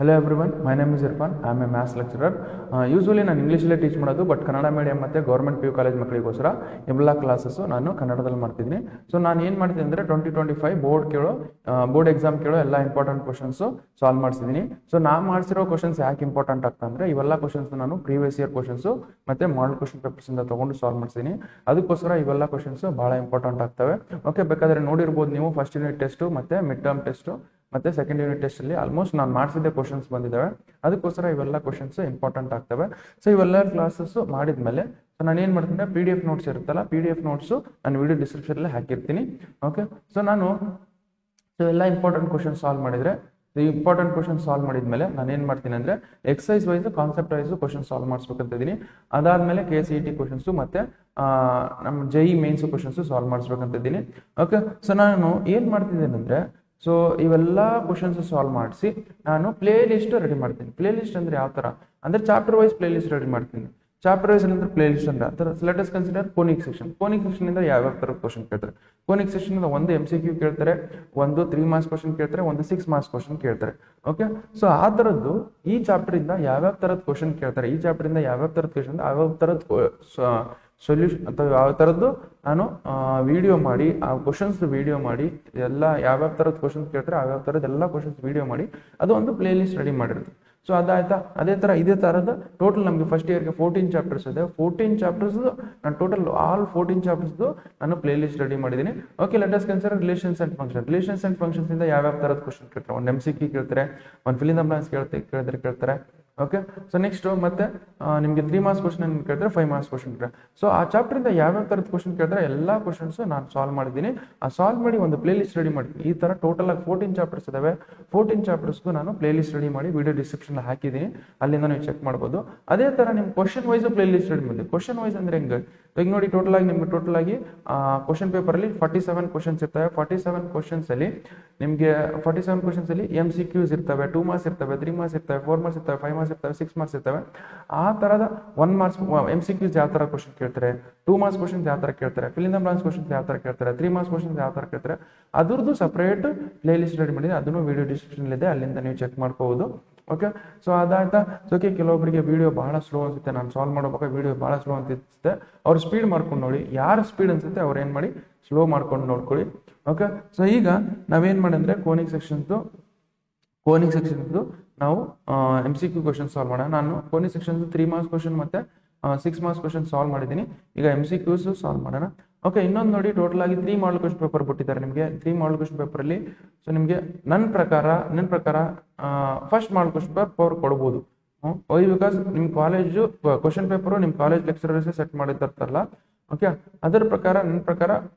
Hello everyone, my name is Irfan. I am a maths lecturer. Usually ನಾನು ಇಂಗ್ಲೀಷಲ್ಲೇ teach ಮಾಡೋದು, but Kannada medium ಮತ್ತು government PU college ಮಕ್ಕಳಿಗೋಸ್ಕರ ಎಲ್ಲ classes ನಾನು ಕನ್ನಡದಲ್ಲಿ ಮಾಡ್ತಿದ್ದೀನಿ. ಸೊ ನಾನು ಏನು ಮಾಡ್ತೀನಿ ಅಂದರೆ 2025 ಬೋರ್ಡ್ ಎಕ್ಸಾಮ್ ಕೇಳೋ ಎಲ್ಲ ಇಂಪಾರ್ಟೆಂಟ್ ಕ್ವಶನ್ಸು ಸಾಲ್ವ್ ಮಾಡಿಸಿದ್ದೀನಿ. ಸೊ ನಾನು ಮಾಡಿಸಿರೋ ಕ್ವಶನ್ಸ್ ಯಾಕೆ ಇಂಪಾರ್ಟೆಂಟ್ ಆಗ್ತಾ ಅಂದರೆ ಇವೆಲ್ಲ ಕ್ವಶನ್ಸ್ ನಾನು ಪ್ರೀವಿಯಸ್ ಇಯರ್ ಕ್ವಶನ್ಸು ಮತ್ತು ಮಾಡಲ್ ಕ್ವಶನ್ ಪೇಪರ್ಸಿಂದ ತೊಗೊಂಡು ಸಾಲ್ವ್ ಮಾಡಿಸಿದ್ದೀನಿ. ಅದಕ್ಕೋಸ್ಕರ ಇವೆಲ್ಲ ಕ್ವಶನ್ಸು ಭಾಳ ಇಂಪಾರ್ಟೆಂಟ್ ಆಗ್ತವೆ. ಓಕೆ, ಬೇಕಾದರೆ ನೋಡಿರ್ಬೋದು ನೀವು ಫಸ್ಟ್ ಯೂನಿಟ್ ಟೆಸ್ಟು ಮತ್ತು ಮಿಡ್ ಟರ್ಮ್ ಟೆಸ್ಟು ಮತ್ತು ಸೆಕೆಂಡ್ ಯೂನಿಟ್ ಟೆಸ್ಟಲ್ಲಿ ಆಲ್ಮೋಸ್ಟ್ ನಾನು ಮಾಡಿಸಿದ್ದೆ ಕ್ವಶನ್ಸ್ ಬಂದಿದ್ದಾವೆ. ಅದಕ್ಕೋಸ್ಕರ ಇವೆಲ್ಲ ಕ್ವಶನ್ಸ್ ಇಂಪಾರ್ಟೆಂಟ್ ಆಗ್ತವೆ. ಸೊ ಇವೆಲ್ಲ ಕ್ಲಾಸಸ್ಸು ಮಾಡಿದ್ಮೇಲೆ ಸೊ ನಾನು ಏನು ಮಾಡ್ತೀನಿ, PDF ನೋಟ್ಸ್ ಇರುತ್ತಲ್ಲ, PDF ನೋಟ್ಸು ನಾನು ವಿಡಿಯೋ ಡಿಸ್ಕ್ರಿಪ್ಷನಲ್ಲಿ ಹಾಕಿರ್ತೀನಿ. ಓಕೆ, ಸೊ ಎಲ್ಲ ಇಂಪಾರ್ಟೆಂಟ್ ಕ್ವಶನ್ ಸಾಲ್ವ್ ಮಾಡಿದರೆ ಇಂಪಾರ್ಟೆಂಟ್ ಕ್ವಶನ್ ಸಾಲ್ವ್ ಮಾಡಿದ್ಮೇಲೆ ನಾನು ಏನು ಮಾಡ್ತೀನಿ ಅಂದರೆ exercise wise concept wise question solve ಮಾಡಿಸ್ಬೇಕಂತ ಇದ್ದೀನಿ. ಅದಾದಮೇಲೆ KCET ಕ್ವಶನ್ಸು ಮತ್ತು ನಮ್ಮ JEE ಮೇನ್ಸು ಕ್ವಶನ್ಸು ಸಾಲ್ವ್ ಮಾಡಿಸ್ಬೇಕಂತ ಇದ್ದೀನಿ. ಓಕೆ, ಸೊ ನಾನು ಏನು ಮಾಡ್ತಿದ್ದೇನೆ ಅಂದರೆ ಸೊ ಇವೆಲ್ಲ ಕ್ವಶನ್ಸ್ ಸಾಲ್ವ್ ಮಾಡಿಸಿ ನಾನು ಪ್ಲೇ ಲಿಸ್ಟ್ ರೆಡಿ ಮಾಡ್ತೀನಿ. ಪ್ಲೇ ಲಿಸ್ಟ್ ಅಂದರೆ ಯಾವ ಥರ ಅಂದರೆ chapter wise playlist ready ಮಾಡ್ತೀನಿ. ಚಾಪ್ಟರ್ ವೈಸ್ ಅಂದ್ರೆ ಪ್ಲೇ ಲಿಸ್ಟ್ ಅಂದ್ರೆ ಆ ಥರ ಲೆಟ್ ಅಸ್ ಕನ್ಸಿಡರ್ ಕೋನಿಕ್ ಸೆಕ್ಷನಿಂದ ಯಾವ್ಯಾವ ಥರದ ಕ್ವಶನ್ ಕೇಳ್ತಾರೆ. ಕೋನಿಕ್ ಸೆಕ್ಷನಿಂದ ಒಂದು MCQ ಕೇಳ್ತಾರೆ, ಒಂದು 3 ಮಾರ್ಕ್ಸ್ ಕ್ವಶನ್ ಕೇಳ್ತಾರೆ, ಒಂದು 6 ಮಾರ್ಕ್ಸ್ ಕ್ವಶನ್ ಕೇಳ್ತಾರೆ. ಓಕೆ, ಸೊ ಆ ಥರದ್ದು ಈ ಚಾಪ್ಟರಿಂದ ಯಾವ್ಯಾವ ಥರದ ಕ್ವಶನ್ ಕೇಳ್ತಾರೆ, ಈ ಚಾಪ್ಟರಿಂದ ಯಾವ್ಯಾವ ಥರದ ಕ್ವಶನ್ ಯಾವ್ಯಾವ ಥರದ ಸೊಲ್ಯೂಷನ್ ಅಥವಾ ಯಾವ ಥರದ್ದು ನಾನು ವಿಡಿಯೋ ಮಾಡಿ ಆ ಕ್ವಶನ್ಸ್ ವಿಡಿಯೋ ಮಾಡಿ ಎಲ್ಲ ಯಾವ್ಯಾವ ಥರದ ಕ್ವಶನ್ಸ್ ಕೇಳ್ತಾರೆ ಯಾವ್ಯಾವ ಥರದ ಎಲ್ಲ ಕ್ವಶನ್ಸ್ ವಿಡಿಯೋ ಮಾಡಿ ಅದು ಒಂದು ಪ್ಲೇ ಲಿಸ್ಟ್ ರೆಡಿ ಮಾಡಿರುತ್ತೆ. ಸೊ ಅದಾಯ್ತಾ, ಇದೇ ಥರದ ಟೋಟಲ್ ನಮಗೆ ಫಸ್ಟ್ ಇಯರ್ಗೆ 14 ಚಾಪ್ಟರ್ಸ್ ಇದೆ. 14 ಚಾಪ್ಟರ್ಸ್ ನಾನು ಟೋಟಲ್ ಆಲ್ 14 ಚಾಪ್ಟರ್ಸ್ದು ನಾನು ಪ್ಲೇ ಲಿಸ್ಟ್ ರೆಡಿ ಮಾಡಿದ್ದೀನಿ. Okay, let us consider relations and functions ಇಂದ ಯಾವ್ಯಾವ ಥರದ ಕ್ವಶನ್ ಕೇಳ್ತಾರೆ, ಒಂದು MCQ ಕೇಳ್ತಾರೆ, ಒಂದು ಫಿಲ್ ಇನ್ ದ ಬ್ಲಾಂಕ್ಸ್ ಕೇಳ್ತಾರೆ. ಓಕೆ, ಸೊ ನೆಕ್ಸ್ಟ್ ಮತ್ತೆ ನಿಮಗೆ 3 ಮಾರ್ಕ್ಸ್ ಕ್ವಶನ್ ಕೇಳ್ತಾರೆ, 5 ಮಾರ್ಕ್ಸ್ ಕ್ವಶನ್ ಕೇಳ್ತಾರೆ. ಸೊ ಆ ಚಾಪ್ಟರಿಂದ ಯಾವ್ಯಾವ ಥರದ ಕ್ವಶನ್ ಕೇಳ್ತಾರೆ ಎಲ್ಲ ಕ್ವಶನ್ಸು ನಾನು ಸಾಲ್ವ್ ಮಾಡಿದ್ದೀನಿ. ಆ ಸಾಲ್ವ್ ಮಾಡಿ ಒಂದು ಪ್ಲೇ ಲಿಸ್ಟ್ ರೆಡಿ ಮಾಡಿದ್ದೀನಿ. ಈ ಥರ ಟೋಟಲ್ ಆಗಿ 14 ಚಾಪ್ಟರ್ಸ್ ಇದಾವೆ. 14 ಚಾಪ್ಟರ್ಸ್ಗೂ ನಾನು ಪ್ಲೇ ಲಿಸ್ಟ್ ರೆಡಿ ಮಾಡಿ ವಿಡಿಯೋ ಡಿಸ್ಕ್ರಿಪ್ಷನ್ ಹಾಕಿದ್ದೀನಿ, ಅಲ್ಲಿಂದ ನೀವು ಚೆಕ್ ಮಾಡ್ಬೋದು. ಅದೇ ಥರ ನಿಮ್ಮ question wise play list ready ಮಾಡಿದೆ. ಕ್ವಶನ್ ವೈಸ್ ಅಂದರೆ ಹೆಂಗೆ ಈಗ ನೋಡಿ, ನಿಮ್ಗೆ ಟೋಟಲ್ ಆಗಿ ಕ್ವಶನ್ ಪೇಪರಲ್ಲಿ 47 ಕ್ವಶನ್ಸ್ ಇರ್ತವೆ. 47 ಕ್ವಶನ್ಸಲ್ಲಿ ನಿಮಗೆ 47 ಕ್ವಶನ್ಸಲ್ಲಿ MCQs ಇರ್ತವೆ, 2 ಮಾರ್ಕ್ಸ್ ಇರ್ತವೆ, 3 ಮಾರ್ಕ್ಸ್ ಇರ್ತವೆ, 4 ಮಾರ್ಕ್ಸ್ ಇರ್ತವೆ, 5 ಮಾರ್ಕ್ಸ್ ಇರ್ತವೆ, 6 ಮಾರ್ಕ್ಸ್ ಇರ್ತವೆ. ಆ ಥರದ 1 ಮಾರ್ಕ್ಸ್ MCQs ಯಾವ ಥರ ಕ್ವಶನ್ ಕೇಳ್ತಾರೆ, 2 ಮಾರ್ಕ್ಸ್ ಕ್ವಶನ್ಸ್ ಯಾವ ಥರ ಕೇಳ್ತಾರೆ, fill in the blanks questions ಯಾವ ಥರ ಕೇಳ್ತಾರೆ, 3 ಮಾರ್ಕ್ಸ್ ಕ್ವಶನ್ಸ್ ಯಾವ ಥರ ಕೇಳ್ತಾರೆ, ಅದ್ರದ್ದು ಸಪ್ರೇಟ್ ಪ್ಲೇ ಲಿಸ್ಟ್ ರೆಡಿ ಮಾಡಿದೆ. ಅದನ್ನು ವಿಡಿಯೋ ಡಿಸ್ಕ್ರಿಪ್ಷನ್ ಇದೆ, ಅಲ್ಲಿಂದ ನೀವು ಚೆಕ್ ಮಾಡ್ಕೋಬಹುದು. ಓಕೆ, ಸೊ ಅದಾಯ್ತಾ. ಸೊ ಕೆಲವೊಬ್ಬರಿಗೆ ವಿಡಿಯೋ ಬಹಳ ಸ್ಲೋ ಅನ್ಸುತ್ತೆ, ನಾನು ಸಾಲ್ವ್ ಮಾಡೋವಾಗ ವಿಡಿಯೋ ಬಹಳ ಸ್ಲೋ ಅನ್ಸುತ್ತೆ, ಅವ್ರು ಸ್ಪೀಡ್ ಮಾಡ್ಕೊಂಡು ನೋಡಿ. ಯಾರು ಸ್ಪೀಡ್ ಅನ್ಸುತ್ತೆ ಅವ್ರು ಏನು ಮಾಡಿ ಸ್ಲೋ ಮಾಡ್ಕೊಂಡು ನೋಡ್ಕೊಳ್ಳಿ. ಓಕೆ, ಸೊ ಈಗ ನಾವೇನು ಮಾಡಿದ್ರೆ ಕೋನಿಕ್ ಸೆಕ್ಷನ್ದು ನಾವು MCQ ಕ್ವಶನ್ ಸಾಲ್ವ್ ಮಾಡೋಣ. ನಾನು ಕೋನಿಕ್ ಸೆಕ್ಷನ್ 3 ಮಾರ್ಕ್ಸ್ ಕ್ವಶನ್ ಮತ್ತು 6 ಮಾರ್ಕ್ಸ್ ಕ್ವಶನ್ ಸಾಲ್ವ್ ಮಾಡಿದ್ದೀನಿ. ಈಗ MCQs ಸಾಲ್ವ್ ಮಾಡೋಣ. ಓಕೆ, ಇನ್ನೊಂದು ನೋಡಿ, ಟೋಟಲ್ ಆಗಿ 3 ಮಾಡಲ್ ಕ್ವಶನ್ ಪೇಪರ್ ಬಿಟ್ಟಿದ್ದಾರೆ ನಿಮಗೆ. 3 ಮಾಡಲ್ ಕ್ವಶನ್ ಪೇಪರಲ್ಲಿ ಸೊ ನಿಮಗೆ ನನ್ನ ಪ್ರಕಾರ ಫಸ್ಟ್ ಮಾಡಲ್ ಕ್ವಶನ್ ಪೇಪರ್ ಕೊಡ್ಬೋದು. ಬಿಕಾಸ್ ನಿಮ್ಮ ಕಾಲೇಜು ಕ್ವಶನ್ ಪೇಪರು ನಿಮ್ಮ ಕಾಲೇಜ್ ಲೆಕ್ಚರರ್ಸ್ ಸೆಟ್ ಮಾಡಿರ್ತಾರಲ್ಲ. ಓಕೆ, ನನ್ನ ಪ್ರಕಾರ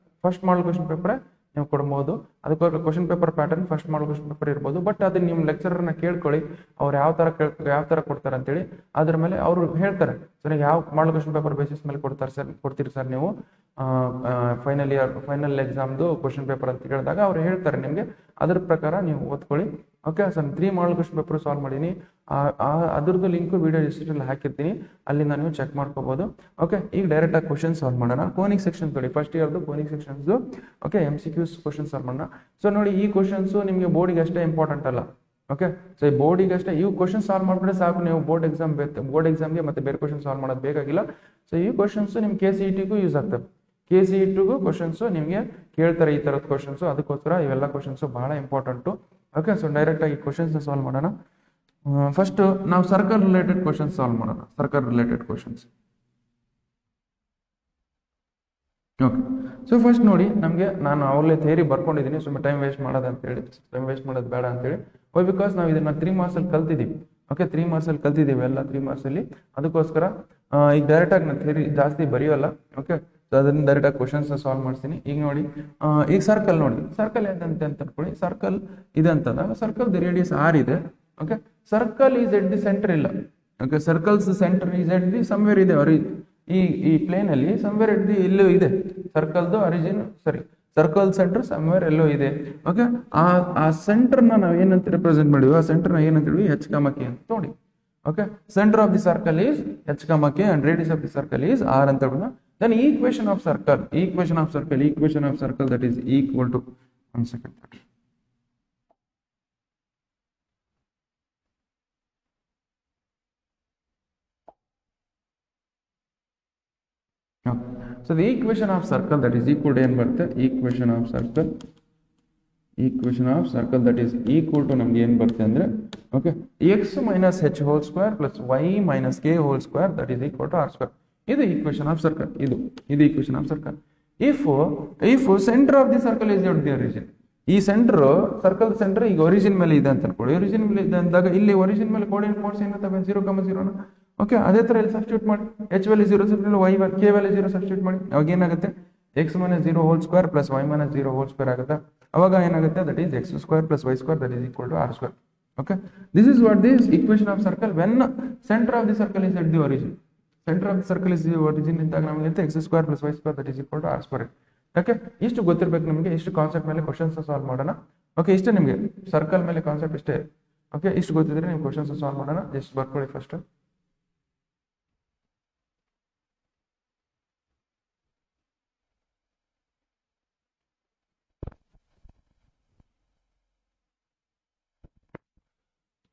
ಫಸ್ಟ್ ಮಾಡಲ್ ಕ್ವಶನ್ ಪೇಪರೇ ನೀವು ಕೊಡ್ಬೋದು. ಅದಕ್ಕೋಸ್ಕರ ಕ್ವಶನ್ ಪೇಪರ್ ಪ್ಯಾಟರ್ನ್ ಫಸ್ಟ್ ಮಾಡಲ್ ಕ್ವಶನ್ ಪೇಪರ್ ಇರ್ಬೋದು. ಬಟ್ ಅದನ್ನ ನಿಮ್ಮ ಲೆಕ್ಚರರ್ನ ಕೇಳ್ಕೊಳ್ಳಿ, ಅವ್ರು ಯಾವ ಥರ ಕೊಡ್ತಾರೆ ಅಂತೇಳಿ. ಅದ್ರ ಮೇಲೆ ಅವರು ಹೇಳ್ತಾರೆ ಸರ್ ಯಾವ ಮಾಡಲ್ ಕ್ವಶನ್ ಪೇಪರ್ ಬೇಸಿಸ್ ಮೇಲೆ ಕೊಡ್ತೀರಿ ಸರ್ ನೀವು ಫೈನಲ್ ಎಕ್ಸಾಮ್ದು ಕ್ವಶನ್ ಪೇಪರ್ ಅಂತ ಕೇಳಿದಾಗ ಅವ್ರು ಹೇಳ್ತಾರೆ ನಿಮಗೆ. ಅದ್ರ ಪ್ರಕಾರ ನೀವು ಓದ್ಕೊಳ್ಳಿ. Okay, sir 3 model question paper solve ಮಾಡೀನಿ. ಅದ್ರದ್ದು ಲಿಂಕು ವಿಡಿಯೋ ಡಿಸ್ಕ್ರಿಪ್ಷನ್ ಹಾಕಿರ್ತೀನಿ, ಅಲ್ಲಿಂದ ನೀವು ಚೆಕ್ ಮಾಡ್ಕೋಬಹುದು. ಓಕೆ, ಈಗ ಡೈರೆಕ್ಟ್ ಆಗಿ ಕ್ವಶನ್ ಸಾಲ್ವ್ ಮಾಡೋಣ. ಕೋನಿಕ್ ಸೆಕ್ಷನ್ ನೋಡಿ, ಫಸ್ಟ್ ಇಯರ್ದು ಕೋನಿಕ್ ಸೆಕ್ಷನ್ಸ್ದು. ಓಕೆ, MCQs ಕ್ವಶನ್ ಸಾಲ್ವ್ ಮಾಡೋಣ. ಸೊ ನೋಡಿ, ಈ ಕ್ವಶನ್ಸು ನಿಮಗೆ ಬೋರ್ಡಿಗೆ ಅಷ್ಟೇ ಇಂಪಾರ್ಟೆಂಟ್ ಅಲ್ಲ. ಓಕೆ, ಸೊ ಈ ಬೋರ್ಡಿಗೆ ಅಷ್ಟೇ ಇವು ಕ್ವಶನ್ ಸಾಲ್ವ್ ಮಾಡಿಬಿಟ್ರೆ ಸಾಕು, ನೀವು ಬೋರ್ಡ್ ಎಕ್ಸಾಮ್ಗೆ ಮತ್ತೆ ಬೇರೆ ಕ್ವಶನ್ ಸಾಲ್ವ್ ಮಾಡೋದು ಬೇಕಾಗಿಲ್ಲ. ಸೊ ಈ ಕ್ವಶನ್ಸು ನಿಮ್ಮ KCETಗೂ ಯೂಸ್ ಆಗ್ತವೆ. KCETಗೂ ಕ್ವಶನ್ಸು ನಿಮಗೆ ಕೇಳ್ತಾರೆ ಈ ಥರದ ಕ್ವಶನ್ಸು. ಅದಕ್ಕೋಸ್ಕರ ಇವೆಲ್ಲ ಕ್ವಶನ್ಸು ಬಹಳ ಇಂಪಾರ್ಟೆಂಟು. ಓಕೆ, ಸೊ ಡೈರೆಕ್ಟ್ ಆಗಿ ಕ್ವಶನ್ಸ್ ಸಾಲ್ವ್ ಮಾಡೋಣ. ಫಸ್ಟ್ ನಾವು ಸರ್ಕಲ್ ರಿಲೇಟೆಡ್ ಕ್ವಶನ್ಸ್ ಸಾಲ್ವ್ ಮಾಡೋಣ. ಓಕೆ, ಸೊ ಫಸ್ಟ್ ನೋಡಿ, ನಾನು ಅವಲೇ ಥಿಯರಿ ಬರ್ಕೊಂಡಿದ್ದೀನಿ. ಸುಮ್ಮನೆ ಟೈಮ್ ವೇಸ್ಟ್ ಮಾಡೋದು ಬೇಡ ಅಂತೇಳಿ. ಬಿಕಾಸ್ ನಾವು ಇದನ್ನ 3 ಮಾರ್ಕ್ಸಲ್ಲಿ ಕಲ್ತಿದ್ದೀವಿ. ಓಕೆ, 3 ಮಾರ್ಕ್ಸಲ್ಲಿ ಕಲ್ತಿದ್ದೀವಿ ಎಲ್ಲ 3 ಮಾರ್ಕ್ಸಲ್ಲಿ. ಅದಕ್ಕೋಸ್ಕರ ಈಗ ಡೈರೆಕ್ಟಾಗಿ ನಾನು ಥಿಯರಿ ಜಾಸ್ತಿ ಬರೆಯೋಲ್ಲ. ಓಕೆ, ಸೊ ಅದನ್ನ ಡೈರೆಕ್ಟಾಗಿ ಕ್ವಶನ್ಸ್ ಸಾಲ್ವ್ ಮಾಡ್ತೀನಿ. ಈಗ ನೋಡಿ, ಈಗ ಸರ್ಕಲ್ ನೋಡಿ, ಸರ್ಕಲ್ ಏನಂತ ಅನ್ಕೊಳ್ಳಿ. ಸರ್ಕಲ್ ಇದೆ ಅಂತಂದಾಗ ಸರ್ಕಲ್ ದ ರೇಡಿಯಸ್ R ಇದೆ. Okay, circle is at the centre ಇಲ್ಲ. Okay, circle's centre is at the somewhere ಇದೆ. ಈ ಪ್ಲೇನ್ ಅಲ್ಲಿ ಸಮ್ವೇರ್ ಎಟ್ ದಿ ಎಲ್ಲೋ ಇದೆ ಸರ್ಕಲ್ದು ಸರ್ಕಲ್ ಸೆಂಟರ್ ಸಮ್ವೇರ್ ಎಲ್ಲೋ ಇದೆ. ಓಕೆ, ಆ ಸೆಂಟರ್ನ ನಾವು ಏನಂತ ರಿಪ್ರೆಸೆಂಟ್ ಮಾಡಿದ್ವಿ, ಆ ಸೆಂಟರ್ನ ಏನಂತ ಹೇಳಿ H, K ಅಂತ ನೋಡಿ. Okay, centre of the circle is H, K and radius of the circle is R ಅಂತ ಹೇಳೋಣ. Then equation of circle that is equal to 1 second. Okay. So the equation of circle that is equal to n ಬರುತ್ತೆ equation of circle that is equal to ನಮಗೆ ಏನು ಬರುತ್ತೆ ಅಂದರೆ okay x minus h whole square plus y minus k whole square that is equal to r square. ಇದು equation of circle. ಇದು equation of circle. If center of the circle is at the origin, ಈ centre circle centre ಈಗ origin ಮೇಲೆ ಇದೆ ಅಂತ ಅನ್ಕೊಳ್ಳಿ. Origin ಮೇಲೆ ಇದೆ ಅಂದಾಗ ಇಲ್ಲಿ ಒರಿಜಿನ್ ಮೇಲೆ ಕೋಆರ್ಡಿನೇಟ್ ಪಾಯಿಂಟ್ಸ್ ಏನಿರ್ತವೆ 0,0 ಓಕೆ. ಅದೇ ತರ ಇಲ್ಲಿ ಸಬ್ಸ್ಟಿಟ್ಯೂಟ್ ಮಾಡಿ h value 0 substitute y k value 0 substitute ಮಾಡಿ ಅವಾಗ ಏನಾಗುತ್ತೆ x minus 0 whole square plus y minus 0 whole square ಆಗುತ್ತೆ. ಅವಾಗ ಏನಾಗುತ್ತೆ that is x square plus y square that is equal to r square. Okay, this is what this equation of circle when center of the circle is at the origin. Center of the circle is the origin ಇದ್ದಾಗ ನಮಗೆ x square plus y square that is equal to r square. Okay, ಇಷ್ಟು ಗೊತ್ತಿರಬೇಕು ನಿಮಗೆ. ಇಷ್ಟು concept ಮೇಲೆ questions solve ಮಾಡೋಣ. Okay, ಇಷ್ಟೇ ನಿಮಗೆ ಸರ್ಕಲ್ ಮೇಲೆ ಕಾನ್ಸೆಪ್ಟ್ ಇಷ್ಟೇ. ಓಕೆ, ಇಷ್ಟು ಗೊತ್ತಿದ್ರೆ ನೀವು ಕ್ವಶನ್ಸ್ ಸಾಲ್ವ್ ಮಾಡೋಣ. ಜಸ್ಟ್ ಬರ್ಕೊಳ್ಳಿ first.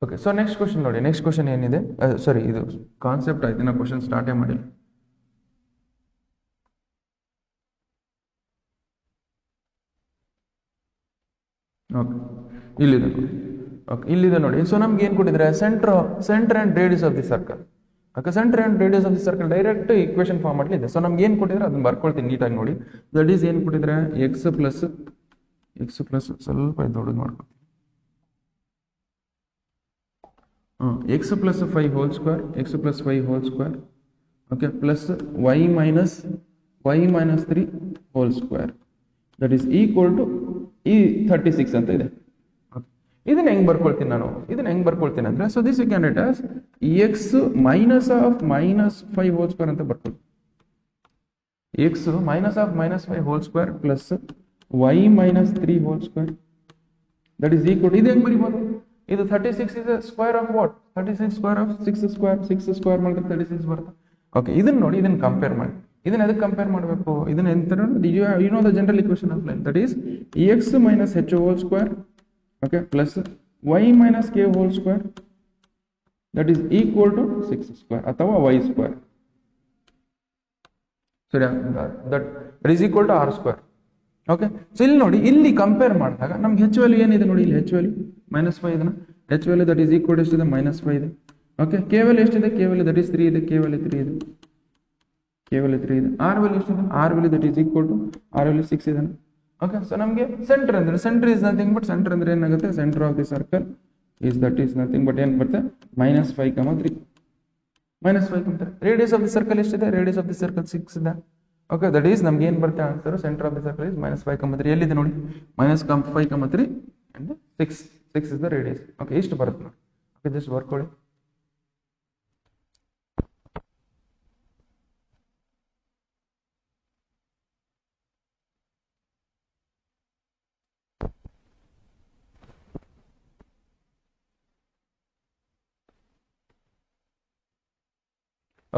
Okay, so next question ನೋಡಿ. ನೆಕ್ಸ್ಟ್ ಕ್ವಶನ್ ಏನಿದೆ, ಸಾರಿ ಇದು ಕಾನ್ಸೆಪ್ಟ್ ಆಯ್ತು, ನಾವು ಕ್ವಶನ್ ಸ್ಟಾರ್ಟೇ ಮಾಡಿ. ಓಕೆ, ಇಲ್ಲಿದೆ ನೋಡಿ. ಓಕೆ, ಇಲ್ಲಿದೆ ನೋಡಿ. ಸೊ ನಮ್ಗೆ ಏನು ಕೊಟ್ಟಿದ್ರೆ centre and radius of the circle. Okay, centre and radius of the circle direct equation form ಅಲ್ಲಿ ಇದೆ. ಸೊ ನಮ್ಗೆ ಏನು ಕೊಟ್ಟಿದ್ರೆ ಅದನ್ನ ಬರ್ಕೊಳ್ತೀನಿ ನೀಟಾಗಿ ನೋಡಿ. ದಟ್ ಈಸ್ ಏನು ಕೊಟ್ಟಿದ್ರೆ ಎಕ್ಸ್ ಪ್ಲಸ್ ಸ್ವಲ್ಪ ದೊಡ್ಡದು ಮಾಡ್ಕೊಳ್ತೀನಿ. x plus 5 whole square, okay, plus y minus 3 whole square that is equal to 36 ಅಂತ ಇದೆ. ಇದನ್ನ ಹೆಂಗ್ ಬರ್ಕೊಳ್ತೀನಿ ನಾನು, ಅಂದ್ರೆ so this you can write as x minus of minus 5 whole square ಅಂತ ಬರ್ಕೊಳ್ತೀನಿ. x minus of minus 5 whole square plus y minus 3 whole square that is equal to, ಇದು ಹೆಂಗ್ ಬರೀಬಹುದು, ಇದು 36 is a square of what, 36 square of 6 square ಮಾಡಿದ್ರೆ 36 ಬರುತ್ತೆ. Okay, ಇದನ್ನ ನೋಡಿ, ಇದನ್ನ compare ಮಾಡಿ. ಇದನ್ನ ಎದಕ್ಕೆ ಕಂಪೇರ್ ಮಾಡಬೇಕು, ಇದನ್ನ ಎಂತ you know the general equation of line that is x minus h whole square, okay, plus y minus k whole square that is equal to 6 square ಅಥವಾ y square. ಸರಿ, that is equal to r square. Okay, so ಇಲ್ಲಿ ನೋಡಿ, ಇಲ್ಲಿ compare ಮಾಡಿದಾಗ ನಮ್ಗೆ ಹೆಚ್ value ಏನಿದೆ ನೋಡಿ, ಇಲ್ಲಿ ಹೆಚ್ ವ್ಯಾಲ್ಯೂ -5 ಇದನ್ನ H value that is equal ಎಷ್ಟಿದೆ -5 ಇದೆ. ಓಕೆ, ಕೆ ವ್ಯಾಲ್ಯೂ ಎಷ್ಟಿದೆ, ಕೆ ವ್ಯಾಲ್ಯೂ ದಟ್ ಈಸ್ 3 ಇದೆ, ಕೆ ವ್ಯಾಲ್ಯೂ 3 ಇದೆ. ಆರ್ ವ್ಯಾಲ್ಯೂ ಎಷ್ಟಿದೆ, R value that is equal to R value 6 ಇದೆ. ಓಕೆ, ಸೊ ನಮಗೆ ಸೆಂಟರ್ ಅಂದ್ರೆ, centre is nothing but, centre ಅಂದ್ರೆ ಏನಾಗುತ್ತೆ, centre of the circle is that is nothing but ಏನು ಬರುತ್ತೆ -5,3 -5. ರೇಡಿಯಸ್ ಆಫ್ ದಿ ಸರ್ಕಲ್ ಎಷ್ಟಿದೆ, radius of the circle 6 ಇದೆ. Okay, that is ನಮ್ಗೆ ಏನು ಬರುತ್ತೆ answer, centre of the circle is -5,3. ಎಲ್ಲಿದೆ ನೋಡಿ, -5,3 and 6 is the radius. Okay, ಇಷ್ಟು ಬರುತ್ತೆ ನೋಡಿ. ಓಕೆ, ಜಸ್ಟ್ ಬರ್ಕೊಳ್ಳಿ.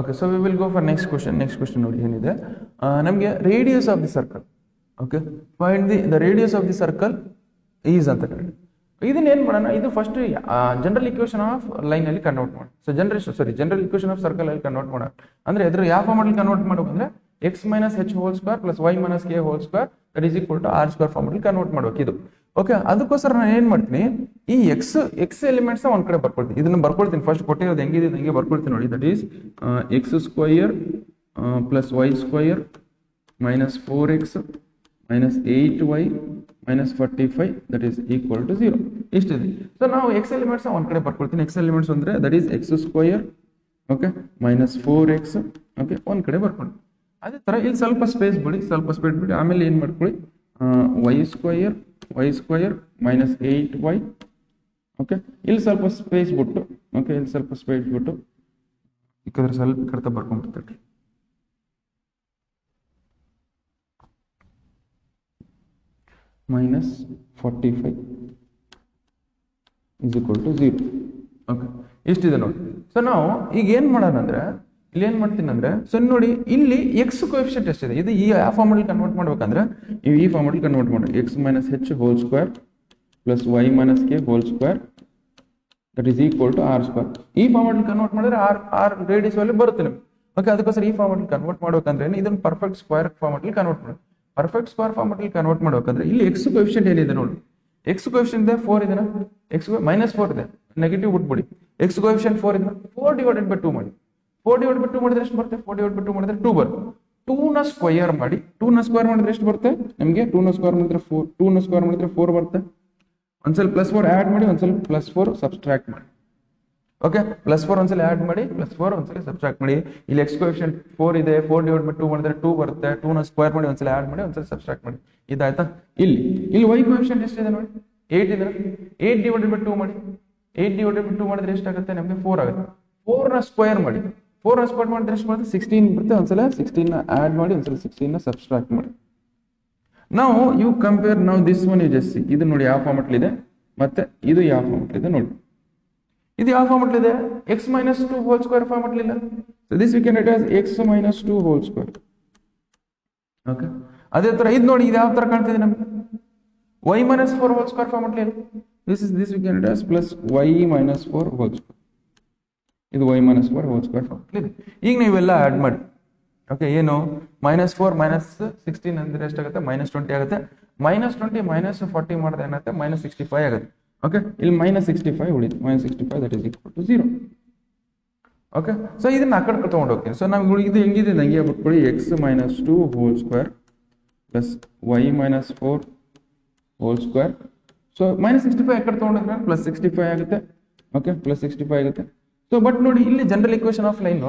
Okay, so we will go for next question. ನೋಡಿ ಏನಿದೆ, ನಮಗೆ radius of the circle. Okay, find the radius of the circle is ಅಂತ ಹೇಳಿ. ಇದನ್ನ ಏನ್ ಮಾಡೋಣ, ಇದು first general equation of line ಅಲ್ಲಿ ಕನ್ವರ್ಟ್ ಮಾಡಿ. So general equation of circle ಅಲ್ಲಿ ಕನ್ವರ್ಟ್ ಮಾಡೋಣ ಅಂದ್ರೆ ಎದ್ರ ಯಾವ ಫಾರ್ಮ್ ಅಲ್ಲಿ ಕನ್ವರ್ಟ್ ಮಾಡಬೇಕು ಅಂದ್ರೆ x minus h whole square plus y minus k whole square that is equal to r square form ಅಲ್ಲಿ ಕನ್ವರ್ಟ್ ಮಾಡಬೇಕು ಇದು. ಓಕೆ, ಅದಕ್ಕೋಸ್ಕರ ನಾನು ಏನ್ ಮಾಡ್ತೀನಿ, ಈ ಎಕ್ಸ್ ಎಲಿಮೆಂಟ್ಸ್ ಒಂದ್ ಕಡೆ ಬರ್ಕೊಳ್ತೀನಿ. ಇದನ್ನ ಬರ್ಕೊಳ್ತೀನಿ, ಫಸ್ಟ್ ಕೊಟ್ಟಿರೋದು ಹೆಂಗಿದೆ ಹಂಗೆ ಬರ್ಕೊಳ್ತೀನಿ ನೋಡಿ. That is x square plus y square minus 4x minus 8y minus 45 that is equal to 0 ಇಷ್ಟಿದೆ. ಸೊ ನಾವು ಎಕ್ಸ್ ಎಲಿಮೆಂಟ್ಸ್ ಒಂದ್ ಕಡೆ ಬರ್ಕೊಳ್ತೀನಿ. ಎಕ್ಸ್ ಎಲಿಮೆಂಟ್ಸ್ ಅಂದ್ರೆ that is x square, okay, minus 4x, okay, ಒಂದ್ ಕಡೆ ಬರ್ಕೊಂಡು. ಅದೇ ತರ ಇಲ್ಲಿ ಸ್ವಲ್ಪ ಸ್ಪೇಸ್ ಬಿಡಿ, ಆಮೇಲೆ ಏನ್ ಮಾಡ್ಕೊಳ್ಳಿ, y square minus 8y, okay, ಇಲ್ಲಿ ಸ್ವಲ್ಪ ಸ್ಪೇಸ್ ಬಿಟ್ಟು, ಓಕೆ, ಇಲ್ಲಿ ಸ್ವಲ್ಪ ಸ್ಪೇಸ್ ಬಿಟ್ಟು ಯಾಕಂದ್ರೆ ಸ್ವಲ್ಪ ಕಡ್ತಾ ಬರ್ಕೊಂಡ್ಬಿಡ್ತಾರೆ. Minus 45 is equal to 0. Okay, ಇಷ್ಟಿದೆ ನೋಡಿ. ಸೊ ನಾವು ಈಗ ಏನ್ ಮಾಡೋಣ ಅಂದ್ರೆ, ಇಲ್ಲಿ ಏನ್ ಮಾಡ್ತೀನಿ ಅಂದ್ರೆ, ಸೊ ನೋಡಿ ಇಲ್ಲಿ ಎಕ್ಸ್ ಕೋಎಫಿಷಿಯಂಟ್ ಎಷ್ಟಿದೆ, ಇದು ಈ ಫಾರ್ಮ್ ಅಲ್ಲಿ ಕನ್ವರ್ಟ್ ಮಾಡ್ಬೇಕಂದ್ರೆ ಈ ಫಾರ್ಮ್ ಅಲ್ಲಿ ಕನ್ವರ್ಟ್ ಮಾಡಿ x minus h whole square plus y minus k whole square that is equal to r square. ಈ ಫಾರ್ಮ್ ಅಲ್ಲಿ ಕನ್ವರ್ಟ್ ಮಾಡಿದ್ರೆ ಆರ್ ರೇಡಿಯಸ್ ವ್ಯಾಲ್ಯೂ ಬರುತ್ತೆ ನಿಮ್ಗೆ. ಓಕೆ, ಅದಕ್ಕೋಸ್ಕರ ಈ ಫಾರ್ಮೆಟ್ ಕನ್ವರ್ಟ್ ಮಾಡ್ಬೇಕಂದ್ರೆ ಇದನ್ನು ಪರ್ಫೆಕ್ಟ್ ಸ್ಕ್ವೇರ್ ಫಾರ್ಮೆಟ್ ಕನ್ವರ್ಟ್ ಮಾಡಿ. ಪರ್ಫೆಕ್ಟ್ ಸ್ಕ್ವೇರ್ ಫಾರ್ಮೆಟ್ ಕನ್ವರ್ಟ್ ಮಾಡ್ಬೇಕಂದ್ರೆ ಇಲ್ಲಿ ಎಕ್ಸ್ ಕೋಎಫಿಷಿಯಂಟ್ ಏನಿದೆ ನೋಡಿ, ಎಕ್ಸ್ ಕೋಎಫಿಷಿಯಂಟ್ ಇದೆ 4 ಇದೆ, ಎಕ್ಸ್ -4 ಇದೆ, ನೆಗೆಟಿವ್ ಬಿಟ್ಬಿಡಿ. ಎಕ್ಸ್ ಕೋಎಫಿಷಿಯಂಟ್ 4 ಇದೆ, 4/2 ಮಾಡಿ. 4/2 ಮಾಡಿದ್ರೆ ಎಷ್ಟು ಬರುತ್ತೆ? 4/2 ಮಾಡಿದ್ರೆ 2 ಬರುತ್ತೆ. 2 ನ ಸ್ಕ್ವೇರ್ ಮಾಡಿ, 2 ನ ಸ್ಕ್ವೇರ್ ಮಾಡಿದ್ರೆ ಎಷ್ಟು ಬರುತ್ತೆ ನಮಗೆ? 2 ನ ಸ್ಕ್ವೇರ್ ಮಾಡಿದ್ರೆ 4, 2 ನ ಸ್ಕ್ವೇರ್ ಮಾಡಿದ್ರೆ 4 ಬರುತ್ತೆ. ಒಂದ್ಸಲ +4 ಆಡ್ ಮಾಡಿ, ಒಂದ್ಸಲ +4 ಸಬ್ಸ್ಟ್ರಾಕ್ಟ್ ಮಾಡಿ. ಓಕೆ, +4 ಒಂದ್ಸಲ ಆಡ್ ಮಾಡಿ, +4 ಒಂದ್ಸಲ ಸಬ್ಸ್ಟ್ರಾಕ್ಟ್ ಮಾಡಿ. ಇಲ್ಲಿ ಎಕ್ಸ್ ಕೋಎಫಿಷಿಯಂಟ್ 4 ಇದೆ, 4/2 ಮಾಡಿದ್ರೆ 2 ಬರುತ್ತೆ. 2 ನ ಸ್ಕ್ವೇರ್ ಮಾಡಿ, ಒಂದ್ಸಲ ಆಡ್ ಮಾಡಿ, ಒಂದ್ಸಲ ಸಬ್ಸ್ಟ್ರಾಕ್ಟ್ ಮಾಡಿ. ಇದಾಯ್ತಾ? ಇಲ್ಲಿ ವೈ ಕೋಎಫಿಷಿಯಂಟ್ ಎಷ್ಟಿದೆ ನೋಡಿ, 8 ಇದೆ. 8/2 ಮಾಡಿ, 8/2 ಮಾಡಿದ್ರೆ ಎಷ್ಟಾಗುತ್ತೆ ನಮಗೆ? 4 ಆಗುತ್ತೆ. 4 ನ ಸ್ಕ್ವೇರ್ ಮಾಡಿ, 4 ನ ಸ್ಕ್ವೇರ್ ಮಾಡಿದ್ರೆ ಎಷ್ಟು ಬರುತ್ತೆ? 16 ಬರುತ್ತೆ. ಒಂದ್ಸಲ 16 ನ ಆಡ್ ಮಾಡಿ, ಒಂದ್ಸಲ 16 ನ ಸಬ್ಸ್ಟ್ರಾಕ್ಟ್ ಮಾಡಿ. ನಾವು ಯು ಕಂಪೇರ್ ನಾವು this one you just see. ಇದು ನೋಡಿ ಯಾವ ಫಾರ್ಮೆಟ್ ಇದೆ, ಮತ್ತೆ ಇದು ಯಾವ ಫಾರ್ಮೆಟ್ ಇದೆ ನೋಡಿ. ಇದು ಯಾವ ಫಾರ್ಮೆಟ್ ಇದೆ? x - 2 ಹೋಲ್ ಸ್ಕ್ವೇರ್ ಫಾರ್ಮೆಟ್ ಇಲ್ಲ. So this we can write as x - 2 hole square. Okay, ಅದೇ ತರ ಇದು ನೋಡಿ, ಇದು ಯಾವ ತರ ಕಾಣ್ತಿದೆ ನಮಗೆ? y - 4 ಹೋಲ್ ಸ್ಕ್ವೇರ್ ಫಾರ್ಮೆಟ್ ಇಲ್ಲ. This we can write as plus y - 4 whole square. ಇದು y - 4 ಹೋಲ್ ಸ್ಕ್ವೇರ್ ಫಾರ್ಮೆಟ್ ಇದೆ. ಈಗ ನೀವೆಲ್ಲ ಆಡ್ ಮಾಡಿ. ಓಕೆ, ಏನು -4 - 16 ಅಂದ್ರೆ ಎಷ್ಟಾಗುತ್ತೆ? -20 ಆಗುತ್ತೆ. -20 -40 ಮಾಡಿದ್ರೆ ಏನಾಗುತ್ತೆ? -65 ಆಗುತ್ತೆ. ಓಕೆ, ಇಲ್ಲಿ -65 ಉಳಿತು. -65 that is equal to 0. Okay, so ಇದನ್ನ ಆ ಕಡೆ ತಗೊಂಡು ಹೋಗ್ತೀನಿ. ಸೊ ನಮ್ಗೆ ಇದು ಹೆಂಗಿದೆ ನಂಗೆ ಬಿಟ್ಕೊಳ್ಳಿ, x - 2 hole square plus y - 4 whole square. So -65 ಆ ಕಡೆ ತಗೊಂಡೋದ್ರೆ +65 ಆಗುತ್ತೆ. ಓಕೆ, +65 ಆಗುತ್ತೆ. ಸೊ ಬಟ್ ನೋಡಿ, ಇಲ್ಲಿ ಜನರಲ್ ಇಕ್ವೇಶನ್ ಆಫ್ ಲೈನ್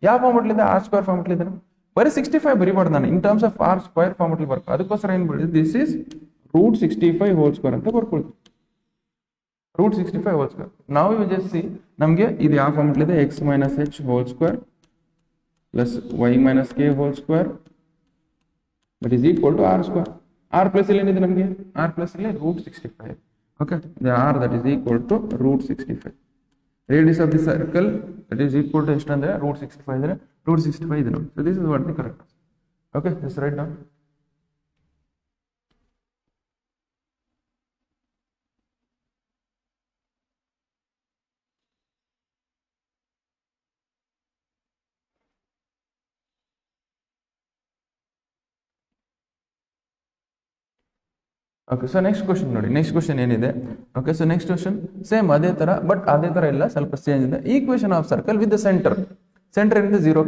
ಯಾವ ಫಾರ್ಮೆಟ್ ಇದೆ? ಆರ್ ಸ್ಕ್ವೇರ್ ಫಾರ್ಮೆಟ್ ಇದೆ. ಬರೀ 65 ಬರಿಬಾರ್ದು ನಾನು, in terms of r square format ಬರ್ಕೊ. ಅದಕ್ಕೋಸ್ಕರ ಏನ್ ಬಿಡಿ, ದಿಸ್ ಇಸ್ √65 ಹೋಲ್ ಸ್ಕ್ವೇರ್ ಅಂತ ಬರ್ಕೊಳ್ತೀವಿ. √65 ಹೋಲ್ ಸ್ಕ್ವೇರ್. ನಾವು ಯು ಜಸ್ಟ್ ಸಿ ನಮಗೆ ಇದು ಯಾವ ಫಾರ್ಮೆಟ್ ಇದೆ? x - h whole square plus y - k whole square that is equal to r square. R plus ಇಲ್ಲಿ ಏನಿದೆ ನಮಗೆ? ಆರ್ ಪ್ಲಸ್ ಇಲ್ಲಿ √65. Okay, R that is equal to √65. Radius of the circle that is equal to ಎಷ್ಟು ಅಂದ್ರೆ √65 ಅಂದ್ರೆ √65 ಇದೆ ನೋಡಿ. So this is what the correct. Okay, this write down. Okay, so next question ನೋಡಿ. ನೆಕ್ಸ್ಟ್ ಕ್ವಶನ್ ಏನಿದೆ? Okay, so next question same ಅದೇ ತರ, but ಅದೇ ತರ ಇಲ್ಲ, ಸ್ವಲ್ಪ ಚೇಂಜ್ ಇದೆ. Equation of circle with the centre ಇಂದ 0,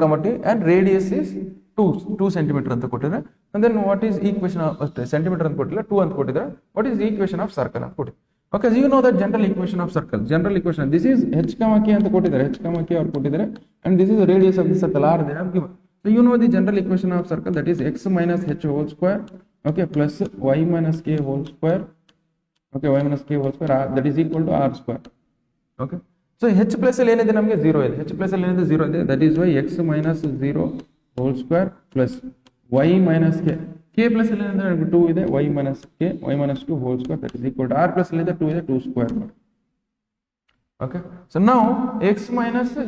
ಅಂಡ್ ರೇಡಿಯಸ್ ಇಸ್ 2 ಸೆಂಟಿಮೀಟರ್ ಅಂತ ಕೊಟ್ಟಿದ್ರೆ. And then what is equation of centimetre ಅಂತ ಕೊಟ್ಟಿಲ್ಲ, 2 ಅಂತ ಕೊಟ್ಟಿದ್ರೆ. What is equation of circle ಅಂತ ಕೊಟ್ಟಿದ್ದಾರೆ. Okay, you know that general equation of circle. General equation this is h, k ಅಂತ ಕೊಟ್ಟಿದ್ದಾರೆ. h, k ಅವ್ರು ಕೊಟ್ಟಿದ್ದಾರೆ. And this is radius of the circle r they have given. So you know the general equation of circle that is x - h whole square. Okay, plus y - k whole square. Okay, y - k whole square that is equal to r square. Okay, so h plus ಅಲ್ಲಿ ಏನಿದೆ ನಮಗೆ 0 ಇದೆ. h plus ಅಲ್ಲಿ ಏನಿದೆ 0 ಇದೆ. That is why x - 0 whole square plus y - k. k plus ಅಲ್ಲಿ ಏನಿದೆ 2 ಇದೆ. y - k, y - 2 whole square that is equal to r plus ಅಲ್ಲಿ ಇದೆ 2 ಇದೆ, 2 square. Okay, so now x -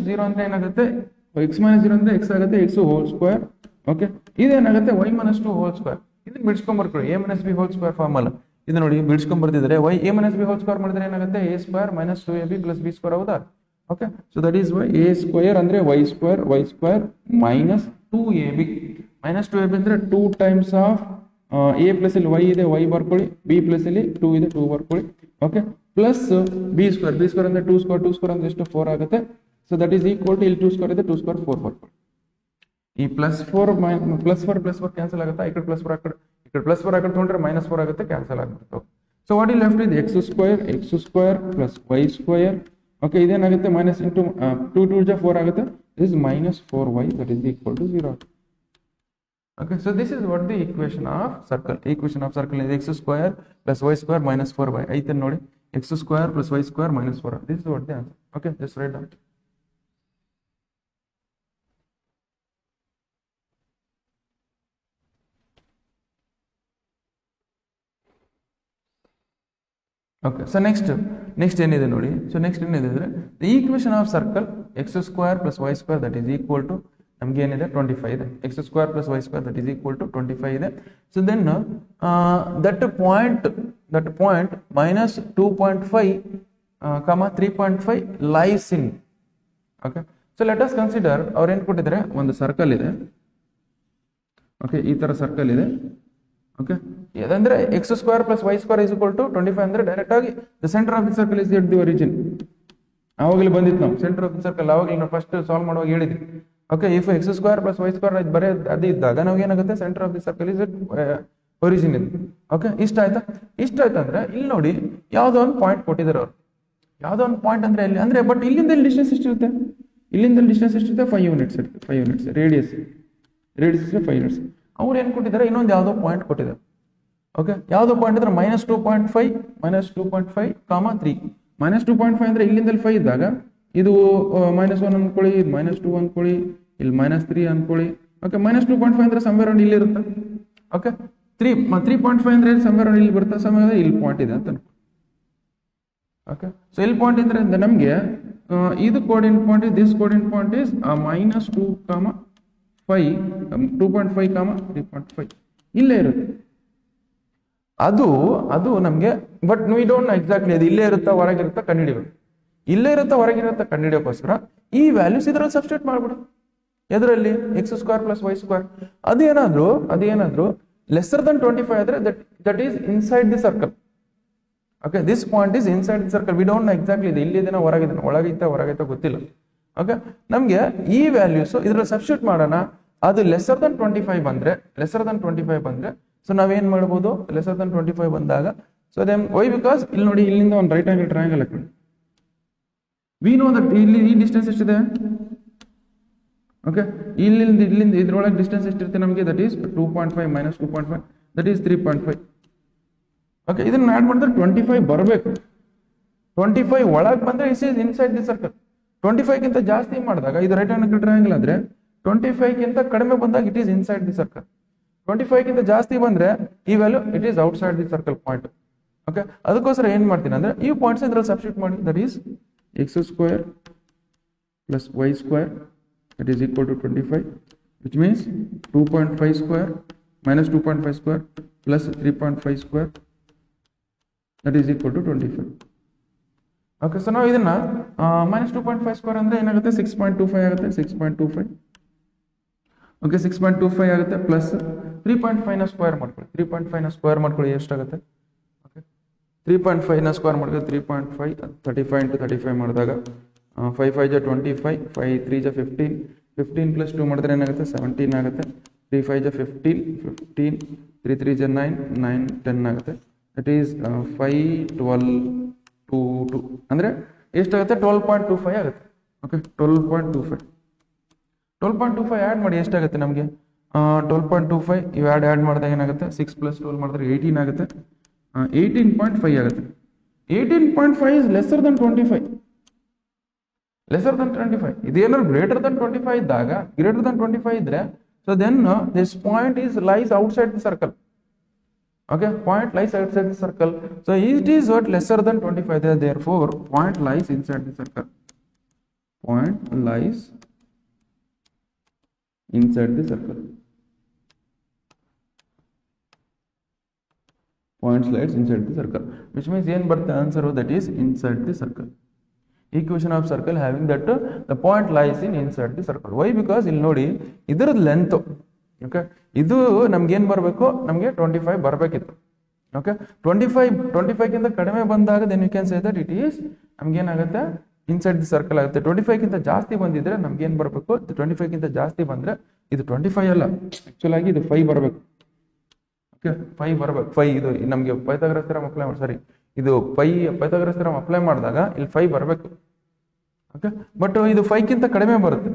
0 ಅಂದ್ರೆ ಏನಾಗುತ್ತೆ? x - 0 ಅಂದ್ರೆ x ಆಗುತ್ತೆ, x whole square. Okay, ಇದೇನಾಗುತ್ತೆ? y - 2 whole square. ಇದನ್ನ ಬಿಡಿಸ್ಕೊಂಡ್ಬರ್ಕೊಳ್ಳಿ. a - b whole square formula ಇದು ನೋಡಿ, ಬಿಡಿಸ್ಕೊಂಡ್ ಬರ್ತಿದ್ರೆ y a - b whole square ಮಾಡಿದ್ರೆ ಏನಾಗುತ್ತೆ? a square - 2ab + b square ಹೌದಾ? Okay, so that is y a square ಅಂದ್ರೆ y ಸ್ಕ್ವೇರ್ - 2ab. -2ab ಅಂದ್ರೆ 2 ಟೈಮ್ಸ್ ಆಫ್ a ಪ್ಲಸ್ ಇಲ್ಲಿ y ಇದೆ, y ಬರ್ಕೊಳ್ಳಿ. b ಪ್ಲಸ್ ಇಲ್ಲಿ 2 ಇದೆ, 2 ಬರ್ಕೊಳ್ಳಿ. ಓಕೆ, ಪ್ಲಸ್ b ಸ್ಕ್ವೇರ್ ಅಂದ್ರೆ 2 ಸ್ಕ್ವೇರ್ ಅಂದ್ರೆ ಎಷ್ಟು? 4 ಆಗುತ್ತೆ. So that is equal to ಇಲ್ಲಿ 2 ಸ್ಕ್ವೇರ್ ಇದೆ, 2 ಸ್ಕ್ವೇರ್ 4 ಬರ್ಕೊಳ್ಳಿ. ಈ +4 ಕ್ಯಾನ್ಸಲ್ ಆಗುತ್ತೆ. ಈ ಕಡೆ +4 ಆ ಕಡೆ, ಈ ಕಡೆ +4 ಆ ಕಡೆ ತಗೊಂಡ್ರೆ -4 ಆಗುತ್ತೆ, ಕ್ಯಾನ್ಸಲ್ ಆಗುತ್ತೆ. So what is left with x square plus y square. Okay, ಇದೇನಾಗುತ್ತೆ? -2 2 4 ಆಗುತ್ತೆ. This is -4y that is equal to 0. Okay, so this is what the equation of circle. Equation of circle is x square plus y square -4y. ಐತೆ ನೋಡಿ, x square plus y square -4. This is what the answer. Okay, just right down. Okay, so next ಏನಿದೆ ನೋಡಿ. So next ಏನಿದೆ ಅಂದರೆ the equation of circle x square plus y square that is equal to ನಮ್ಗೆ ಏನಿದೆ 25 ಇದೆ. x square plus y square that is equal to 25 ಇದೆ. So then that point -2.5, 3.5 lies in. Okay, so let us consider ಅವ್ರು ಏನು ಕೊಟ್ಟಿದ್ದಾರೆ, ಒಂದು circle ಇದೆ. Okay, ಈ ತರ ಸರ್ಕಲ್ ಇದೆ. ಓಕೆ, ಅದಂದ್ರೆ X square plus Y square is equal to 25 ಅಂದ್ರೆ ಡೈರೆಕ್ಟ್ ಆಗಿ the centre of the circle is at the origin. ಆವಾಗಲೇ ಬಂದಿತ್ತು ನಾವು ಸೆಂಟರ್ ಆಫ್ ದಿ ಸರ್ಕಲ್, ಆವಾಗಲೇ ನಾವು ಫಸ್ಟ್ ಸಾಲ್ವ್ ಮಾಡುವಾಗ ಹೇಳಿದ್ವಿ. Okay, if X square plus Y square ಬರೀ ಅದು ಇದ್ದಾಗ ನಾವು ಏನಾಗುತ್ತೆ, centre of the circle is at origin ಇದೆ. ಓಕೆ, ಇಷ್ಟ ಆಯ್ತಾ ಅಂದ್ರೆ ಇಲ್ಲಿ ನೋಡಿ ಯಾವ್ದೋ ಒಂದು ಪಾಯಿಂಟ್ ಕೊಟ್ಟಿದ್ದಾರೆ ಅವ್ರು. ಯಾವ್ದೋ ಒಂದು ಪಾಯಿಂಟ್ ಅಂದ್ರೆ ಇಲ್ಲಿ ಅಂದ್ರೆ, ಬಟ್ ಇಲ್ಲಿಂದ ಇಲ್ಲಿ ಡಿಸ್ಟೆನ್ಸ್ ಎಷ್ಟಿರುತ್ತೆ, ಇಲ್ಲಿಂದ ಡಿಸ್ಟೆನ್ಸ್ ಎಷ್ಟಿರುತ್ತೆ, 5 ಯೂನಿಟ್ಸ್ ಇರುತ್ತೆ. 5 ಯೂನಿಟ್ಸ್ ರೇಡಿಯಸ್ 5 ಯೂನಿಟ್ಸ್. ಅವ್ರು ಏನು ಕೊಟ್ಟಿದ್ದಾರೆ, ಇನ್ನೊಂದು ಯಾವುದೋ ಪಾಯಿಂಟ್ ಕೊಟ್ಟಿದ್ದಾರೆ. ಓಕೆ, ಯಾವುದೋ ಪಾಯಿಂಟ್ ಅಂದ್ರೆ -2.5 -2.5 3. -2.5 ಅಂದ್ರೆ ಇಲ್ಲಿಂದ 5 ಇದ್ದಾಗ ಇದು -1 ಅನ್ಕೊಳ್ಳಿ, -2 ಅನ್ಕೊಳ್ಳಿ, ಇಲ್ಲಿ -3 ಅನ್ಕೊಳ್ಳಿ. ಓಕೆ, -2.5 ಅಂದ್ರೆ ಸಮ್ವೇರ್ ಅರೌಂಡ್ ಇಲ್ಲಿ ಇರುತ್ತೆ. ಓಕೆ, 3.5 ಅಂದ್ರೆ ಸಮ್ವೇರ್ ಅರೌಂಡ್ ಇಲ್ಲಿ ಬರುತ್ತೆ, ಸಮ್ವೇರ್ ಇಲ್ಲಿ ಪಾಯಿಂಟ್ ಇದೆ ಅಂತ. ಓಕೆ, ಸೊ ಇಲ್ಲಿ ಪಾಯಿಂಟ್ ಇದ್ರೆ ನಮಗೆ ಇದು coordinate point is this coordinate point is -2.5 3.5 ಇಲ್ಲೇ ಇರುತ್ತೆ. ಅದು ನಮಗೆ, but we don't know exactly ಅದು ಇಲ್ಲೇ ಇರುತ್ತಾ ಹೊರಗಿರುತ್ತಾ ಕಂಡುಹಿಡಿಯಬೇಕು. ಇಲ್ಲೇ ಇರುತ್ತಾ ಹೊರಗಿರುತ್ತಾ ಕಂಡುಹಿಡಿಯೋಕ್ಕೋಸ್ಕರ ಈ ವ್ಯಾಲ್ಯೂಸ್ ಇದರಲ್ಲಿ ಸಬ್ಸ್ಟಿಟ್ಯೂಟ್ ಮಾಡ್ಬಿಡು. ಎದರಲ್ಲಿ x square plus Y square ಅದೇನಾದ್ರೂ ಲೆಸ್ಸರ್ ದನ್ 25 ಆದ್ರೆ that is inside the circle. Okay, this point is inside the circle. We don't know exactly ಇದು ಇಲ್ಲಿದೇನೋ ಹೊರಗೈತಾ ಗೊತ್ತಿಲ್ಲ. ಓಕೆ, ನಮಗೆ ಈ ವ್ಯಾಲ್ಯೂಸ್ ಇದ್ರಲ್ಲಿ ಸಬ್ಸ್ಟಿಟ್ಯೂಟ್ ಮಾಡೋಣ. ಅದು ಲೆಸ್ಸರ್ ದನ್ 25 ಬಂದ್ರೆ ಸೊ ನಾವೇನ್ ಮಾಡ್ಬೋದು, ಲೆಸ್ಸರ್ ದನ್ 25 ಬಂದಾಗ ಸೊ ದೆನ್ ವೈ, ಬಿಕಾಸ್ ಇಲ್ಲಿ ನೋಡಿ ಇಲ್ಲಿಂದ ಒಂದು ರೈಟ್ ಆಂಗಲ್ ಟ್ರಯಾಂಗಲ್ ಹಾಕೊಳ್ಳಿ. ವಿ ನೋ ದಟ್ ಇಲ್ಲಿ ಈ ಡಿಸ್ಟೆನ್ಸ್ ಎಷ್ಟಿದೆ. ಓಕೆ, ಇಲ್ಲಿಂದ ಇದ್ರೊಳಗೆ ಡಿಸ್ಟೆನ್ಸ್ ಎಷ್ಟಿರುತ್ತೆ ನಮಗೆ, that is 2.5 -2.5 that is 3.5. Okay, ಇದನ್ನ ಆಡ್ ಮಾಡಿದ್ರೆ 25 ಬರಬೇಕು. 25 ಒಳಗೆ ಬಂದ್ರೆ is is inside the circle. 25 ಗಿಂತ ಜಾಸ್ತಿ ಮಾಡಿದಾಗ ಇದು ರೈಟ್ ಆಂಗಲ್ ಟ್ರಯಾಂಗಲ್ ಆದ್ರೆ 25 ಗಿಂತ ಕಡಿಮೆ ಬಂದಾಗ it is inside the circle. 25 ಗಿಂತ ಜಾಸ್ತಿ ಬಂದ್ರೆ ಈ value it is outside the circle point. Okay, ಅದಕ್ಕೋಸ್ಕರ ಏನ್ ಮಾಡ್ತೀನಿ ಅಂದ್ರೆ ಈ ಪಾಯಿಂಟ್ಸ್ ಇದ್ರಲ್ಲಿ ಸಬ್ಸ್ಟಿಟ್ಯೂಟ್ ಮಾಡಿ. That is X square plus Y square that is equal to 25, which means 2.5 square -2.5 square plus 3.5 square that is equal to 25. Okay, so ನಾವು ಇದನ್ನ -2.5 square ಅಂದ್ರೆ ಏನಾಗುತ್ತೆ, 6.25 ಆಗುತ್ತೆ. 6.25 ಓಕೆ, 6.25 ಆಗುತ್ತೆ ಪ್ಲಸ್ 3.5 ನ ಸ್ಕ್ವೇರ್ ಮಾಡ್ಕೊಳ್ಳಿ. 3.5 ನ ಸ್ಕ್ವೇರ್ ಮಾಡ್ಕೊಳ್ಳಿ ಎಷ್ಟಾಗುತ್ತೆ. ಓಕೆ, 3.5 ನ ಸ್ಕ್ವೇರ್ ಮಾಡ್ಕೊಳ್ಳಿ. 3.5 35 × 35 ಮಾಡಿದಾಗ 5 5 ಜ 25, 5 3 ಜ 15, 15 + 2 ಮಾಡಿದ್ರೆ ಏನಾಗುತ್ತೆ 17 ಆಗುತ್ತೆ. 3 5 ಜ 15, 15 3 3 ಜ 9, 9 10 ಆಗುತ್ತೆ. ದಟ್ ಈಸ್ 5 12 2 2 ಅಂದ್ರೆ ಎಷ್ಟಾಗುತ್ತೆ, 12.25 ಆಗುತ್ತೆ. ಓಕೆ, 12.25 ಆ್ಯಡ್ ಮಾಡಿ ಎಷ್ಟಾಗುತ್ತೆ ನಮಗೆ, 12.25 ಇವು ಆ್ಯಡ್ ಮಾಡಿದಾಗ ಏನಾಗುತ್ತೆ, 6 + 12 ಮಾಡಿದ್ರೆ 18 ಆಗುತ್ತೆ. 18.5 ಆಗುತ್ತೆ. 18.5 ಇಸ್ ಲೆಸ್ಸರ್ ದನ್ 25. ಇದೇನಾದ್ರು ಗ್ರೇಟರ್ ದನ್ 25 ಇದ್ದಾಗ, ಗ್ರೇಟರ್ ದನ್ 25 ಇದ್ರೆ so then this point is lies outside the circle. Okay, point lies outside the circle. So it is what lesser than 25. Therefore point lies inside the circle. Point lies inside the circle. Point lies inside the circle, which means ಏನು ಬರುತ್ತೆ answer, that is inside the circle. Equation of circle having that the point lies in inside the circle. Why? Because ಇಲ್ಲಿ ನೋಡಿ ಇದರ length. Okay, ಇದು ನಮ್ಗೆ ಏನು ಬರಬೇಕು, ನಮಗೆ 25 ಬರಬೇಕಿತ್ತು. ಓಕೆ, 25 ಗಿಂತ ಕಡಿಮೆ ಬಂದಾಗ then you can say that it is ನಮ್ಗೆ ಏನಾಗುತ್ತೆ, ಇನ್ಸೈಡ್ ದಿ ಸರ್ಕಲ್ ಆಗುತ್ತೆ. 25 ಗಿಂತ ಜಾಸ್ತಿ ಬಂದಿದ್ರೆ ನಮ್ಗೆ ಏನು ಬರಬೇಕು, 25 ಗಿಂತ ಜಾಸ್ತಿ ಬಂದ್ರೆ ಇದು 25 ಅಲ್ಲ, ಆಕ್ಚುಲ್ ಆಗಿ ಇದು 5 ಬರಬೇಕು. ಓಕೆ, 5 ಬರಬೇಕು. 5 ಇದು ನಮಗೆ ಪೈಥಾಗರಸ್ ಥಿಯರಮ್ ಅಪ್ಲೈ ಮಾಡಿ, ಸಾರಿ ಇದು ಪೈಥಾಗರಸ್ ಥಿಯರಮ್ ಅಪ್ಲೈ ಮಾಡಿದಾಗ ಇಲ್ಲಿ 5 ಬರಬೇಕು. ಓಕೆ, ಬಟ್ ಇದು 5 ಗಿಂತ ಕಡಿಮೆ ಬರುತ್ತೆ.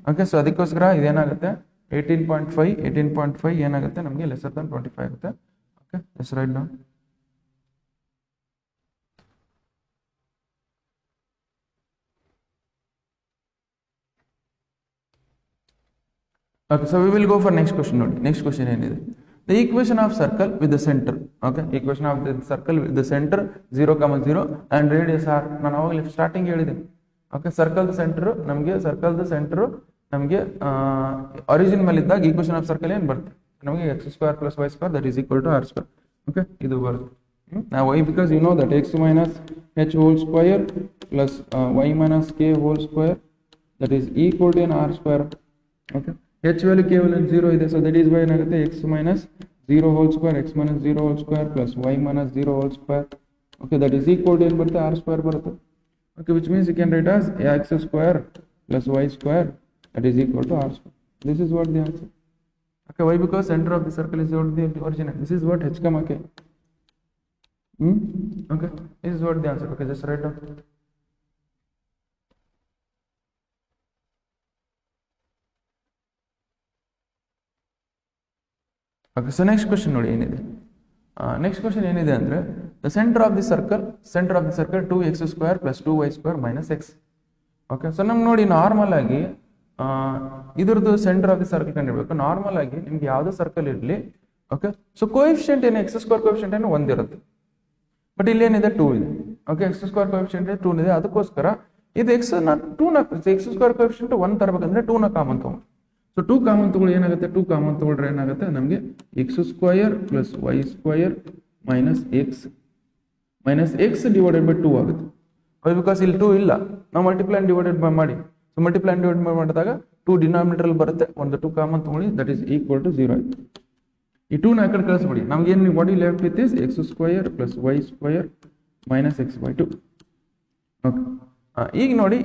ಓಕೆ, ಸೊ ಅದಕ್ಕೋಸ್ಕರ ಇದೇನಾಗುತ್ತೆ 18.5 ಏನಾಗುತ್ತೆ ನಮಗೆ ಲೆಸ್ಸರ್ ದನ್ 25 ಆಗುತ್ತೆ. Okay, let's right down. Okay, so we will go for next question. Next question is the equation of circle with the center. Okay, equation of the circle with the center 0, 0 and radius r. ನಾನು ಅವಾಗಲೇ starting ಹೇಳಿದ್ದೀನಿ. Okay, circle centre ನಮಗೆ origin ಮೇಲೆ ಇದ್ದಾಗ equation of circle ಏನು ಬರುತ್ತೆ ನಮಗೆ, x² + y² that is equal to r². Okay, ಇದು ಬರುತ್ತೆ. ನಾವು why, because you know that x - h² plus y minus k whole square, that is equal to an r square. Okay, h value ಕೇವಲ 0 ಇದೆ, so that is why ಏನಾಗುತ್ತೆ x minus 0 whole square, x minus 0 whole square plus y minus 0 whole square. Okay, that is equal to ಏನು ಬರುತ್ತೆ r square ಬರುತ್ತೆ. Okay, which means you can write as x square plus y square, that is equal to r square. This is what the answer. Okay, why? Because center of the circle is what the origin. This is what h comma k. Okay, this is what the answer. Okay, just write down. Okay, so next question ನೋಡಿ ಏನಿದೆ. Next question ಏನಿದೆ ಅಂದ್ರೆ the center of the circle 2x square plus 2y square minus x. Okay, so ನಮ್ಗೆ ನೋಡಿ normal ಆಗಿ ಇದ್ರದ್ದು centre of the circle ಕಂಡುಹಿಡಬೇಕು. Normal ಆಗಿ ನಿಮ್ಗೆ ಯಾವ್ದು ಸರ್ಕಲ್ ಇರಲಿ, ಓಕೆ, ಸೊ ಕೋಎಫಿಷಿಯಂಟ್ ಏನು ಎಕ್ಸ್ ಸ್ಕ್ವೇರ್ ಕೋಎಫಿಷಿಯಂಟ್ ಏನು 1 ಇರುತ್ತೆ, ಬಟ್ ಇಲ್ಲಿ ಏನಿದೆ 2 ಇದೆ. ಓಕೆ, ಎಕ್ಸ್ ಸ್ಕ್ವೇರ್ ಕೋಎಫಿಷಿಯಂಟ್ 2 ಇದೆ, ಅದಕ್ಕೋಸ್ಕರ ಇದು ಎಕ್ಸ್ ಸ್ಕ್ವೇರ್ ಕೋಎಫಿಷಿಯಂಟ್ 1 ತರಬೇಕಂದ್ರೆ 2 ನ ಕಾಮನ್ ತಗೊಂಡು, ಸೊ 2 ಕಾಮನ್ ತಗೊಳ್ಳಿ ಏನಾಗುತ್ತೆ, 2 ಕಾಮನ್ ತಗೊಳ್ರೆ ಏನಾಗುತ್ತೆ ನಮಗೆ X square plus Y square minus X divided by 2 ಆಗುತ್ತೆ. ಬಿಕಾಸ್ ಇಲ್ಲಿ 2 ಇಲ್ಲ, ನಾವು ಮಲ್ಟಿಪ್ಲೈ ಅಂಡ್ ಡಿವೈಡೆಡ್ ಮಾಡಿ, ಸೊ ಮಲ್ಟಿಪ್ಲೈ ಅಂಡ್ ಡಿವೈಡ್ ಮಾಡಿದಾಗ 2 ಡಿನಾಮಿನೇಟರ್ ಅಲ್ಲಿ ಬರುತ್ತೆ, ಒಂದು 2 ಕಾಮನ್ ತಗೊಳ್ಳಿ, ದಟ್ ಈಸ್ ಈಕ್ವಲ್ ಟು 0 ಆಯ್ತು. ಈ 2 ನ ಆ ಕಡೆ ಕಳಿಸ್ಬಿಡಿ, ನಮ್ಗೆ ಏನು what you left with is X square plus Y square minus X by 2. Okay, ಈಗ ನೋಡಿ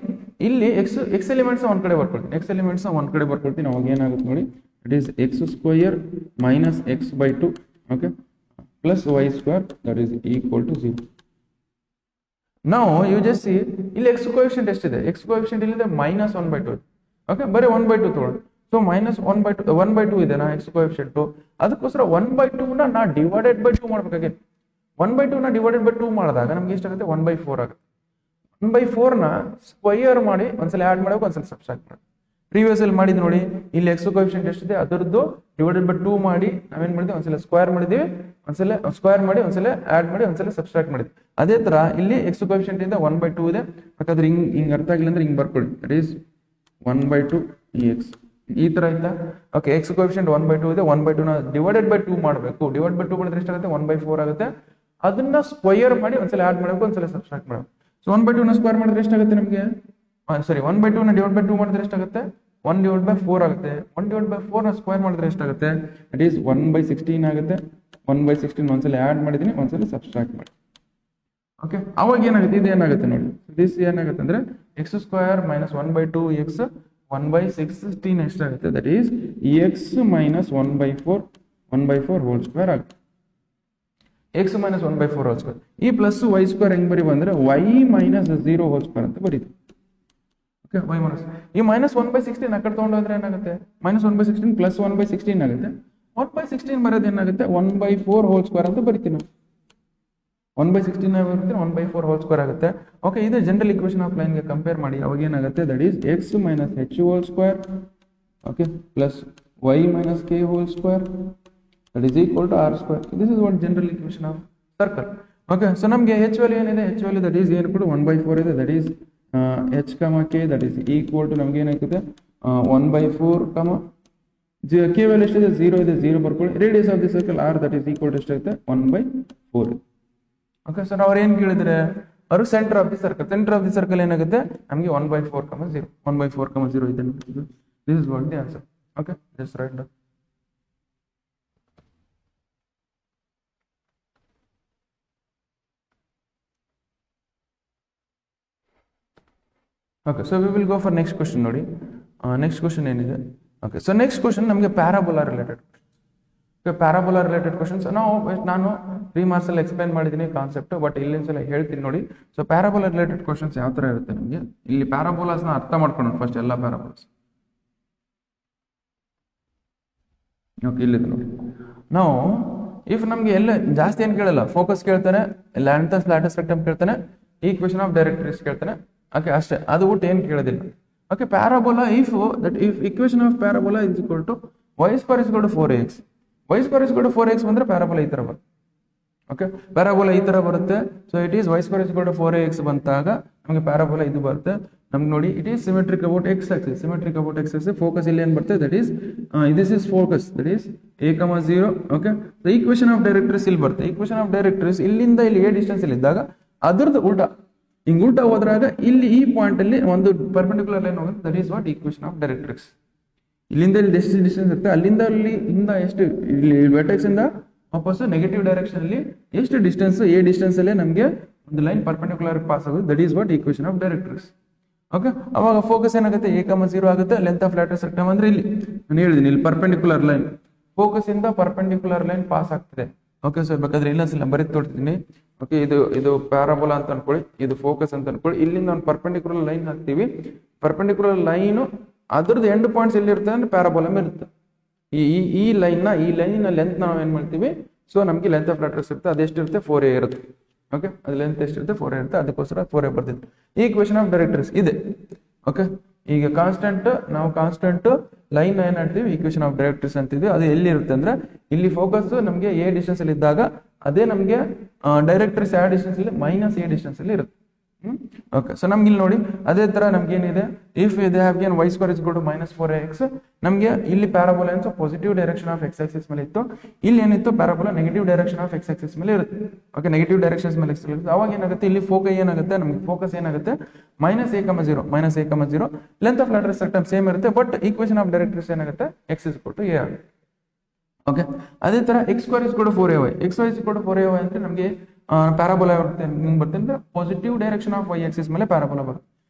ಇಲ್ಲಿ ಎಕ್ಸ್ ಎಲಿಮೆಂಟ್ಸ್ ಒಂದ್ ಕಡೆ ಬರ್ಕೊಳ್ತೀನಿ, ಎಕ್ಸ್ ಎಲಿಮೆಂಟ್ಸ್ ಒಂದ್ ಕಡೆ ಬರ್ಕೊಳ್ತೀನಿ, ಅವಾಗ ಏನಾಗುತ್ತೆ ನೋಡಿ, it is X square minus X by 2, okay, plus Y square that is equal to 0. ನಾವು ಯು ಜಸ್ಟ್ ಸಿ ಇಲ್ಲಿ ಎಕ್ಸ್ ಕೋಎಫಿಷಿಯಂಟ್ ಎಷ್ಟಿದೆ, ಎಕ್ಸ್ ಕೋಎಫಿಷಿಯಂಟ್ ಇಲ್ಲಿದೆ ಮೈನಸ್ 1/2, ಓಕೆ, ಬರೀ 1/2 ತಗೊಳ್ಳಿ, ಸೊ ಮೈನಸ್ 1/2 ಇದೆ ನಾ ಎಕ್ಸ್ ಕೋಎಫಿಷಿಯಂಟ್, ಅದಕ್ಕೋಸ್ಕರ 1/2 ನಾ ಡಿವೈಡೆಡ್ ಬೈ 2 ಮಾಡ್ಬೇಕಾಗಿತ್ತು. 1/2 ನ ಡಿವೈಡೆಡ್ ಬೈ 2 ಮಾಡಿದಾಗ ನಮ್ಗೆ ಎಷ್ಟಾಗುತ್ತೆ 1/4 ಆಗುತ್ತೆ. 1/4 ನ ಸ್ಕ್ವಯರ್ ಮಾಡಿ ಒಂದ್ಸಲ ಆಡ್ ಮಾಡಬೇಕು, ಒಂದ್ಸಲ ಸಬ್ಸ್ಟ್ರಾಕ್ಟ್ ಮಾಡಿ. ಪ್ರೀವಿಯಸ್ ಅಲ್ಲಿ ಮಾಡಿದ್ ನೋಡಿ, ಇಲ್ಲಿ ಎಕ್ಸ್ ಕೋಎಫಿಷಿಯಂಟ್ ಎಷ್ಟಿದೆ ಅದರದ್ದು ಡಿವೈಡೆಡ್ ಬೈ 2 ಮಾಡಿ ನಾವೇನ್ ಮಾಡಿದ್ವಿ, ಒಂದ್ಸಲ ಸ್ಕ್ವೇರ್ ಮಾಡಿದೀವಿ, ಒಂದ್ಸಲ ಸ್ಕ್ವೇರ್ ಮಾಡಿ, ಒಂದ್ಸಲ ಆಡ್ ಮಾಡಿ, ಒಂದ್ಸಲ ಸಬ್ಸ್ಟ್ರಾಕ್ಟ್ ಮಾಡಿದ್ವಿ. ಅದೇ ತರ ಇಲ್ಲಿ ಎಕ್ಸ್ ಕೋಎಫಿಷಿಯಂಟ್ ಇಂದ 1/2 ಇದೆ, ಹಾಗಾದ್ರೆ ಹಿಂಗ್ ಅರ್ಥ ಆಗಿಲ್ಲ ಅಂದ್ರೆ ಹಿಂಗ್ ಬರ್ಕೊಳ್ಳಿ, ದಟ್ ಈಸ್ 1/2 ಎಕ್ಸ್, ಈ ತರ ಆಯ್ತಾ. ಓಕೆ, ಎಕ್ಸ್ ಕೋಎಫಿಷಿಯಂಟ್ 1/2 ಇದೆ, 1/2 ನ ಡಿವೈಡೆಡ್ ಬೈ 2 ಮಾಡಬೇಕು, ಡಿವೈಡ್ ಬೈ 2 ಮಾಡಿದ್ರೆ ಎಷ್ಟಾಗುತ್ತೆ 1/4 ಆಗುತ್ತೆ. ಅದನ್ನ ಸ್ಕ್ವಯರ್ ಮಾಡಿ ಒಂದ್ಸಲ ಆಡ್ ಮಾಡಬೇಕು, ಒಂದ್ಸಲ ಸಬ್ಸ್ಟ್ರಾಕ್ಟ್ ಮಾಡಬೇಕು. ಸೊ 1/2 ನ ಸ್ಕ್ವೇರ್ ಮಾಡಿದ್ರೆ ಎಷ್ಟಾಗುತ್ತೆ ನಮಗೆ, ಸಾರಿ 1/2 ನ ಡಿವೈಡ್ ಬೈ 2 ಮಾಡಿದ್ರೆ ಎಷ್ಟಾಗುತ್ತೆ 1/4 ಆಗುತ್ತೆ. 1/4 ನ ಸ್ಕ್ವೇರ್ ಮಾಡಿದ್ರೆ ಎಷ್ಟಾಗುತ್ತೆ, ಇಟ್ ಈಸ್ 1/16 ಆಗುತ್ತೆ. 1/16 ಒಂದ್ಸಲ ಆಡ್ ಮಾಡಿದೀನಿ, ಒಂದ್ಸಲ ಸಬ್ಸ್ಟ್ರಾಕ್ಟ್ ಮಾಡಿ. ಓಕೆ, ಅವಾಗ ಏನಾಗುತ್ತೆ, ಇದು ಏನಾಗುತ್ತೆ ನೋಡಿ, ದಿಸ್ ಏನಾಗುತ್ತೆ ಅಂದ್ರೆ ಎಕ್ಸ್ ಸ್ಕ್ವೇರ್ ಮೈನಸ್ 1/2 ಎಕ್ಸ್ 1/16 ಎಷ್ಟಾಗುತ್ತೆ, that is X minus 1/4 whole square ಆಗುತ್ತೆ. ಎಕ್ಸ್ ಮೈನಸ್ 1/4 ಹೋಲ್ ಸ್ಕ್ವೇರ್, ಈ ಪ್ಲಸ್ ವೈ ಸ್ಕ್ವೇರ್ ಹೆಂಗ್ ಬರೀ ಬಂದ್ರೆ ವೈ ಮೈನಸ್ 0 ಹೋಲ್ ಸ್ಕ್ವೇರ್ ಅಂತ ಬರೀತೀವಿ. ಓಕೆ, ವೈ ಮೈನಸ್ ಈ ಮೈನಸ್ 1/16 ಆ ಕಡೆ ತಗೊಂಡೋದ್ರೆ ಏನಾಗುತ್ತೆ, ಮೈನಸ್ 1/16 ಪ್ಲಸ್ 1/16 ಆಗುತ್ತೆ. 1/16 ಬರೋದು ಏನಾಗುತ್ತೆ 1/4 ಹೋಲ್ ಸ್ಕ್ವೇರ್ ಅಂತ ಬರಿತೀವಿ ನಾವು. 1/16 ಬರುತ್ತೆ, 1/4 ಹೋಲ್ ಸ್ಕ್ವೇರ್ ಆಗುತ್ತೆ. ಓಕೆ, ಇದು ಜನರಲ್ ಇಕ್ವೇಶನ್ ಆಫ್ ಲೈನ್ ಗೆ ಕಂಪೇರ್ ಮಾಡಿ, ಅವಾಗ ಏನಾಗುತ್ತೆ, that is X minus H whole square, okay, plus Y minus K whole square, that is equal to r square. This is what general equation of circle. Okay, so ನಮಗೆ h value ಏನಿದೆ, h value that is ಏನು ಕೂಡ 1/4 ಇದೆ, that is h k, that is equal to ನಮಗೆ ಏನಾಗ್ತದೆ 1/4 k value ಎಷ್ಟಿದೆ 0 ಇದೆ, 0 ಬರ್ಕೊಳ್ಳಿ. Radius of the circle r that is equal to ಎಷ್ಟಾಗುತ್ತೆ 1/4. ಓಕೆ, ಸೊ ನಾವು ಏನು ಕೇಳಿದ್ರೆ ಅವರು ಸೆಂಟರ್ ಆಫ್ ದಿ ಸರ್ಕಲ್ ಏನಾಗುತ್ತೆ ನಮಗೆ 1/4 0, 1/4 0 ಇದೆ. This is what the answer. Okay, just write down. Okay, so we will go for next question ನೋಡಿ. Next question ಏನಿದೆ, okay, so next question ನಮಗೆ parabola related questions. Parabola related questions ನಾನು 3 marks ಅಲ್ಲಿ explain ಮಾಡಿದ್ದೀನಿ concept, but ಇಲ್ಲಿಂದೆಲ್ಲ ಹೇಳ್ತೀನಿ ನೋಡಿ. So parabola related questions ಯಾವ ತರ ಇರುತ್ತೆ ನಮಗೆ, ಇಲ್ಲಿ ಪ್ಯಾರಾಬೋಲಾಸ್ನ ಅರ್ಥ ಮಾಡ್ಕೊಂಡು ಫಸ್ಟ್ ಎಲ್ಲ ಪ್ಯಾರಾಬೋಲಾಸ್. ಓಕೆ, ಇಲ್ಲಿದೆ ನೋಡಿ. ನಾವು ಇಫ್ ನಮಗೆ ಎಲ್ಲ ಜಾಸ್ತಿ ಏನು ಕೇಳಲ್ಲ, ಫೋಕಸ್ ಕೇಳ್ತಾನೆ, ಲ್ಯಾಟಸ್ ರೆಕ್ಟಮ್ ಕೇಳ್ತಾನೆ, ಈಕ್ವೇಷನ್ ಆಫ್ ಡೈರೆಕ್ಟ್ರಿಕ್ಸ್ ಕೇಳ್ತಾನೆ. ಓಕೆ, ಅಷ್ಟೇ, ಅದು ಬಿಟ್ಟು ಏನು ಕೇಳೋದಿಲ್ಲ. Okay, parabola if equation of parabola is equal to y square is equal to 4x, y square is equal to 4x ಬಂದ್ರೆ ಪ್ಯಾರಾಬೋಲಾ ಈ ತರ ಬರುತ್ತೆ. ಓಕೆ, ಪ್ಯಾರಾಬೋಲಾ ಈ ತರ ಬರುತ್ತೆ. So it is y square is equal to 4x ಬಂದಾಗ ನಮಗೆ parabola ಇದು ಬರುತ್ತೆ. ನಮ್ಗೆ ನೋಡಿ, it is symmetric about x axis, symmetric about x axis. Focus ಇಲ್ಲಿ ಏನು ಬರುತ್ತೆ, that is this is focus, that is a,0. Okay, equation of directrix ಇಲ್ಲಿ ಬರುತ್ತೆ. ಈಕ್ವೇಷನ್ ಆಫ್ ಡೈರೆಕ್ಟ್ರಿಕ್ಸ್ ಇಲ್ಲಿಂದ ಇಲ್ಲಿ a ಡಿಸ್ಟೆನ್ಸ್ ಇಲ್ಲಿ ಇದ್ದಾಗ ಅದ್ರದ್ದು ಉಲ್ಟಾ ಹಿಂಗ್ ಉಲ್ಟಾ ಹೋದ್ರಾಗ ಇಲ್ಲಿ ಈ ಪಾಯಿಂಟ್ ಅಲ್ಲಿ ಒಂದು ಪರ್ಪೆಂಡಿಕ್ಯುಲರ್ ಲೈನ್ ಹೋಗುತ್ತೆ, that is what equation of directrix. ಇಲ್ಲಿಂದ ಇಲ್ಲಿ ಎಷ್ಟು ಡಿಸ್ಟೆನ್ಸ್ ಇರುತ್ತೆ, ಅಲ್ಲಿಂದ ಇಂದ ಎಷ್ಟು ಇಲ್ಲಿ ವೆರ್ಟೆಕ್ಸ್ ಇಂದ ವಾಪಸ್ ನೆಗೆಟಿವ್ ಡೈರೆಕ್ಷನ್ ಅಲ್ಲಿ ಎಷ್ಟು ಡಿಸ್ಟೆನ್ಸ್, ಎ ಡಿಸ್ಟೆನ್ಸ್ ಅಲ್ಲೇ ನಮಗೆ ಒಂದು ಲೈನ್ ಪರ್ಪೆಂಡಿಕ್ಯುಲರ್ ಪಾಸ್ ಆಗುತ್ತೆ, that is what equation of directrix. Okay, ಅವಾಗ ಫೋಕಸ್ ಏನಾಗುತ್ತೆ, ಎ ಕಮ 0 ಆಗುತ್ತೆ. ಲೆಂತ್ ಆಫ್ ಲ್ಯಾಟಿಸ್ ರೆಕ್ಟಮ್ ಅಂದ್ರೆ ಇಲ್ಲಿ ನಾನು ಹೇಳಿದ್ದೀನಿ, ಇಲ್ಲಿ ಪರ್ಪೆಂಡಿಕ್ಯುಲರ್ ಲೈನ್, ಫೋಕಸ್ ಇಂದ ಪರ್ಪೆಂಡಿಕ್ಯುಲರ್ ಲೈನ್ ಪಾಸ್ ಆಗ್ತಿದೆ. ಓಕೆ, ಸೊ ಬೇಕಾದ್ರೆ ಇನ್ನೊಂದ್ಸಲ ಬರೀ ತೋಡ್ತೀನಿ. ಓಕೆ, ಇದು ಪ್ಯಾರಾಬೋಲಾ ಅಂತ ಅನ್ಕೊಳ್ಳಿ, ಇದು ಫೋಕಸ್ ಅಂತ ಅನ್ಕೊಳ್ಳಿ. ಇಲ್ಲಿಂದ ಒಂದು ಪರ್ಪೆಂಡಿಕ್ಯುಲರ್ ಲೈನ್ ಹಾಕ್ತೀವಿ. ಪರ್ಪೆಂಡಿಕ್ಯುಲರ್ ಲೈನ್ ಅದ್ರದ್ದು ಎಂಡ್ ಪಾಯಿಂಟ್ಸ್ ಎಲ್ಲಿರುತ್ತೆ ಅಂದ್ರೆ ಪ್ಯಾರಾಬೋಲಮ್ ಇರುತ್ತೆ. ಈ ಲೈನಿನ ಲೆಂತ್ ನಾವು ಏನ್ ಮಾಡ್ತೀವಿ, ಸೊ ನಮಗೆ ಲೆಂತ್ ಆಫ್ ಲ್ಯಾಟಿಸ್ ಇರುತ್ತೆ, ಅದೆಷ್ಟಿರುತ್ತೆ 4a ಇರುತ್ತೆ. ಓಕೆ, ಅದು ಲೆಂತ್ ಎಷ್ಟಿರುತ್ತೆ 4a ಇರುತ್ತೆ, ಅದಕ್ಕೋಸ್ಕರ 4a ಬರ್ತಿತ್ತು. ಈ ಈಕ್ವೇಶನ್ ಆಫ್ ಡೈರೆಕ್ಟ್ರಿಕ್ಸ್ ಇದೆ. ಓಕೆ, ಈಗ ಕಾನ್ಸ್ಟೆಂಟ್ ಲೈನ್ ಏನ್ ಹೇಳ್ತೀವಿ ಈಕ್ವೇಶನ್ ಆಫ್ ಡೈರೆಕ್ಟ್ರಿಕ್ಸ್ ಅಂತಿದ್ವಿ. ಅದು ಎಲ್ಲಿ ಇರುತ್ತೆ ಅಂದ್ರೆ ಇಲ್ಲಿ ಫೋಕಸ್ ನಮಗೆ ಎ ಡಿಸ್ಟೆನ್ಸ್ ಅಲ್ಲಿ ಇದ್ದಾಗ, ಅದೇ ನಮಗೆ ಡೈರೆಕ್ಟ್ರಿಕ್ಸ್ ಯಾವ ಡಿಸ್ಟೆನ್ಸ್ ಅಲ್ಲಿ ಮೈನಸ್ ಎ ಡಿಸ್ಟೆನ್ಸ್ ಅಲ್ಲಿ ಇರುತ್ತೆ. ಓಕೆ, ಸೊ ನಮ್ಗೆ ಇಲ್ಲಿ ನೋಡಿ ಅದೇ ತರ ನಮ್ಗೆ ಏನಿದೆ, if they have given y square is equal to -4ax, ನಮಗೆ ಇಲ್ಲಿ ಪ್ಯಾರಾಬೋಲಾ ಏನು positive direction of x axis ಮೇಲೆ ಇತ್ತು, ಇಲ್ಲಿ ಏನಿತ್ತು parabola negative direction of x axis ಮೇಲೆ ಇರುತ್ತೆ. ಓಕೆ, ನೆಗೆಟಿವ್ ಡೈರೆಕ್ಷನ್ಸ್ ಮೇಲೆ ಇರುತ್ತೆ. ಅವಾಗ ಏನಾಗುತ್ತೆ, ಇಲ್ಲಿ ಏನಾಗುತ್ತೆ ನಮಗೆ ಫೋಕಸ್ ಏನಾಗುತ್ತೆ -a,0 length of latus rectum same ಇರುತ್ತೆ, ಬಟ್ ಈಕ್ವೇಶನ್ ಆಫ್ ಡೈರೆಕ್ಟ್ರಿಕ್ಸ್ ಏನಾಗುತ್ತೆ x is equal to a ಆಗುತ್ತೆ. ಓಕೆ, ಅದೇ ತರ x square is equal to 4ay, x square is equal to 4ay ಅಂದ್ರೆ ನಮಗೆ ಪ್ಯಾರಾಬೋಲಾ ಬರುತ್ತೆ. ಬರುತ್ತೆ ಅಂದ್ರೆ positive direction of y axis ಮೇಲೆ ಪ್ಯಾರಾಬೋಲಾ ಬರುತ್ತೆ.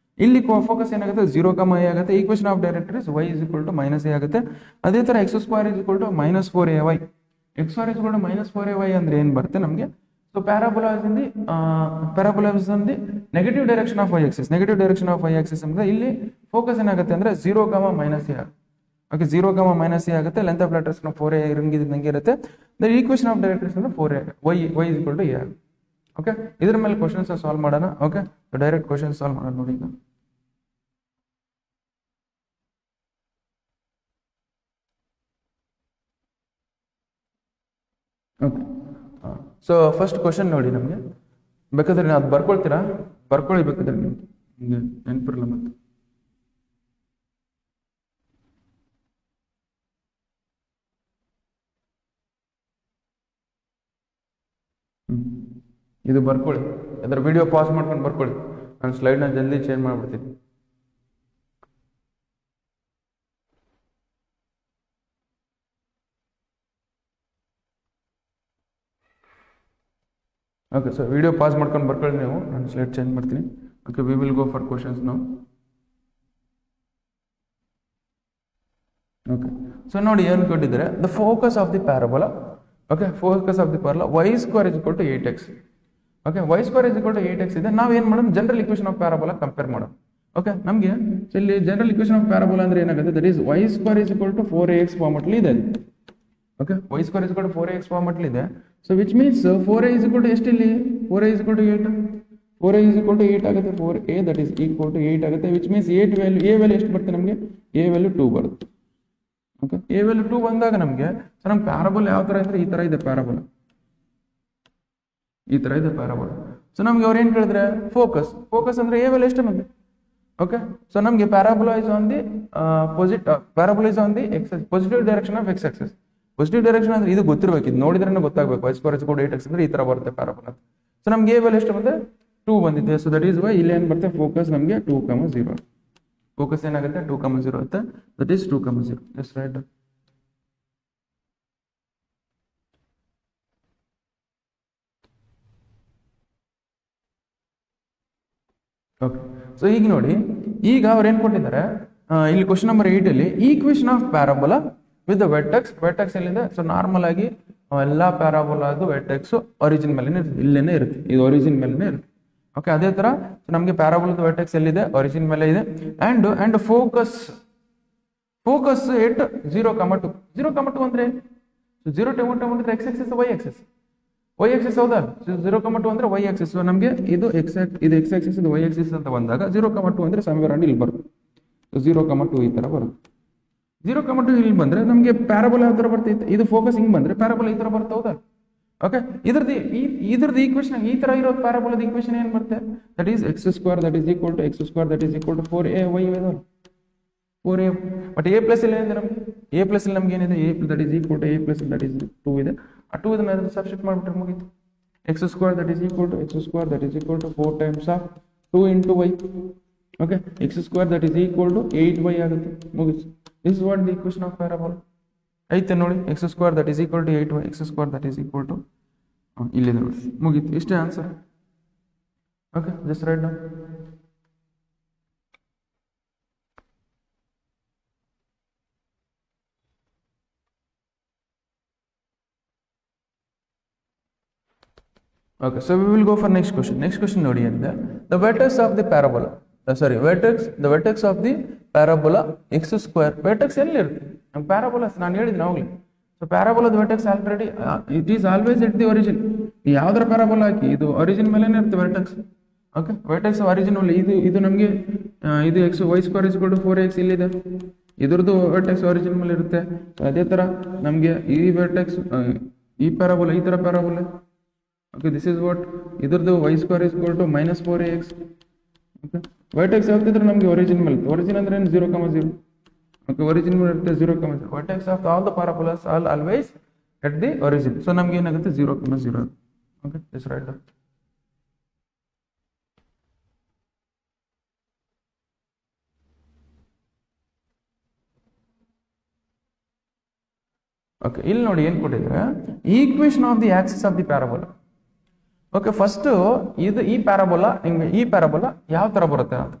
ಇಲ್ಲಿ ಫೋಕಸ್ ಏನಾಗುತ್ತೆ 0, a ಆಗುತ್ತೆ. Equation of directrix y is equal to -a ಆಗುತ್ತೆ. ಅದೇ ತರ x square is equal to -4ay, x square is equal to -4ay ಅಂದ್ರೆ ಏನ್ ಬರುತ್ತೆ ನಮಗೆ, so parabolas the negative direction of y axis ಅಂದ್ರೆ ಇಲ್ಲಿ ಫೋಕಸ್ ಏನಾಗುತ್ತೆ ಅಂದ್ರೆ 0, a ಆಗುತ್ತೆ. ಓಕೆ, 0, a ಆಗುತ್ತೆ. ಲೆಂತ್ ಆಫ್ ಲ್ಯಾಟಿಸ್ 4a ಇರಂಗಿದ್ದಂಗೆ ಇರುತ್ತೆ. ದ ಈಕ್ವೇಶನ್ ಆಫ್ ಡೈರೆಕ್ಟ್ರಿಕ್ಸ್ ಅಂದ್ರೆ 4a, y is equal to a ಆಗುತ್ತೆ. ಓಕೆ, ಇದ್ರ ಮೇಲೆ ಕ್ವಶನ್ಸ್ ಸಾಲ್ವ್ ಮಾಡೋಣ. ಓಕೆ, ಡೈರೆಕ್ಟ್ ಕ್ವಶನ್ ಸಾಲ್ವ್ ಮಾಡೋಣ ನೋಡಿ ಈಗ. ಓಕೆ, ಸೊ ಫಸ್ಟ್ ಕ್ವಶನ್ ನೋಡಿ, ನಮಗೆ ಬೇಕಾದ್ರೆ ಅದು ಬರ್ಕೊಳ್ತೀರಾ, ಬರ್ಕೊಳ್ಳಿ ಬೇಕಾದ್ರೆ ನಿಮ್ಗೆ ನೆನಪಿರಲ್ಲ ಮತ್ತೆ. ಇದು ಬರ್ಕೊಳ್ಳಿ, ಅದರ ವಿಡಿಯೋ ಪಾಸ್ ಮಾಡ್ಕೊಂಡು ಬರ್ಕೊಳ್ಳಿ. ನಾನು ಸ್ಲೈಡ್ನ ಜಲ್ದಿ ಚೇಂಜ್ ಮಾಡ್ಬಿಡ್ತೀನಿ. ಓಕೆ, ಸೊ ವಿಡಿಯೋ ಪಾಸ್ ಮಾಡ್ಕೊಂಡು ಬರ್ಕೊಳ್ಳಿ ನೀವು, ನಾನು ಸ್ಲೈಡ್ ಚೇಂಜ್ ಮಾಡ್ತೀನಿ. Okay, we will go for questions ನಾವು. ಓಕೆ, ಸೊ ನೋಡಿ ಏನು ಕೊಟ್ಟಿದ್ದಾರೆ, the focus of the parabola. Okay, focus of the parabola y square is equal to 8x. Okay, y square is equal to 8x ಇದೆ. ನಾವೇನ್ ಮಾಡೋಣ, general equation of parabola compare ಮಾಡೋಣ. Okay, ನಮಗೆ ಇಲ್ಲಿ general equation of parabola ಅಂದ್ರೆ ಏನಾಗುತ್ತೆ, that is y square is equal to 4ax format ಇದೆ. Okay, y square is equal to 4ax format ಇದೆ. So which means 4a is equal to ಎಷ್ಟು, ಇಲ್ಲಿ 4a is equal to 8, 4a is equal to 8 ಆಗುತ್ತೆ. 4a that is equal to 8 ಆಗುತ್ತೆ. Which means a value ಎಷ್ಟು ಬರುತ್ತೆ ನಮಗೆ, a value 2 ಬರುತ್ತೆ. Okay, a value 2 ಬಂದಾಗ ನಮಗೆ ಪ್ಯಾರಾಬೋಲಾ ಯಾವ ತರ ಇದ್ರೆ ಈ ತರ ಇದೆ ಪ್ಯಾರಾಬೋಲಾ, ಈ ತರ ಇದೆ ಪ್ಯಾರಾಬೋಲಾ. ಸೊ ನಮ್ಗೆ ಅವ್ರು ಏನ್ ಕೇಳಿದ್ರೆ ಫೋಕಸ್ ಅಂದ್ರೆ a ವ್ಯಾಲ್ಯೂ ಎಷ್ಟು ನಮಗೆ. ಓಕೆ, ಸೊ ನಮಗೆ parabola is on the positive direction of x axis. Positive direction ಅಂದ್ರೆ ಇದು ಗೊತ್ತಿರಬೇಕು, ಇದು ನೋಡಿದ್ರೆ ಗೊತ್ತಾಗಬೇಕು. y square is equal to 8x ಅಂದ್ರೆ ಈ ತರ ಬರುತ್ತೆ ಪ್ಯಾರಾಬೋಲಾ. ಸೊ ನಮ್ಗೆ a ವ್ಯಾಲ್ಯೂ ಎಷ್ಟು ಬಂದ್ರೆ 2 ಬಂದಿದೆ. ಸೊ ದಟ್ ಈಸ್ ವೈ ಇಲ್ಲಿ ಏನ್ ಬರುತ್ತೆ, ಫೋಕಸ್ ನಮಗೆ 2, 0. ಫೋಕಸ್ ಏನಾಗುತ್ತೆ 2, 0 ಆಗುತ್ತೆ. That is 2, 0. Yes right. Okay, so ಈಗ ನೋಡಿ, ಈಗ ಅವ್ರು ಏನ್ ಕೊಟ್ಟಿದ್ದಾರೆ ಇಲ್ಲಿ ಕ್ವಶನ್ ನಂಬರ್ 8 ಅಲ್ಲಿ, equation of parabola with the vertex ಎಲ್ಲಿದೆ. ಸೊ ನಾರ್ಮಲ್ ಆಗಿ ಎಲ್ಲಾ ಪ್ಯಾರಾಬೋಲಾದು ವೆರ್ಟೆಕ್ಸ್ ಒರಿಜಿನ್ ಮೇಲೆನೇ ಇಲ್ಲೇನೆ ಇರುತ್ತೆ, ಇದು ಒರಿಜಿನ್ ಮೇಲೆನೆ ಇರುತ್ತೆ. ಓಕೆ, ಅದೇ ತರ ನಮಗೆ ಪ್ಯಾರಾಬೋಲಾದ ವೆರ್ಟೆಕ್ಸ್ ಎಲ್ಲಿದೆ, ಒರಿಜಿನ್ ಮೇಲೆ ಇದೆ. ಅಂಡ್ ಫೋಕಸ್ ಎಟ್ 0, 2. 0, 2 ಅಂದ್ರೆ 0, 2 ಅಂದ್ರೆ x ಆಕ್ಸಿಸ್, y ಆಕ್ಸಿಸ್ ಹೌದಾ. 0, 2 ಅಂದ್ರೆ y ಆಕ್ಸಿಸ್. ನಮಗೆ ಇದು x ಆಕ್ಸಿಸ್, ಇದು y ಆಕ್ಸಿಸ್ ಅಂತ ಬಂದಾಗ 0, 2 ಅಂದ್ರೆ ಸಮ್ವೇರ್ ಅರೌಂಡ್ ಇಲ್ಲಿ ಬರುತ್ತೆ. 0, 2 ಈ ತರ ಬರುತ್ತೆ. 0, 2 ಇಲ್ಲಿ ಬಂದ್ರೆ ನಮಗೆ ಪ್ಯಾರಾಬೋಲಾ ಯಾವ ತರ ಬರ್ತೈತೆ, ಇದು ಫೋಕಸ್ ಹಿಂಗ್ ಬಂದ್ರೆ ಪ್ಯಾರಾಬೋಲಾ ಈ ತರ ಬರುತ್ತೆ ಹೌದಾ. ಓಕೆ, ಇದ್ರದ್ದು ಈಕ್ವೇಶನ್ ಈ ತರ ಇರೋ ಪ್ಯಾರಾಬೋಲಾದ ಈಕ್ವೇಶನ್ ಏನ್ ಬರುತ್ತೆ, that is x square that is equal to 4ay ಇದೆ 4a. ಬಟ್ a ಪ್ಲಸ್ ಇಲ್ಲಿ ಏನಿದೆ ನಮಗೆ, a ಪ್ಲಸ್ ಇಲ್ಲಿ ನಮ್ಗೆ ಏನಿದೆ, a that is equal to a plus that is 2 ಇದೆ. ಆ 2 ಇದನ್ನ ಸಬ್ಸ್ಟಿಟ್ಯೂಟ್ ಮಾಡ್ಬಿಟ್ರೆ ಮುಗೀತು. x square that is equal to 4 times of 2 into y. Okay, x square that is equal to 8y ಆಗುತ್ತೆ, ಮುಗಿತು. This is what the equation of parabola. ಐತೆ ನೋಡಿ, x square that is equal to 8y, x square that is equal to ಇಲ್ಲಿದೆ ನೋಡಿ, ಮುಗಿತು. ಇಷ್ಟೇ answer. Okay, just right down. Okay, so we will go for next question. Next question ನೋಡಿ ಅಂತ, the vertex of the parabola, the vertex of the parabola x square, vertex ಎಲ್ಲಿ ಇರುತ್ತೆ? ನಮ್ಮ parabola ನಾನು ಹೇಳಿದ್ದೀನಿ ಅವಾಗಲೇ. ಸೊ ಪ್ಯಾರಾಬೋಲಾದ vertex already it is always at the origin. ಯಾವ್ದರ ಪ್ಯಾರಾಬೋಲಾ ಹಾಕಿ ಇದು ಒರಿಜಿನ್ ಮೇಲೇನೆ ಇರುತ್ತೆ vertex. ಓಕೆ, vertex ಒರಿಜಿನ್ ಅಲ್ಲಿ ಇದು ನಮಗೆ ಇದು x y square is equal to 4x ಇಲ್ಲಿದೆ, ಇದ್ರದ್ದು vertex ಒರಿಜಿನ್ ಮೇಲೆ ಇರುತ್ತೆ. ಅದೇ ತರ ನಮಗೆ ಈ vertex ಈ ಪ್ಯಾರಾಬೋಲಾ ಈ ತರ parabola. Okay, this is what ಇದ್ರದ್ದು y square is equal to minus 4ax. Okay, vertex ಯಾವ್ದಿದ್ರೆ ನಮಗೆ ಒರಿಜಿನ್ ಮೇಲೆ, ಒರಿಜಿನ್ ಅಂದ್ರೆ 0,0. Okay, ಒರಿಜಿನ್ ಮೇಲೆ ಇರುತ್ತೆ 0,0. vertex of all the parabolas are always at the origin. So ನಮಗೆ ಏನಾಗುತ್ತೆ 0,0. Okay, just write down. Okay, ಇಲ್ಲಿ ನೋಡಿ ಏನು ಕೊಟ್ಟಿದ್ರೆ, equation of the Axis of the parabola. Okay, first ಇದು ಈ ಪ್ಯಾರಾಬೋಲಾ ಯಾವ ತರ ಬರುತ್ತೆ ಅಂತ.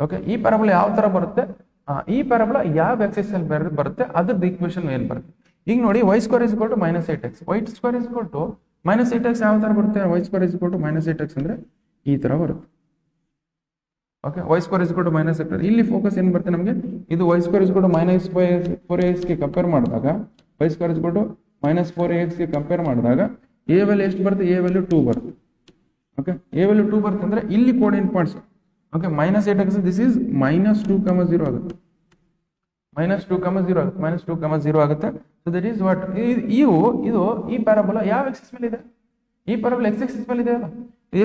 ಓಕೆ, ಈ ಪ್ಯಾರಾಬೋಲಾ ಯಾವ ತರ ಬರುತ್ತೆ, ಈ ಪ್ಯಾರಾಬೋಲಾ ಯಾವ ಆಕ್ಸಿಸ್ ಅಲ್ಲಿ ಬರುತ್ತೆ, ಅದ್ರದ್ದು ಈಕ್ವೇಷನ್ ಏನು ಬರುತ್ತೆ. ಈಗ ನೋಡಿ y square is equal to minus 8x, y square is equal to minus 8x ಯಾವ ತರ ಬರುತ್ತೆ, y square is equal to minus 8x ಅಂದ್ರೆ ಈ ತರ ಬರುತ್ತೆ. Okay, y square is equal to minus 8. ಇಲ್ಲಿ ಫೋಕಸ್ ಏನು ಬರುತ್ತೆ ನಮಗೆ, ಇದು y square is equal to minus 4ax ಗೆ ಕಂಪೇರ್ ಮಾಡಿದಾಗ, y square is equal to minus 4ax ಗೆ ಕಂಪೇರ್ ಮಾಡಿದಾಗ a ವ್ಯಾಲ್ಯೂ ಎಷ್ಟು ಬರುತ್ತೆ, a ವ್ಯಾಲ್ಯೂ 2 ಬರುತ್ತೆ. ಓಕೆ, a ವ್ಯಾಲ್ಯೂ 2 ಬರುತ್ತೆ ಅಂದ್ರೆ ಇಲ್ಲಿ coordinate points. Okay, minus 8x this is minus 2,0 ಆಗುತ್ತೆ, minus 2,0 ಆಗುತ್ತೆ, minus 2,0 ಆಗುತ್ತೆ. ಸೊ ದಟ್ ಈಸ್ ವಾಟ್ ಇದು ಈ ಪ್ಯಾರಾಬೋಲಾ ಯಾವ ಆಕ್ಸಿಸ್ ಮೇಲೆ ಇದೆ, ಈ ಪ್ಯಾರಾಬೋಲಾ x ಆಕ್ಸಿಸ್ ಮೇಲೆ ಇದೆ ಅಲ್ಲ,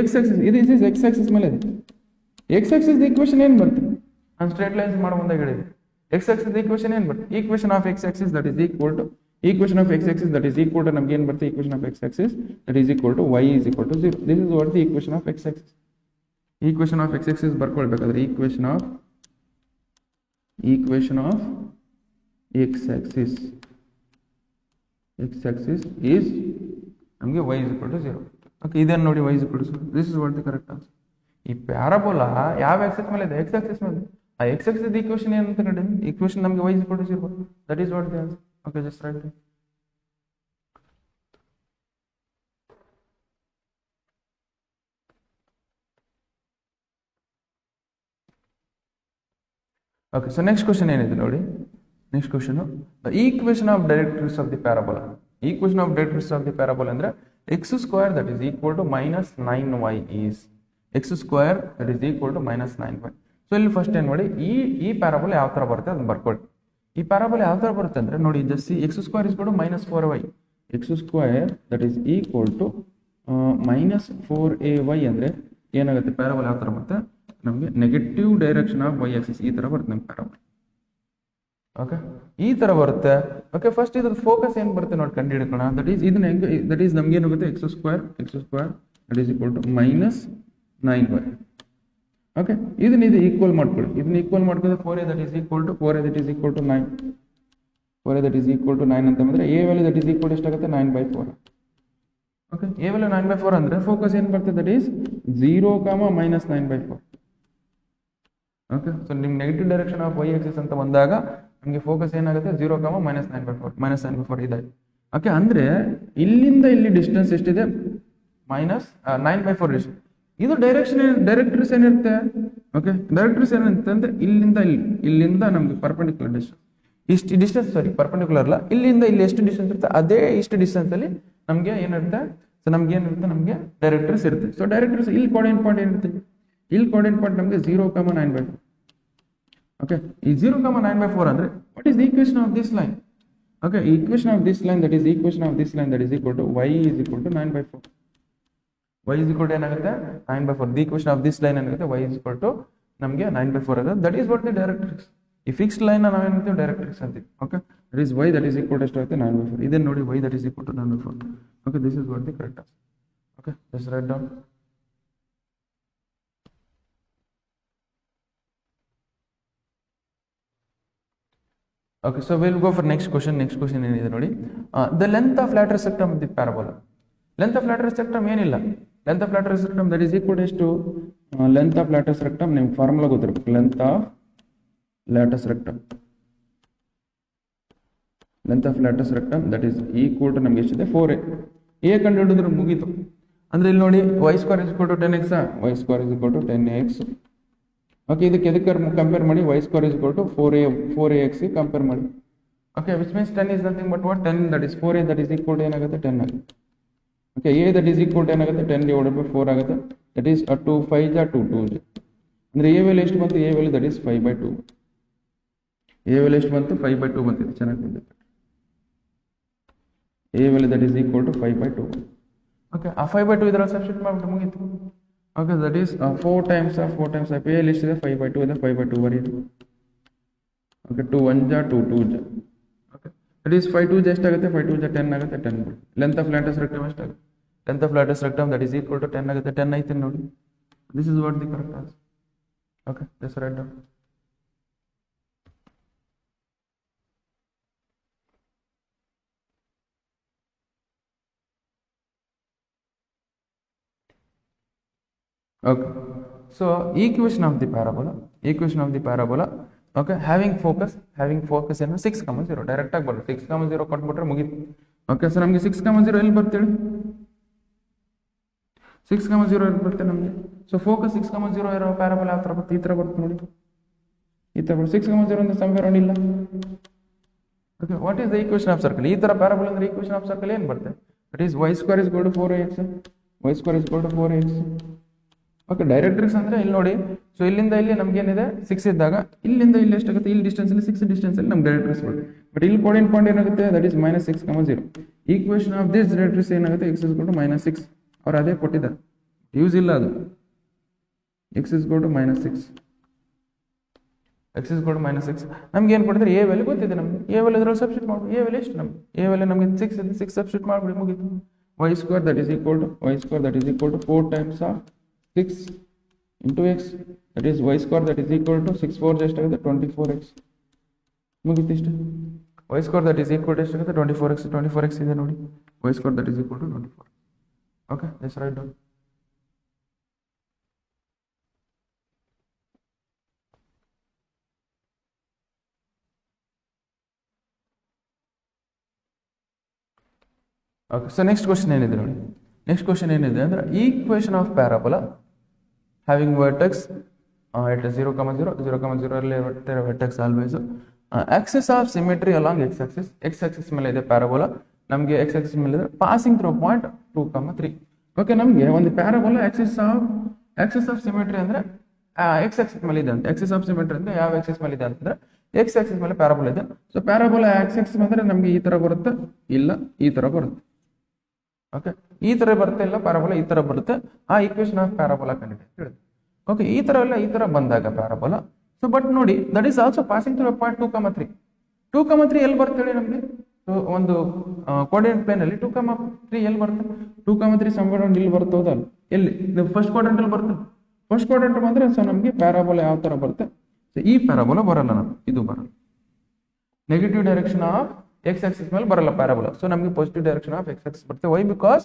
x ಆಕ್ಸಿಸ್ ಇದು x ಆಕ್ಸಿಸ್ ಮೇಲೆ ಇದೆ. x ಆಕ್ಸಿಸ್ ಈಕ್ವೇಷನ್ ಏನು ಬರುತ್ತೆ, ನಾನು ಸ್ಟ್ರೇಟ್ ಲೈನ್ಸ್ ಮಾಡೋ ಮುಂದೆ ಹೇಳಿದೆ. x ಆಕ್ಸಿಸ್ ಈಕ್ವೇಷನ್ ಏನು ಬರುತ್ತೆ, equation of x axis that is equal to equation of x axis that is equal to ನಮಗೆ ಏನು ಬರುತ್ತೆ, equation of x axis that is equal to y is equal to 0. this is what the equation of x axis. equation of x axis ಬರ್ಕೊಳ್ಬೇಕಾದ್ರೆ equation of x axis is ನಮಗೆ y is equal to 0. Okay, ಇದನ್ನು ನೋಡಿ y is equal to 0. this is what the correct answer. ಈ parabola ಯಾವ axis ಮೇಲೆ ಇದೆ, x axis ಮೇಲೆ. ಆ x axis equation ಏನು ಅಂತ ಕಂಡಿದ್ದೀವಿ, ಈಕ್ವೇಷನ್ ನಮಗೆ y is equal to 0. that is what the answer. Okay, just write it. Okay, so next question ಏನಿದೆ ನೋಡಿ, next question, the equation of directrix of the parabola. equation of directrix of the parabola ಅಂದ್ರೆ x square that is equal to minus 9y is x square that is equal to minus 9y. so ಇಲ್ಲಿ first ಏನು ನೋಡಿ, ಈ parabola ಯಾವ ತರ ಬರುತ್ತೆ ಅದನ್ನ ಬರ್ಕೊಳ್ಳಿ. ಈ ಪ್ಯಾರಾಬೋಲಾ ಯಾವ ತರ ಬರುತ್ತೆ ಅಂದ್ರೆ ನೋಡಿ, just x square is equal to minus 4y, x square that is equal to minus 4ay ಅಂದ್ರೆ ಏನಾಗುತ್ತೆ, ಪ್ಯಾರಾಬೋಲಾ ಯಾವ ತರ ಬರುತ್ತೆ ನಮಗೆ, negative direction of y Axis ಈ ತರ ಬರುತ್ತೆ ನಮ್ಮ ಪ್ಯಾರಾಬೋಲಾ. ಓಕೆ, ಈ ತರ ಬರುತ್ತೆ. ಓಕೆ, ಫಸ್ಟ್ ಇದ್ರ ಫೋಕಸ್ ಏನು ಬರುತ್ತೆ ನೋಡಿ ಕಂಡು ಹಿಡ್ಕೋಣ. ದಟ್ ಈಸ್ ಇದನ್ನ ದಟ್ ಈಸ್ ನಮ್ಗೆ ಏನಾಗುತ್ತೆ, x square that is equal to minus 9y. Okay, ಇದನ್ನ ಈಕ್ವಲ್ ಮಾಡ್ಕೊಳ್ಳಿ, ಇದನ್ನ ಈಕ್ವಲ್ ಮಾಡ್ಕೊಂಡ್ರೆ 4a that is equal to 9. 4a that is equal to 9 ಅಂತ ಅಂದ್ರೆ a value that is equal to ಎಷ್ಟಾಗುತ್ತೆ, 9/4. ಓಕೆ, a ವ್ಯಾಲ್ಯೂ 9/4 ಅಂದ್ರೆ ಫೋಕಸ್ ಏನು ಬರ್ತದೆ, that is 0, minus 9/4. Okay, so ನಿಮ್ಗೆ negative direction of y axis ಅಂತ ಬಂದಾಗ ನಮಗೆ ಫೋಕಸ್ ಏನಾಗುತ್ತೆ, 0, minus 9/4 ಇದಾಯ್ತು. ಓಕೆ, ಅಂದ್ರೆ ಇಲ್ಲಿಂದ ಇಲ್ಲಿ ಡಿಸ್ಟೆನ್ಸ್ ಎಷ್ಟಿದೆ, minus 9/4 ಡಿಸ್ಟೆನ್ಸ್. ಇದು ಡೈರೆಕ್ಟ್ರಿಕ್ಸ್ ಏನಿರುತ್ತೆ. ಓಕೆ, ಡೈರೆಕ್ಟ್ರಿಕ್ಸ್ ಏನಿರುತ್ತೆ ಅಂದ್ರೆ ಇಲ್ಲಿಂದ ನಮ್ಗೆ ಪರ್ಪೆಂಡಿಕ್ಯುಲರ್ ಡಿಸ್ಟೆನ್ಸ್, ಇಷ್ಟು ಡಿಸ್ಟೆನ್ಸ್, ಪರ್ಪೆಂಡಿಕ್ಯುಲರ್ ಅಲ್ಲ, ಇಲ್ಲಿಂದ ಇಲ್ಲಿ ಎಷ್ಟು ಡಿಸ್ಟೆನ್ಸ್ ಇರುತ್ತೆ ಅದೇ ಇಷ್ಟು ಡಿಸ್ಟೆನ್ಸ್ ಅಲ್ಲಿ ನಮ್ಗೆ ಏನಿರುತ್ತೆ, ಸೊ ನಮ್ಗೆ ಏನಿರುತ್ತೆ, ನಮ್ಗೆ ಡೈರೆಕ್ಟ್ರಿಕ್ಸ್ ಇರುತ್ತೆ. ಸೊ ಡೈರೆಕ್ಟ್ರಿಕ್ಸ್ ಇಲ್ಲಿ ಕೋಆರ್ಡಿನೇಟ್ ಪಾಯಿಂಟ್ ಏನಿರುತ್ತೆ, ಇಲ್ಲಿ ಕೋಆರ್ಡಿನೇಟ್ ಪಾಯಿಂಟ್ ನಮಗೆ 0, 9/4. ಓಕೆ, ಈ 0, 9/4 ಅಂದ್ರೆ what is the equation of this line. Okay, equation of this line that is equation of this line that is equal to y is equal to 9/4. y is equal to ಏನಾಗುತ್ತೆ, 9/4. The equation of this line ಏನಾಗುತ್ತೆ, y is equal to ನಮಗೆ 9/4 ಆಗುತ್ತೆ. That is what the directrix. ಈ fixed line ನಾವೇನಂತೀವಿ, directrix ಅಂತೀವಿ. Okay, that is y that is equal to ಎಷ್ಟಾಗುತ್ತೆ, 9/4. ಇದನ್ನ ನೋಡಿ, y that is equal to 9/4. Okay, this is what the correct answer. Okay, just right down. Okay, so will go for next question. Next question ಏನಿದೆ ನೋಡಿ, the length of lateral rectum the parabola. Length of lateral rectum ಏನಿಲ್ಲ, length of lateral rectum that is equal ಎಷ್ಟು, length of lateral rectum ನಿಮ್ಗೆ formula ಗೊತ್ತಿರಬೇಕು. Length of lateral rectum, length of lateral rectum that is equal to ನಮ್ಗೆ ಎಷ್ಟಿದೆ 4a. a ಕಂಡು ಹಿಡಿದ್ರೆ ಮುಗೀತು. ಅಂದ್ರೆ ಇಲ್ಲಿ ನೋಡಿ y square is equal to 10x, y square is equal to 10x. Okay, ಇದಕ್ಕೆ ಎದಕ್ಕೆ ಕಂಪೇರ್ ಮಾಡಿ, y square is equal to 4ax compare ಮಾಡಿ. Okay, which means 10 is nothing but what 10, that is 4a that is equal to ಏನಾಗುತ್ತೆ 10 ಆಗುತ್ತೆ. Okay, a that is equal to ಏನಾಗುತ್ತೆ 10 divided by 4 ಆಗುತ್ತೆ. that is 2 5 ಜಾ 2 2 ಅಂದ್ರೆ a value ಎಷ್ಟು ಬಂತು, a value that is 5/2. a value ಎಷ್ಟು ಬಂತು 5/2 ಬಂತಿದೆ, ಚೆನ್ನಾಗಿ ಬಂದಿದೆ. a value that is equal to 5/2. Okay, ಆ 5/2 ಇದರಲ್ಲಿ ಸಬ್ಸ್ಟಿಟ್ಯೂಟ್ ಮಾಡಿಬಿಟ್ಟು ಮುಗೀತು. Okay, that is 4 times of a ಅಲ್ಲಿ ಎಷ್ಟಿದೆ 5/2 ಇದೆ, 5/2 ಬರೀರಿ. ಓಕೆ, 2 1 ಜಾ 2 2 ಜಾ. ಓಕೆ, that is 5 2 ಜಾ ಎಷ್ಟಾಗುತ್ತೆ, 5 2 ಜಾ 10 ಆಗುತ್ತೆ, 10 ಬರುತ್ತೆ. ಲೆಂತ್ ಆಫ್ ಲ್ಯಾಟರಲ್ ಸೆಕ್ಟಮ್ ಎಷ್ಟಾಗುತ್ತೆ, length of lateral rectum that is equal to 10 ಆಗುತ್ತೆ, 10 ಐತೆ ನೋಡಿ. This is what the correct answer. Okay, just right down. Okay, so equation of the parabola, okay, having focus in 6,0 direct ಆಗಿ ಬರುತ್ತೆ. 6,0 ಕೊಟ್ಬಿಟ್ರೆ ಮುಗೀತು. Okay, so ನಮಗೆ 6,0 ಎಲ್ಲಿ ಬರ್ತೇಳಿ, 6,0 ಎಲ್ಲಿ ಬರುತ್ತೆ ನಮಗೆ. ಸೊ ಫೋಕಸ್ 6,0 ಇರೋ ಪ್ಯಾರಾಬೋಲಾ ಯಾವ ಥರ ಬರುತ್ತೆ, ಈ ಥರ ಬರುತ್ತೆ ನೋಡಿ, ಈ ಥರ ಬರುತ್ತೆ. 6,0 ಅಂದ್ರೆ ಸಂವೇರ್ ಇಲ್ಲ. Okay, what is the equation of circle, ಈ ಥರ ಪ್ಯಾರಾಬೋಲಾ ಅಂದ್ರೆ ಈಕ್ವೇಷನ್ ಆಫ್ ಸರ್ಕಲ್ ಏನು ಬರುತ್ತೆ, that is y square is equal to 4ax, y square is equal to 4ax. Okay, directrix ಅಂದ್ರೆ ಇಲ್ಲಿ ನೋಡಿ, ಸೊ ಇಲ್ಲಿಂದ ಇಲ್ಲಿ ನಮ್ಗೆ ಏನಿದೆ 6 ಇದ್ದಾಗ ಇಲ್ಲಿಂದ ಇಲ್ಲಿ ಎಷ್ಟಾಗುತ್ತೆ, ಇಲ್ಲಿ ಡಿಸ್ಟೆನ್ಸ್ ಅಲ್ಲಿ 6 ಡಿಸ್ಟೆನ್ಸ್ ಅಲ್ಲಿ ನಮ್ಗೆ ಡೈರೆಕ್ಟ್ರಿಕ್ಸ್ ಬರುತ್ತೆ. ಬಟ್ ಇಲ್ಲಿ ಕೋಆರ್ಡಿನೇಟ್ ಪಾಯಿಂಟ್ ಏನಾಗುತ್ತೆ, that is -6,0. Equation of this directrix ಏನಾಗುತ್ತೆ, x ಇಸ್ ಈಕ್ವಲ್ ಟು -6. ಅವ್ರು ಅದೇ ಕೊಟ್ಟಿದ್ದಾರೆ, ಯೂಸ್ ಇಲ್ಲ ಅದು. x is equal to -6, x is equal to -6. ನಮ್ಗೆ ಏನು ಕೊಡ್ತಾರೆ, a ವ್ಯಾಲ್ಯೂ ಗೊತ್ತಿದೆ ನಮ್ಗೆ, a ವ್ಯಾಲ್ಯೂ ಇದ್ರಲ್ಲಿ ಸಬ್ಸ್ಟಿಟ್ಯೂಟ್ ಮಾಡ್ಬಿಡಿ. a ವ್ಯಾಲ್ಯೂ ಎಷ್ಟು ನಮ್ಗೆ, a ವ್ಯಾಲ್ಯೂ ನಮಗೆ 6 ಇದೆ, 6 ಸಬ್ಸ್ಟಿಟ್ಯೂಟ್ ಮಾಡ್ಬಿಡಿ ಮುಗೀತು. y square that is equal to 4 times of 6 into x, that is y square that is equal to 6 4 ಎಷ್ಟಾಗುತ್ತೆ 24x. ಮುಗಿತು ಇಷ್ಟು. y square that is equal to ಎಷ್ಟಾಗುತ್ತೆ 24x ಇದೆ ನೋಡಿ, y square that is equal to 24. okay, let's write down. okay, so next question ಏನಿದೆ ನೋಡಿ, next question ಏನಿದೆ ಅಂದ್ರೆ equation of parabola having vertex at 0,0 ಅಲ್ಲಿ vertex always, axis of symmetry along x axis ಮೇಲೆ ಇದೆ parabola, ನಮಗೆ x axis ಮೇಲೆ ಇದೆ passing through point 2,3. ಓಕೆ, ನಮಗೆ ಒಂದು ಪ್ಯಾರಾಬೋಲಾ axis of symmetry ಅಂದ್ರೆ x axis ಮೇಲೆ ಇದೆ ಅಂತ. axis of symmetry ಅಂದ್ರೆ ಯಾವ axis ಮೇಲೆ ಇದೆ ಅಂತಂದ್ರೆ x axis ಮೇಲೆ ಪ್ಯಾರಾಬೋಲಾ ಇದೆ. ಸೊ ಪ್ಯಾರಾಬೋಲಾ x axis ಅಂದ್ರೆ ನಮಗೆ ಈ ತರ ಬರುತ್ತೆ, ಇಲ್ಲ ಈ ತರ ಬರುತ್ತೆ. ಓಕೆ, ಈ ತರ ಬರುತ್ತೆ, ಇಲ್ಲ ಪ್ಯಾರಾಬೋಲಾ ಈ ತರ ಬರುತ್ತೆ. ಆ ಈಕ್ವೇಷನ್ ಆಫ್ ಪ್ಯಾರಾಬೋಲಾ ಕಂಡಿದೆ ಹೇಳಿ. ಓಕೆ, ಈ ತರ ಎಲ್ಲ ಈ ತರ ಬಂದಾಗ ಪ್ಯಾರಾಬೋಲಾ. ಸೊ ಬಟ್ ನೋಡಿ, that is also passing through point 2,3. 2,3 ಎಲ್ಲಿ ಬರುತ್ತೆ ಹೇಳಿ ನಮಗೆ, ಒಂದು ಕೋಆರ್ಡಿನೇಟ್ ಪ್ಲೇನ್ ಅಲ್ಲಿ 2,3 ಎಲ್ಲಿ ಬರುತ್ತೆ, 2,3 ಸಂವೇರ್ ಇಲ್ಲಿ ಬರುತ್ತೆ, ಹೌದಲ್ಲ, ಎಲ್ಲಿ ಫಸ್ಟ್ ಕ್ವಾಡ್ರೆಂಟ್ ಅಲ್ಲಿ ಬರುತ್ತೆ. ಫಸ್ಟ್ ಕ್ವಾಡ್ರೆಂಟ್ ಬಂದ್ರೆ ಸೊ ನಮಗೆ ಪ್ಯಾರಾಬೋಲಾ ಯಾವ ತರ ಬರುತ್ತೆ, ಸೊ ಈ ಪ್ಯಾರಾಬೋಲಾ ಬರಲ್ಲ, ನಮ್ಗೆ ಇದು ಬರಲ್ಲ. Negative direction of x axis ಮೇಲೆ ಬರಲ್ಲ ಪ್ಯಾರಾಬೋಲಾ. ಸೊ ನಮಗೆ positive direction of x axis ಬರುತ್ತೆ. Why, because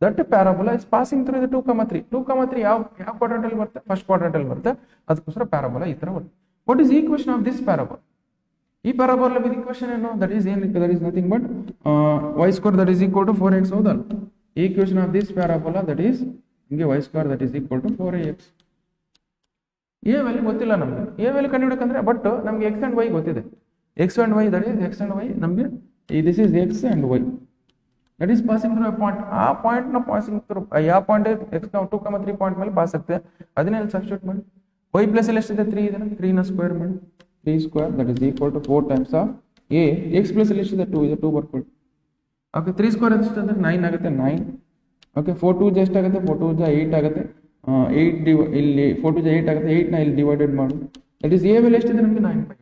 that parabola is passing through the 2,3. 2,3 ಯಾವ ಕ್ವಾಡ್ರೆಂಟ್ ಅಲ್ಲಿ ಬರುತ್ತೆ, ಫಸ್ಟ್ ಕ್ವಾಡ್ರೆಂಟ್ ಅಲ್ಲಿ ಬರುತ್ತೆ. ಅದಕ್ಕೋಸ್ಕರ ಪ್ಯಾರಾಬೋಲಾ ಈ ತರ ಬರುತ್ತೆ. What is equation of this parabola, ಈ ಪ್ಯಾರಾಬೋಲಾ ವಿತ್ ಈಕ್ವೇಷನ್ ಏನು, that is nothing but y square that is equal to 4x, ಹೌದಲ್ಲ. Equation of this parabola that is ನಿಮಗೆ y square that is equal to 4ax. a value ಗೊತ್ತಿಲ್ಲ ನಮಗೆ, a value ಕಂಡುಹಿಡಬೇಕಂದ್ರೆ, but ನಮಗೆ x and y ಗೊತ್ತಿದೆ. x and y, that is x and y ನಮಗೆ this is x and y that is passing through a point. ಆ point ನ passing through ಯಾವ point x 2,3 point ಮೇಲೆ pass ಆಗ್ತದೆ, ಅದನ್ನೇ ಸಬ್ಸ್ಟಿಟ್ಯೂಟ್ ಮಾಡಿ. y ಪ್ಲಸ್ ಅಲ್ಲಿ ಎಷ್ಟಿದೆ 3 ಇದೆ, 3 ನ ಸ್ಕ್ವೇರ್ ಮಾಡಿ, 3 square that is equal to 4 times of a. x plus ಅಲ್ಲಿ ಎಷ್ಟಿದೆ 2 ಇದೆ, 2 ಬರ್ಕೊಳ್ಳಿ. ಓಕೆ, 3 ಸ್ಕ್ವೇರ್ ಎಷ್ಟಿದೆ 9 ಆಗುತ್ತೆ, 9. ಓಕೆ, 4 2 ಜಾ ಎಷ್ಟಾಗುತ್ತೆ, 4 2 ಜಾ 8 ಆಗುತ್ತೆ. 8 ಇಲ್ಲಿ 4 2 ಜಾ 8 ಆಗುತ್ತೆ, 8 ನ ಇಲ್ಲಿ ಡಿವೈಡೆಡ್ ಮಾಡು. ದಟ್ ಇಸ್ a ವ್ಯಾಲ್ಯೂ ಎಷ್ಟಿದೆ ನಮಗೆ 9/8.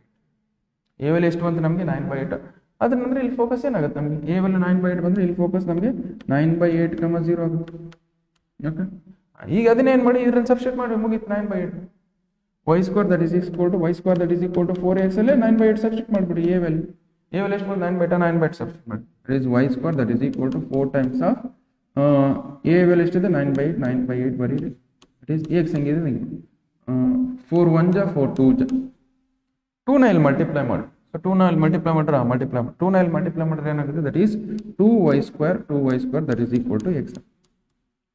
a ವ್ಯಾಲ್ಯೂ ಎಷ್ಟು ಬಂತು ನಮಗೆ 9/8. ಅದ್ರ ನಂತರ ಇಲ್ಲಿ ಫೋಕಸ್ ಏನಾಗುತ್ತೆ ನಮಗೆ, a ವ್ಯಾಲ್ಯೂ 9/8 ಬಂದ್ರೆ ಇಲ್ಲಿ ಫೋಕಸ್ ನಮಗೆ 9/8,0 ಆಗುತ್ತೆ. ಓಕೆ, ಈಗ ಅದನ್ನೇನು ಮಾಡಿ ಇದ್ರಲ್ಲಿ ಸಬ್ಸ್ಟಿಟ್ಯೂಟ್ ಮಾಡಿ ಮುಗೀತು 9/8. y square that is equal to 4ax ಅಲ್ಲೇ 9/8 ಸಬ್ಸ್ಟಿಟ್ಯೂಟ್ ಮಾಡಿಬಿಡಿ a ವ್ಯಾಲ್ಯೂ. A value ಎಷ್ಟು 9 beta 9 beta substitute. That is y square that is equal to 4 times of A value ಎಷ್ಟಿದೆ 9/8 ಬರೀರಿ. That is x ಹೆಂಗಿದೆ 4 1 ಜಾ 4 2 ಜಾ 2 ನ ಇಲ್ಲಿ ಮಲ್ಟಿಪ್ಲೈ ಮಾಡಿ. ಸೊ 2 ನ ಇಲ್ಲಿ ಮಲ್ಟಿಪ್ಲೈ ಮಾಡಿದ್ರೆ 2 ನ ಇಲ್ಲಿ ಮಲ್ಟಿಪ್ಲೈ ಮಾಡಿದ್ರೆ ಏನಾಗುತ್ತೆ that is 2y square that is equal to x.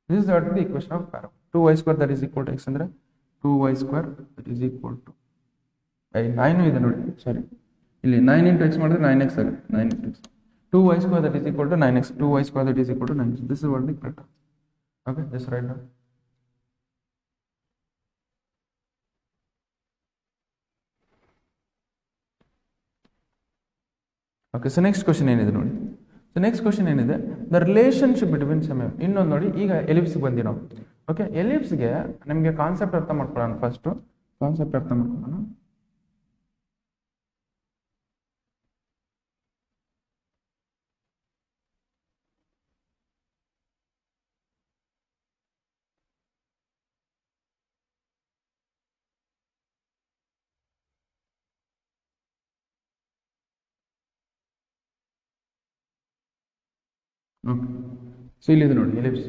This is what the equation of parabola. 2y square that is equal to x ಅಂದ್ರೆ 2y square that is equal to 9 ಇದೆ ನೋಡಿ, ಸಾರಿ ಇಲ್ಲಿ 9 into x ಮಾಡಿದ್ರೆ 9x ಆಗುತ್ತೆ. 9 into x 2y square that is equal to 9x, 2y square that is equal to 9x. This is what the correct answer. Okay, just write down. Okay, so next question ಏನಿದೆ ನೋಡಿ. So next question ಏನಿದೆ, the relationship between ಸಮಯ. ಇನ್ನೊಂದು ನೋಡಿ, ಈಗ ಎಲಿಪ್ಸ್ಗೆ ಬಂದಿ ನಾವು. Okay, ಎಲಿಪ್ಸ್ಗೆ ನಮಗೆ ಕಾನ್ಸೆಪ್ಟ್ ಅರ್ಥ ಮಾಡ್ಕೊಳ್ಳೋಣ. ಫಸ್ಟು ಕಾನ್ಸೆಪ್ಟ್ ಅರ್ಥ ಮಾಡ್ಕೊಳ್ಳೋಣ. ಓಕೆ, ಸೊ ಇಲ್ಲಿದೆ ನೋಡಿ ಎಲಿಪ್ಸ್.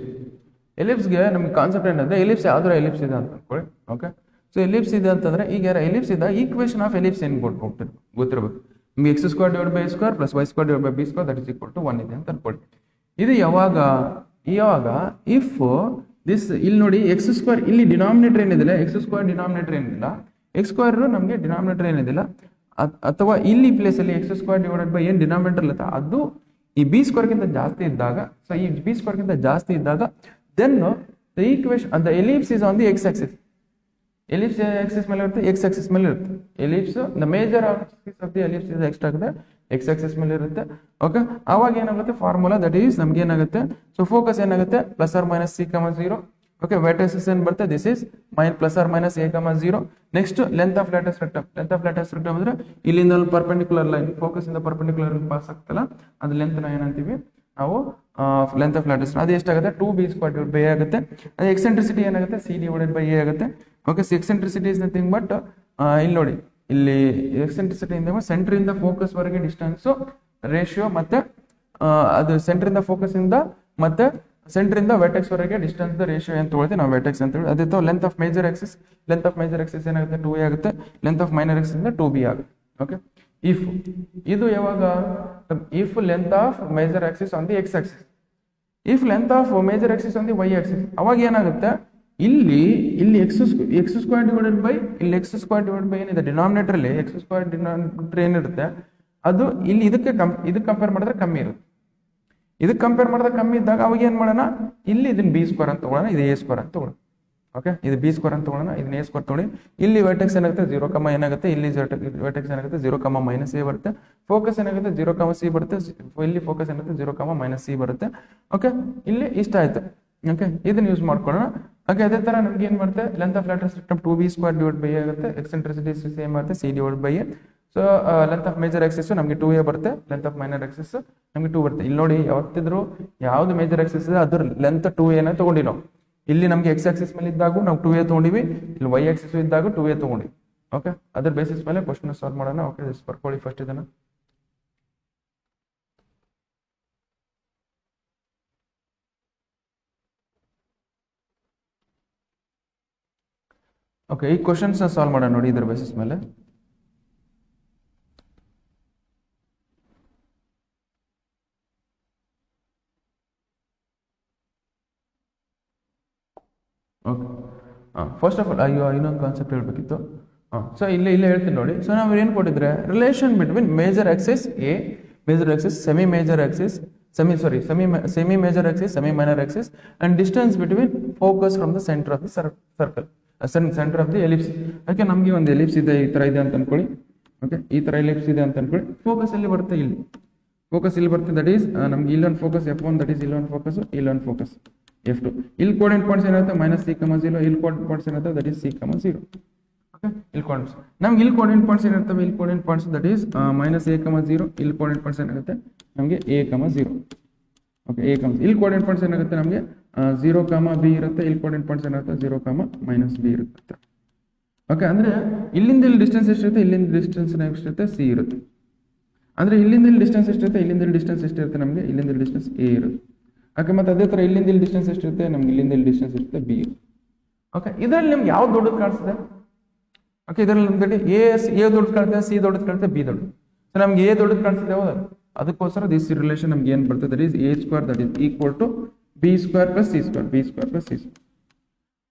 ಎಲಿಪ್ಸ್ಗೆ ನಮ್ಗೆ ಕಾನ್ಸೆಪ್ಟ್ ಏನಂದ್ರೆ, ಎಲಿಪ್ಸ್ ಯಾವ್ದಾರ ಎಲಿಪ್ಸ್ ಇದೆ ಅಂತ ಅನ್ಕೊಳ್ಳಿ. ಓಕೆ, ಸೊ ಎಲಿಪ್ಸ್ ಇದೆ ಅಂತಂದ್ರೆ ಈಗ ಎಲಿಪ್ಸ್ ಇದೆ, ಈಕ್ವೇಷನ್ ಆಫ್ ಎಲಿಪ್ಸ್ ಏನು ಗೊತ್ತಿರಬೇಕು ನಿಮ್ಗೆ. x² / a² + y² / b² that is equal to 1 ಇದೆ ಅಂತ ಅನ್ಕೊಳ್ಳಿ. ಇದು ಯಾವಾಗ ಇಫ್ ದಿಸ್ ಇಲ್ಲಿ ನೋಡಿ x² ಇಲ್ಲಿ ಡಿನಾಮಿನೇಟರ್ ಏನಿದೆ, x² ಡಿನಾಮಿನೇಟರ್ ಏನಿಲ್ಲ, x² ನಮಗೆ ಡಿನಾಮಿನೇಟರ್ ಏನಿದಿಲ್ಲ, ಅಥವಾ ಇಲ್ಲಿ ಪ್ಲೇಸ್ ಅಲ್ಲಿ x² / ಏನು ಡಿನಾಮಿನೇಟರ್ ಇರುತ್ತೆ ಅದು ಈ b² ಗಿಂತ ಜಾಸ್ತಿ ಇದ್ದಾಗ, ಸೊ ಈ b² ಗಿಂತ ಜಾಸ್ತಿ ಇದ್ದಾಗ then the equation the ellipse is on the x axis. Ellipse axis ಮೇಲೆ ಇರುತ್ತೆ, x ಆಕ್ಸಿಸ್ ಮೇಲೆ ಇರುತ್ತೆ. Ellipse the major axis of the ellipse is ಎಕ್ಸ್ಟ್ ಆಗುತ್ತೆ, x ಆಕ್ಸಿಸ್ ಮೇಲೆ ಇರುತ್ತೆ. ಓಕೆ, ಅವಾಗ ಏನಾಗುತ್ತೆ ಫಾರ್ಮುಲಾ ದಟ್ ಈಸ್ ನಮ್ಗೆ ಏನಾಗುತ್ತೆ, ಸೊ ಫೋಕಸ್ ಏನಾಗುತ್ತೆ ±c,0. ಓಕೆ, ವೆರ್ಟೈಸಸ್ ಏನು ಬರುತ್ತೆ, this is ±a,0. Next length of latus rectum. Length of latus rectum ಅಂದ್ರೆ ಇಲ್ಲಿಂದ ಒಂದು ಪರ್ಪೆಂಡಿಕ್ಯುಲರ್ ಲೈನ್, ಫೋಕಸ್ ಇಂದ ಪರ್ಪೆಂಡಿಕ್ಯುಲರ್ ಪಾಸ್ ಆಗ್ತಲ್ಲ, ಅದು ಲೆಂತ್ ನ ಏನಂತೀವಿ ನಾವು ಲೆಂತ್ ಆಫ್ ಲ್ಯಾಟಿಸ್. ಅದು ಎಷ್ಟಾಗುತ್ತೆ 2b² a ಆಗುತ್ತೆ. ಅದು ಎಕ್ಸೆಂಟ್ರಿಸಿಟಿ ಏನಾಗುತ್ತೆ c/a ಆಗುತ್ತೆ. Okay, eccentricity is nothing but ಇಲ್ಲಿ ನೋಡಿ, ಇಲ್ಲಿ ಎಕ್ಸೆಂಟ್ರಿಸಿಟಿ ಇಂದ ಸೆಂಟರ್ ಇಂದ ಫೋಕಸ್ ವರೆಗೆ ಡಿಸ್ಟೆನ್ಸ್ ರೇಷಿಯೋ, ಮತ್ತೆ ಅದು ಸೆಂಟರ್ ಇಂದ ಫೋಕಸ್ ಇಂದ ಮತ್ತೆ ಸೆಂಟರ್ ಇಂದ ವೆಟೆಕ್ಸ್ ವರೆಗೆ ಡಿಸ್ಟೆನ್ಸ್ ದ ರೇಷಿಯೋ ಅಂತ ತೊಗೊಳ್ತೀವಿ ನಾವು, ವೆಟೆಕ್ಸ್ ಅಂತ ಹೇಳಿ. ಅದೇ ಲೆಂತ್ ಆಫ್ ಮೇಜರ್ ಆಕ್ಸಿಸ್ ಏನಾಗುತ್ತೆ 2a ಆಗುತ್ತೆ. ಲೆಂತ್ ಆಫ್ ಮೈನರ್ ಆಕ್ಸಿಸ್ ಇಂದ 2b ಆಗುತ್ತೆ. ಓಕೆ, ಇಫ್ ಇದು ಯಾವಾಗ, if length of major Axis on the x Axis, if length of major Axis on the y Axis, ಅವಾಗ ಏನಾಗುತ್ತೆ ಇಲ್ಲಿ x² ಇಲ್ಲಿ x² ಏನಿದೆ ಡಿನಾಮಿನೇಟರ್ ಅಲ್ಲಿ, x² ಡಿನಾಮಿನೇಟರ್ ಏನಿರುತ್ತೆ ಅದು ಇಲ್ಲಿ ಇದಕ್ಕೆ ಕಂಪೇರ್ ಮಾಡಿದ್ರೆ ಕಮ್ಮಿ ಇರುತ್ತೆ. ಇದಕ್ಕೆ ಕಂಪೇರ್ ಮಾಡಿದ್ರೆ ಕಮ್ಮಿ ಇದ್ದಾಗ ಅವಾಗ ಏನ್ ಮಾಡೋಣ, ಇಲ್ಲಿ ಇದನ್ನ b² ಅಂತ ತಗೊಳ್ಳೋಣ, ಇದು a² ಅಂತ ತಗೊಳ್ಳೋಣ. ಓಕೆ, ಇದು b² ಅಂತ ತಗೊಳ್ಳೋಣ, ಇದನ್ನ a² ತಗೊಳ್ಳಿ. ಇಲ್ಲಿ ವೆರ್ಟೆಕ್ಸ್ ಏನಾಗುತ್ತೆ 0, ಏನಾಗುತ್ತೆ, ಇಲ್ಲಿ ವೆರ್ಟೆಕ್ಸ್ ಏನಾಗುತ್ತೆ 0, -a ಬರುತ್ತೆ. ಫೋಕಸ್ ಏನಾಗುತ್ತೆ 0, c ಬರುತ್ತೆ. ಇಲ್ಲಿ ಫೋಕಸ್ ಏನಾಗುತ್ತೆ 0, -c ಬರುತ್ತೆ. ಓಕೆ, ಇಲ್ಲಿ ಇಷ್ಟ ಆಯ್ತು. ಓಕೆ, ಇದನ್ನ ಯೂಸ್ ಮಾಡ್ಕೊಳ್ಳೋಣ. ಓಕೆ, ಅದೇ ತರ ನಮ್ಗೆ ಏನ್ ಬರುತ್ತೆ, length of latus rectum 2b² a ಆಗುತ್ತೆ. ಎಕ್ಸೆಂಟ್ರಿಸಿಟಿ ಸೇಮ್ ಆಗುತ್ತೆ c/a. So length of major Axis ನಮಗೆ 2a ಬರುತ್ತೆ, ಲೆಂತ್ ಆಫ್ ಮೈನರ್ ಆಕ್ಸಿಸ್ ನಮಗೆ 2 ಬರುತ್ತೆ. ಇಲ್ಲಿ ನೋಡಿ, ಯಾವತ್ತಿದ್ರು ಯಾವ್ದು ಮೇಜರ್ ಆಕ್ಸಿಸ್ ಇದೆ ಅದ್ರ ಲೆಂತ್ 2a ನ ತಗೊಂಡಿ ನಾವು. ಇಲ್ಲಿ ನಮ್ಗೆ x ಆಕ್ಸಿಸ್ ಮೇಲೆ ಇದ್ದಾಗ ನಾವು 2a ತಗೊಂಡಿವಿ, ಇಲ್ಲಿ y ಆಕ್ಸಿಸ್ ಇದ್ದಾಗ 2a ತಗೊಂಡಿ. ಓಕೆ, ಅದ್ರ ಬೇಸಿಸ್ ಮೇಲೆ ಕ್ವಶನ್ ಸಾಲ್ವ್ ಮಾಡೋಣ. ಓಕೆ, ಬರ್ಕೊಳ್ಳಿ ಫಸ್ಟ್ ಇದನ್ನ. ಓಕೆ, ಈ ಕ್ವಶನ್ಸ್ ಸಾಲ್ವ್ ಮಾಡೋಣ ನೋಡಿ ಇದ್ರ ಬೇಸಿಸ್ ಮೇಲೆ. ಓಕೆ, ಫಸ್ಟ್ ಆಫ್ ಆಲ್ ಇನ್ನೊಂದು ಕಾನ್ಸೆಪ್ಟ್ ಹೇಳ್ಬೇಕಿತ್ತು. ಸೊ ಇಲ್ಲೇ ಹೇಳ್ತೀನಿ ನೋಡಿ. ಸೊ ನಾವು ಏನು ಕೊಟ್ಟಿದ್ರೆ, relation between major Axis A, major Axis, semi major Axis, semi major Axis, semi minor Axis, and distance between focus from the centre of the circle, centre of the ellipse. Okay, ನಮಗೆ ಒಂದು ellipse ಇದೆ, ಈ ತರ ಇದೆ ಅಂತ ಅನ್ಕೊಳ್ಳಿ. Okay, ಈ ತರ ಎಲಿಪ್ಸ್ ಇದೆ ಅಂತ ಅನ್ಕೊಳ್ಳಿ. ಫೋಕಸ್ ಎಲ್ಲಿ ಬರುತ್ತೆ, ಇಲ್ಲಿ ಫೋಕಸ್ ಇಲ್ಲಿ ಬರುತ್ತೆ. ದಟ್ ಈಸ್ ನಮ್ಗೆ ಇಲ್ಲೊಂದು ಫೋಕಸ್ F1, ದಟ್ ಈಸ್ ಇಲ್ಲೊಂದು ಫೋಕಸ್, ಇಲ್ಲೊಂದು ಫೋಕಸ್ F2. ಇಲ್ಲಿ ಕೋಆರ್ಡಿನೇಟ್ ಪಾಯಿಂಟ್ಸ್ ಏನಾಗುತ್ತೆ -c,0, ಇಲ್ಲಿ ಕೋಆರ್ಡಿನೇಟ್ ಪಾಯಿಂಟ್ಸ್ ಏನಾಗುತ್ತೆ ದಟ್ ಈಸ್ c,0. ಓಕೆ, ಇಲ್ಲಿ ಕೋಆರ್ಡಿನೇಟ್ಸ್ ನಮ್ಗೆ ಇಲ್ಲಿ ಕೋಆರ್ಡಿನೇಟ್ ಪಾಯಿಂಟ್ಸ್ ಏನಿರ್ತವೆ, ಇಲ್ಲಿ coordinate points that is -a,0, ಇಲ್ಲಿ ಕೋಆರ್ಡಿನೇಟ್ ಪಾಯಿಂಟ್ಸ್ ಏನಾಗುತ್ತೆ ನಮಗೆ a,0. ಓಕೆ, ಇಲ್ಲಿ ಕೋಆರ್ಡಿನೇಟ್ ಪಾಯಿಂಟ್ಸ್ ಏನಾಗುತ್ತೆ ನಮಗೆ 0, b ಇರುತ್ತೆ. ಇಲ್ಲಿ ಕೋಆರ್ಡಿನೇಟ್ ಪಾಯಿಂಟ್ಸ್ ಏನಾಗುತ್ತೆ 0, -b ಇರುತ್ತೆ. ಓಕೆ, ಅಂದ್ರೆ ಇಲ್ಲಿಂದ ಇಲ್ಲಿ ಡಿಸ್ಟೆನ್ಸ್ ಎಷ್ಟಿರುತ್ತೆ, ಇಲ್ಲಿಂದ ಡಿಸ್ಟೆನ್ಸ್ ಎಷ್ಟಿರುತ್ತೆ c ಇರುತ್ತೆ. ಅಂದರೆ ಇಲ್ಲಿಂದ ಇಲ್ಲಿ ಡಿಸ್ಟೆನ್ಸ್ ಎಷ್ಟಿರುತ್ತೆ, ಇಲ್ಲಿಂದ ಇಲ್ಲಿ ಡಿಸ್ಟೆನ್ಸ್ ಎಷ್ಟಿರುತ್ತೆ, ನಮಗೆ ಇಲ್ಲಿಂದ ಇಲ್ಲಿ ಡಿಸ್ಟೆನ್ಸ್ ಎ ಇರುತ್ತೆ. ಓಕೆ, ಮತ್ತು ಅದೇ ಥರ ಇಲ್ಲಿಂದ ಇಲ್ಲಿ ಡಿಸ್ಟೆನ್ಸ್ ಎಷ್ಟಿರುತ್ತೆ, ನಮ್ಗೆ ಇಲ್ಲಿಂದ ಇಲ್ಲಿ ಡಿಸ್ಟೆನ್ಸ್ ಇರುತ್ತೆ ಬಿ ಇರುತ್ತೆ. ಓಕೆ, ಇದರಲ್ಲಿ ನಿಮ್ಗೆ ಯಾವ್ದು ದೊಡ್ಡದು ಕಾಣಿಸ್ತದೆ? ಓಕೆ, ಇದರಲ್ಲಿ ನಮ್ದು ಎ ದೊಡ್ಡದು ಕಾಣ್ತದೆ, ಸಿ ದೊಡ್ಡದು ಕಾಣ್ತದೆ, ಬಿ ದೊಡ್ಡದು. ಸೊ ನಮ್ಗೆ ಎ ದೊಡ್ಡದು ಕಾಣಿಸ್ತದೆ ಯಾವುದು? ಅದಕ್ಕೋಸ್ಕರ ದಿಸ್ ರಿಲೇಷನ್ ನಮ್ಗೆ ಏನು ಬರ್ತದೆ, that is A square that is equal to B square plus c square, b square plus c square.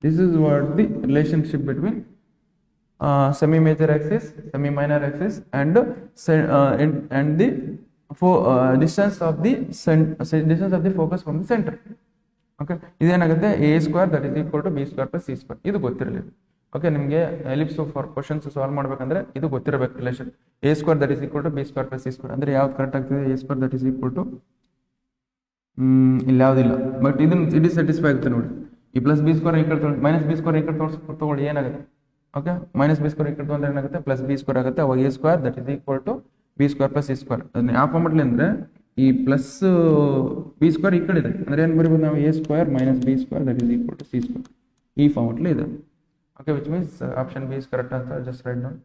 This is what the relationship between semi major axis, semi minor axis, and the distance of the focus from the center. Okay, ಇದೇನಾಗುತ್ತೆ a square that is equal to b square plus c square. ಇದು ಗೊತ್ತಿರಲಿ. Okay, ನಿಮಗೆ ellipse for questions solve ಮಾಡ್ಬೇಕಂದ್ರೆ ಇದು ಗೊತ್ತಿರಬೇಕು relation. a square that is equal to b square plus c square ಅಂದ್ರೆ ಯಾವ್ದು correct ಆಗ್ತದೆ? a square that is equal to ಇಲ್ಲಿ ಯಾವುದಿಲ್ಲ, ಬಟ್ ಇದನ್ನ ಇಟ್ ಇಸ್ ಸ್ಯಾಟಿಸ್ಫೈ ಆಗುತ್ತೆ ನೋಡಿ. ಈ ಪ್ಲಸ್ ಬಿ ಸ್ಕ್ವೇರ್ ಈ ಕಡೆ ತೊಗೊಂಡು ಮೈನಸ್ ಬಿ ಸ್ಕ್ವೇರ್ ಈ ಕಡೆ ತೊಗೊಳ್ಳಿ, ಏನಾಗುತ್ತೆ? ಓಕೆ, ಮೈನಸ್ ಬಿ ಸ್ಕ್ವೇರ್ ಈ ಕಡೆ ತೊಗೊಂಡ್ರೆ ಏನಾಗುತ್ತೆ? ಪ್ಲಸ್ ಬಿ ಸ್ಕ್ವೇರ್ ಆಗುತ್ತೆ. ಅವಾಗ a square that is equal to B square plus c square. ಅದನ್ನ ಯಾವ ಫಾರ್ಮಟ್ಲಿ ಅಂದರೆ ಈ ಪ್ಲಸ್ ಬಿ ಸ್ಕ್ವೇರ್ ಈ ಕಡೆ ಇದೆ ಅಂದರೆ ಏನು ಬರೀಬೋದು ನಾವು? A square minus b square that is equal to c square. ಈ ಫಾರ್ಮಟ್ಲಿ ಇದೆ. Okay, which means option B is correct ಅಂತ just right down.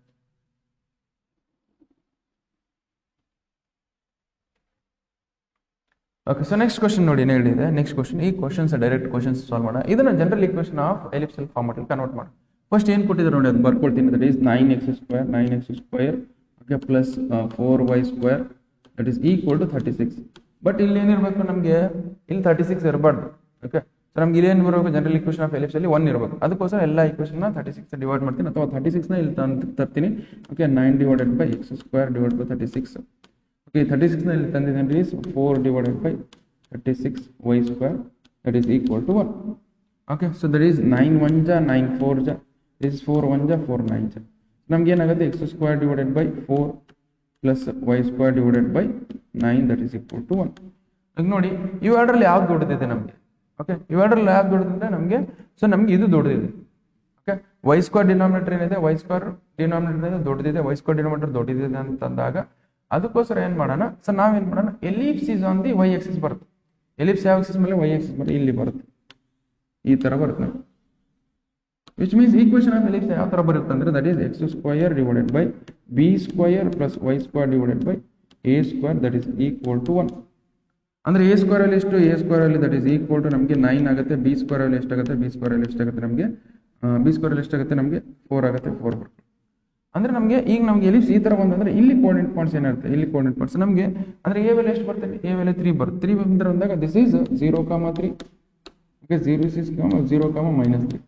Okay, so next question ನೋಡಿ ಏನು ಹೇಳಿದೆ. ನೆಕ್ಸ್ಟ್ ಕ್ವಶನ್, ಈ ಕ್ವಶನ್ಸ್ ಡೈರೆಕ್ಟ್ ಕ್ವಶನ್ಸ್ ಸಾಲ್ವ್ ಮಾಡೋಣ. ಇದನ್ನ ಜನರಲ್ ಈಕ್ವೇಷನ್ ಆಫ್ ಎಲಿಪ್ಸಲ್ ಫಾರ್ಮಟ್ಲಿ ಕನ್ವರ್ಟ್ ಮಾಡಿ. ಫಸ್ಟ್ ಏನು ಕೊಟ್ಟಿದ್ದಾರೆ ನೋಡಿ, ಅದು ಬರ್ಕೊಳ್ತೀನಿ. That is 9x square okay plus 4y square that is equal to 36. But ಇಲ್ಲಿ ಏನಿರಬೇಕು ನಮಗೆ? ಇಲ್ಲಿ 36 ಇರಬಾರ್ದು. ಓಕೆ, ಸೊ ನಮ್ಗೆ ಇಲ್ಲಿ ಏನು ಬರಬೇಕು? ಜನರಲ್ ಈಕ್ವೇಷನ್ ಆಫ್ ಎಲಿಪ್ಸಲ್ಲಿ 1 ಇರಬೇಕು. ಅದಕ್ಕೋಸ್ಕರ ಎಲ್ಲ ಈಕ್ವೇಷನ್ನ 36 ಡಿವೈಡ್ ಮಾಡ್ತೀನಿ, ಅಥವಾ 36ನ ಇಲ್ಲಿ ತರ್ತೀನಿ. Okay, 9 divided by x square divide by 36. Okay, 36ನ ಇಲ್ಲಿ ತಂದಿದ್ದೇನೆ ರೀ. 4 divided by 36y square that is equal to 1. Okay, so that is 9 1 ಜಾ 9 4 ಜಾ, this is 4 1 ja 4 9 ja. ನಮಗೆ ಏನಾಗುತ್ತೆ? x ಸ್ಕ್ವೇರ್ ಡಿವೈಡೆಡ್ ಬೈ 4 ಪ್ಲಸ್ y square divided by 9 that is equal to 1. ಈಗ ನೋಡಿ, ಇವೆರಡರಲ್ಲಿ ಯಾವ್ದು ದೊಡ್ಡದಿದೆ ನಮಗೆ? ಓಕೆ, ಇವೆರಡರಲ್ಲಿ ಯಾವ್ದು ದೊಡ್ಡದಿದೆ ನಮಗೆ? ಸೊ ನಮ್ಗೆ ಇದು ದೊಡ್ಡದಿದೆ. ಓಕೆ, y ಸ್ಕ್ವೇರ್ ಡಿನಾಮಿನೇಟರ್ ಏನಿದೆ, y ಸ್ಕ್ವೇರ್ ಡಿನಾಮಿನೇಟರ್ ದೊಡ್ಡದಿದೆ, y ಸ್ಕ್ವೇರ್ ಡಿನಾಮಿನೇಟರ್ ದೊಡ್ಡದಿದೆ ಅಂತಂದಾಗ ಅದಕ್ಕೋಸ್ಕರ ಏನು ಮಾಡೋಣ? ಸೊ ನಾವೇನು ಮಾಡೋಣ? Ellipse is on the y Axis ಬರುತ್ತೆ. ಎಲಿಪ್ಸ್ ಯಾವ ಆಕ್ಸಿಸ್ ಮೇಲೆ? y ಆಕ್ಸಿಸ್ ಬರುತ್ತೆ, ಇಲ್ಲಿ ಬರುತ್ತೆ, ಈ ಥರ ಬರುತ್ತೆ ನಾವು. Which means equation of ellipse ಯಾವ ಥರ ಬರುತ್ತೆ ಅಂದರೆ that is x square divided by b square plus y square divided by a square that is equal to 1. ಅಂದರೆ a ಸ್ಕ್ವೇರ್ ಅಲ್ಲಿ ಎಷ್ಟು? a ಸ್ಕ್ವೇರ್ ಅಲ್ಲಿ ದಟ್ ಈಸ್ ಈಕ್ವಲ್ ಟು ನಮಗೆ 9 ಆಗುತ್ತೆ. b ಸ್ಕ್ವೇರ್ ಅಲ್ಲಿ ಎಷ್ಟಾಗುತ್ತೆ? b ಸ್ಕ್ವೇರ್ ಅಲ್ಲಿ ಎಷ್ಟಾಗುತ್ತೆ ನಮಗೆ? b ಸ್ಕ್ವೇರ್ ಅಲ್ಲಿ ಎಷ್ಟಾಗುತ್ತೆ ನಮಗೆ? 4 ಆಗುತ್ತೆ. 4 ಬರುತ್ತೆ. ಅಂದರೆ ನಮಗೆ ಈಗ ನಮಗೆ ಎಲಿಪ್ಸ್ ಈ ಥರ ಬಂದಂದ್ರೆ ಇಲ್ಲಿ ಕೋಆರ್ಡಿನೇಟ್ ಪಾಯಿಂಟ್ಸ್ ಏನಿರುತ್ತೆ? ಇಲ್ಲಿ ಕೋಆರ್ಡಿನೇಟ್ ಪಾಯಿಂಟ್ಸ್ ನಮಗೆ ಅಂದರೆ a ವ್ಯಾಲ್ಯೂ ಎಷ್ಟು ಬರ್ತದೆ? a ವ್ಯಾಲ್ಯೂ 3 ಬರುತ್ತೆ. 3 ಬಂದಾಗ ದಿಸ್ ಈಸ್ 0, 3. ಓಕೆ, 0 6, 0, -3.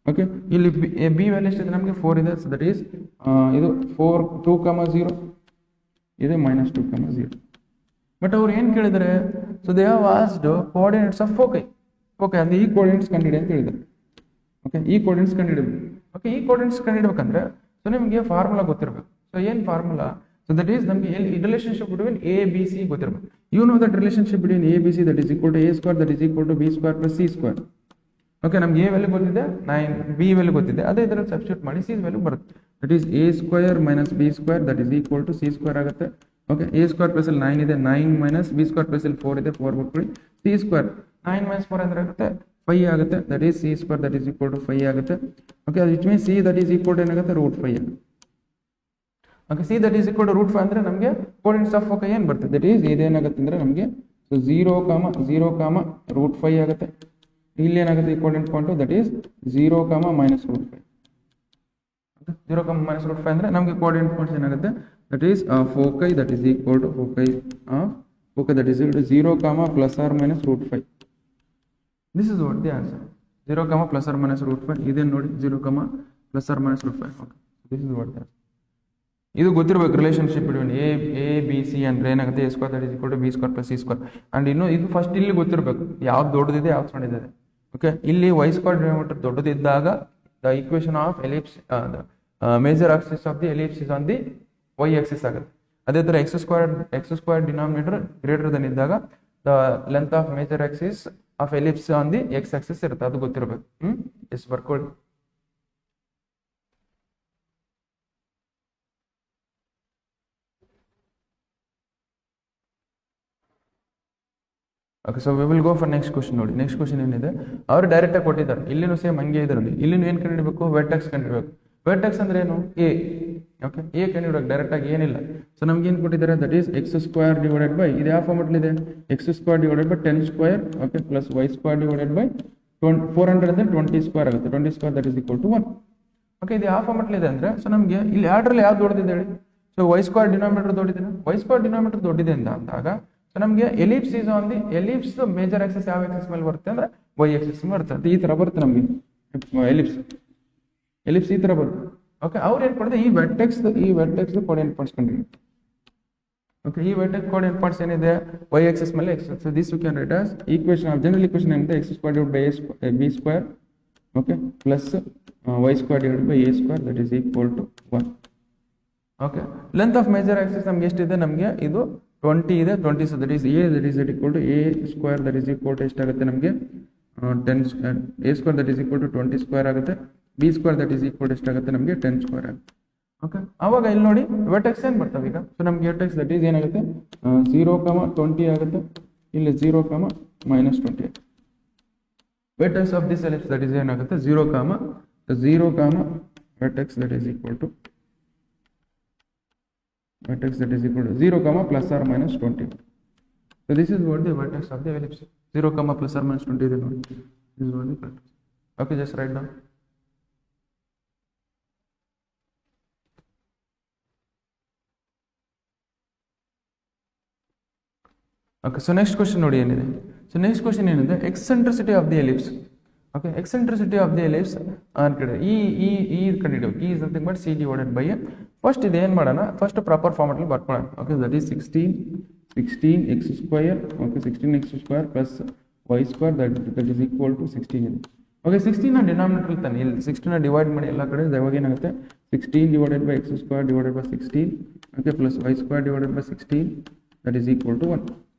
ಓಕೆ, ಇಲ್ಲಿ ಬಿ ವ್ಯಾಲ್ಯೂ ಎಷ್ಟಿದೆ ನಮಗೆ? 4 ಇದೆ. ಸೊ ದಟ್ ಈಸ್ ಇದು 4 2, 0 ಇದೆ, -2, 0. ಬಟ್ ಅವ್ರು ಏನು ಕೇಳಿದರೆ? So they have asked coordinates of foci. Okay, ಅದು ಈ ಕೋಆರ್ಡಿನೇಟ್ಸ್ ಕಂಡುಹಿಡಿ ಅಂತ ಹೇಳಿದ್ದಾರೆ. ಓಕೆ, ಈ ಕೋಆರ್ಡಿನೇಟ್ಸ್ ಕಂಡುಹಿಡಬೇಕು. ಓಕೆ, ಈ ಕೋಆರ್ಡಿನೇಟ್ಸ್ ಕಂಡುಹಿಡಬೇಕಂದ್ರೆ ಸೊ ನಿಮಗೆ ಫಾರ್ಮುಲಾ ಗೊತ್ತಿರಬೇಕು. ಸೊ ಏನು ಫಾರ್ಮುಲಾ? ಸೊ ದಟ್ ಈಸ್ ನಮಗೆ relationship between a b c ಗೊತ್ತಿರಬೇಕು. You know that relationship between a b c that is equal to a square that is equal to B square plus c square. Okay, ನಮ್ಗೆ a value ಗೊತ್ತಿದೆ, 9 b value ಗೊತ್ತಿದೆ, ಅದೇ ಇದರಲ್ಲಿ substitute ಮಾಡಿ C value ಬರುತ್ತೆ. That is A square minus b square that is equal to c square ಆಗುತ್ತೆ. Okay, a square plus ಅಲ್ಲಿ 9 ಇದೆ, 9 ಮೈನಸ್ ಬಿ ಸ್ಕ್ವೇರ್ ಪ್ಲಸ್ ಅಲ್ಲಿ 4 ಇದೆ, 4 ಬರ್ಕೊಳ್ಳಿ. ಸಿ ಸ್ಕ್ವೇರ್ 9 ಮೈನಸ್ 4 ಅಂದ್ರೆ ಆಗುತ್ತೆ 5 ಆಗುತ್ತೆ. That is c square that is equal to 5 ಆಗುತ್ತೆ. Okay, which means c that is equal to ಏನಾಗುತ್ತೆ? √5 ಆಗುತ್ತೆ. Okay, c that is equal to √5 ಅಂದರೆ ನಮಗೆ ಕೋಆರ್ಡಿನೇಟ್ಸ್ ಆಫ್ ಫೋಕೈ ಏನು ಬರ್ತದೆ? ದಟ್ ಈಸ್ ಇದೇನಾಗುತ್ತೆ ಅಂದರೆ ನಮಗೆ ಸೊ 0, 0, √5 ಆಗುತ್ತೆ. ಇಲ್ಲಿ ಏನಾಗುತ್ತೆ? ಈ ಕೋಆರ್ಡಿನೇಟ್ ಪಾಯಿಂಟ್ ದಟ್ ಈಸ್ 0, -√5. 0, -√5 ಅಂದರೆ ನಮಗೆ ಕೋಆರ್ಡಿನೇಟ್ ಪಾಯಿಂಟ್ಸ್ ಏನಾಗುತ್ತೆ? That is foci that is equal to foci of foci that is equal to 0, ±√5. This is what the answer. 0, ±√5 ಇದೇನು ನೋಡಿ, 0, ±√5. Okay, this is what the answer. ಇದು ಗೊತ್ತಿರಬೇಕು relationship between a b c ಅಂದರೆ ಏನಾಗುತ್ತೆ? A square that is equal to B square plus c square. And ಇನ್ನು ಇದು first ಇಲ್ಲಿ ಗೊತ್ತಿರಬೇಕು ಯಾವ್ದು ದೊಡ್ಡದಿದೆ ಯಾವ್ದು ಸಣ್ಣದಿದೆ. ಓಕೆ, ಇಲ್ಲಿ y ಸ್ಕ್ವೇರ್ ಡಿನಾಮಿನೇಟರ್ ದೊಡ್ಡದಿದ್ದಾಗ the equation of ellipse major axis of the ellipse is on the y axis ಆಗುತ್ತೆ. ಅದೇ ಥರ x square denominator greater than ಇದ್ದಾಗ the length of major axis of ellipse on the X axis ಇರುತ್ತೆ. ಅದು ಗೊತ್ತಿರಬೇಕು. ಎಷ್ಟು ಬರ್ಕೊಳ್ಳಿ. Okay, so we will go for next question. ನೋಡಿ, ನೆಕ್ಸ್ಟ್ ಕ್ವಶನ್ ಏನಿದೆ? ಅವರು ಡೈರೆಕ್ಟಾಗಿ ಕೊಟ್ಟಿದ್ದಾರೆ. ಇಲ್ಲಿನೂ ಸೇಮ್ ಹಂಗೆ ಇದರಲ್ಲಿ. ಇಲ್ಲಿನೂ ಏನು ಕಂಡುಹಿಡಬೇಕು? ವೆರ್ಟೆಕ್ಸ್ ಕಂಡುಹಿಡಬೇಕು. ವೆರ್ಟೆಕ್ಸ್ ಅಂದ್ರೆ ಏನು? ಎ. ಓಕೆ ಎ ಕಂಡುಹಿಡಿಯೋಕೆ ಡೈರೆಕ್ಟಾಗಿ ಏನಿಲ್ಲ. ಸೊ ನಮ್ಗೆ ಏನು ಕೊಟ್ಟಿದ್ದಾರೆ, that is X square divided by, ಇದು ಯಾವ ಫಾರ್ಮೆಟ್ಲಿದೆ, x square divided by 10 square okay plus Y square divided by 420 square ಆಗುತ್ತೆ. 20 square that is equal to 1. Okay ಇದು ಯಾವ ಫಾರ್ಮೆಟ್ಲಿದೆ ಅಂದರೆ, ಸೊ ನಮಗೆ ಇಲ್ಲಿ ಎರಡರಲ್ಲಿ ಯಾವ್ದು ದೊಡ್ಡದಿದೆ ಹೇಳಿ. ಸೊ ವೈ ಸ್ಕ್ವೇರ್ ಡಿನಾಮಿನೇಟರ್ ದೊಡ್ಡಿದೆ, ವೈ ಸ್ಕ್ವೇರ್ ಡಿನಾಮಿನೇಟರ್ ದೊಡ್ಡಿದೆ ಅಂದಾಗ ಸೊ ನಮಗೆ ellipse is on the ellipse major axis ಯಾವ ಆಕ್ಸಿಸ್ ಮೇಲೆ ಬರುತ್ತೆ ಅಂದರೆ ವೈ ಆಕ್ಸಿಸ್ ಬರುತ್ತೆ. ಈ ಥರ ಬರುತ್ತೆ ನಮಗೆ ಎಲಿಪ್ಸ್ ಈ ಥರ ಬರುತ್ತೆ. ಓಕೆ ಅವ್ರು ಏನು ಕೊಡ್ತಾರೆ, ಈ ವೆರ್ಟೆಕ್ಸ್ ಕೋಆರ್ಡಿನೇಟ್ ಪಾಯಿಂಟ್ಸ್ ಕಂಡು. ಓಕೆ ಈ ವೆರ್ಟೆಕ್ಸ್ ಕೋಆರ್ಡಿನೇಟ್ ಪಾಯಿಂಟ್ಸ್ ಏನಿದೆ ವೈ ಆಕ್ಸಿಸ್ ಮೇಲೆ x. So this you can write as equation of general equation ಏನಿದೆ x square divide by B square okay plus Y square divide by A square that is equal to 1. Okay length of major axis ನಮ್ಗೆ ಎಷ್ಟಿದೆ, ನಮಗೆ ಇದು 20 ಇದೆ. 20 so that is a that is equal to a square that is equal to ಎಷ್ಟಾಗುತ್ತೆ ನಮಗೆ 10 square, a square that is equal to 20 square ಆಗುತ್ತೆ, B square that is equal to ಎಷ್ಟಾಗುತ್ತೆ ನಮಗೆ 10 ಸ್ಕ್ವೇರ್ ಆಗುತ್ತೆ. ಓಕೆ ಅವಾಗ ಇಲ್ಲಿ ನೋಡಿ ವರ್ಟೆಕ್ಸ್ ಏನು ಬರ್ತವೆ ಈಗ. ಸೊ ನಮಗೆ ವರ್ಟೆಕ್ಸ್ ದಟ್ ಈಸ್ ಏನಾಗುತ್ತೆ 0, 20 ಆಗುತ್ತೆ, ಇಲ್ಲಿ 0, -20. Vertex of this ellipse that is ಏನಾಗುತ್ತೆ 0, vertex that is equal to vertex that is equal to 0, plus or minus 20. So this is what the vertex of the ellipse. 0, plus or minus 20 is what the vertex. Okay, just write down. Okay, so next question nodi enide. So next question enide eccentricity of the ellipse. Okay, eccentricity of the ellipse e ಕಂಡಿಡಿಯೋ e is nothing but c divided by a. First ಇದು ಏನು ಮಾಡೋಣ, first proper ಫಾರ್ಮೆಟ್ಲಿ ಬರ್ಕೊಳ್ಳೋಣ. Okay that is 16 x square okay 16 x square plus Y square that is equal to 16 ಇದೆ. Okay 16ನ denominator ತಾನೆ, ಇಲ್ಲಿ 16ನ divide ಮಾಡಿ ಎಲ್ಲ ಕಡೆ ಇವಾಗ ಏನಾಗುತ್ತೆ 16 divided by x square divided by 16 okay plus Y square divided by 16 that is equal to 1.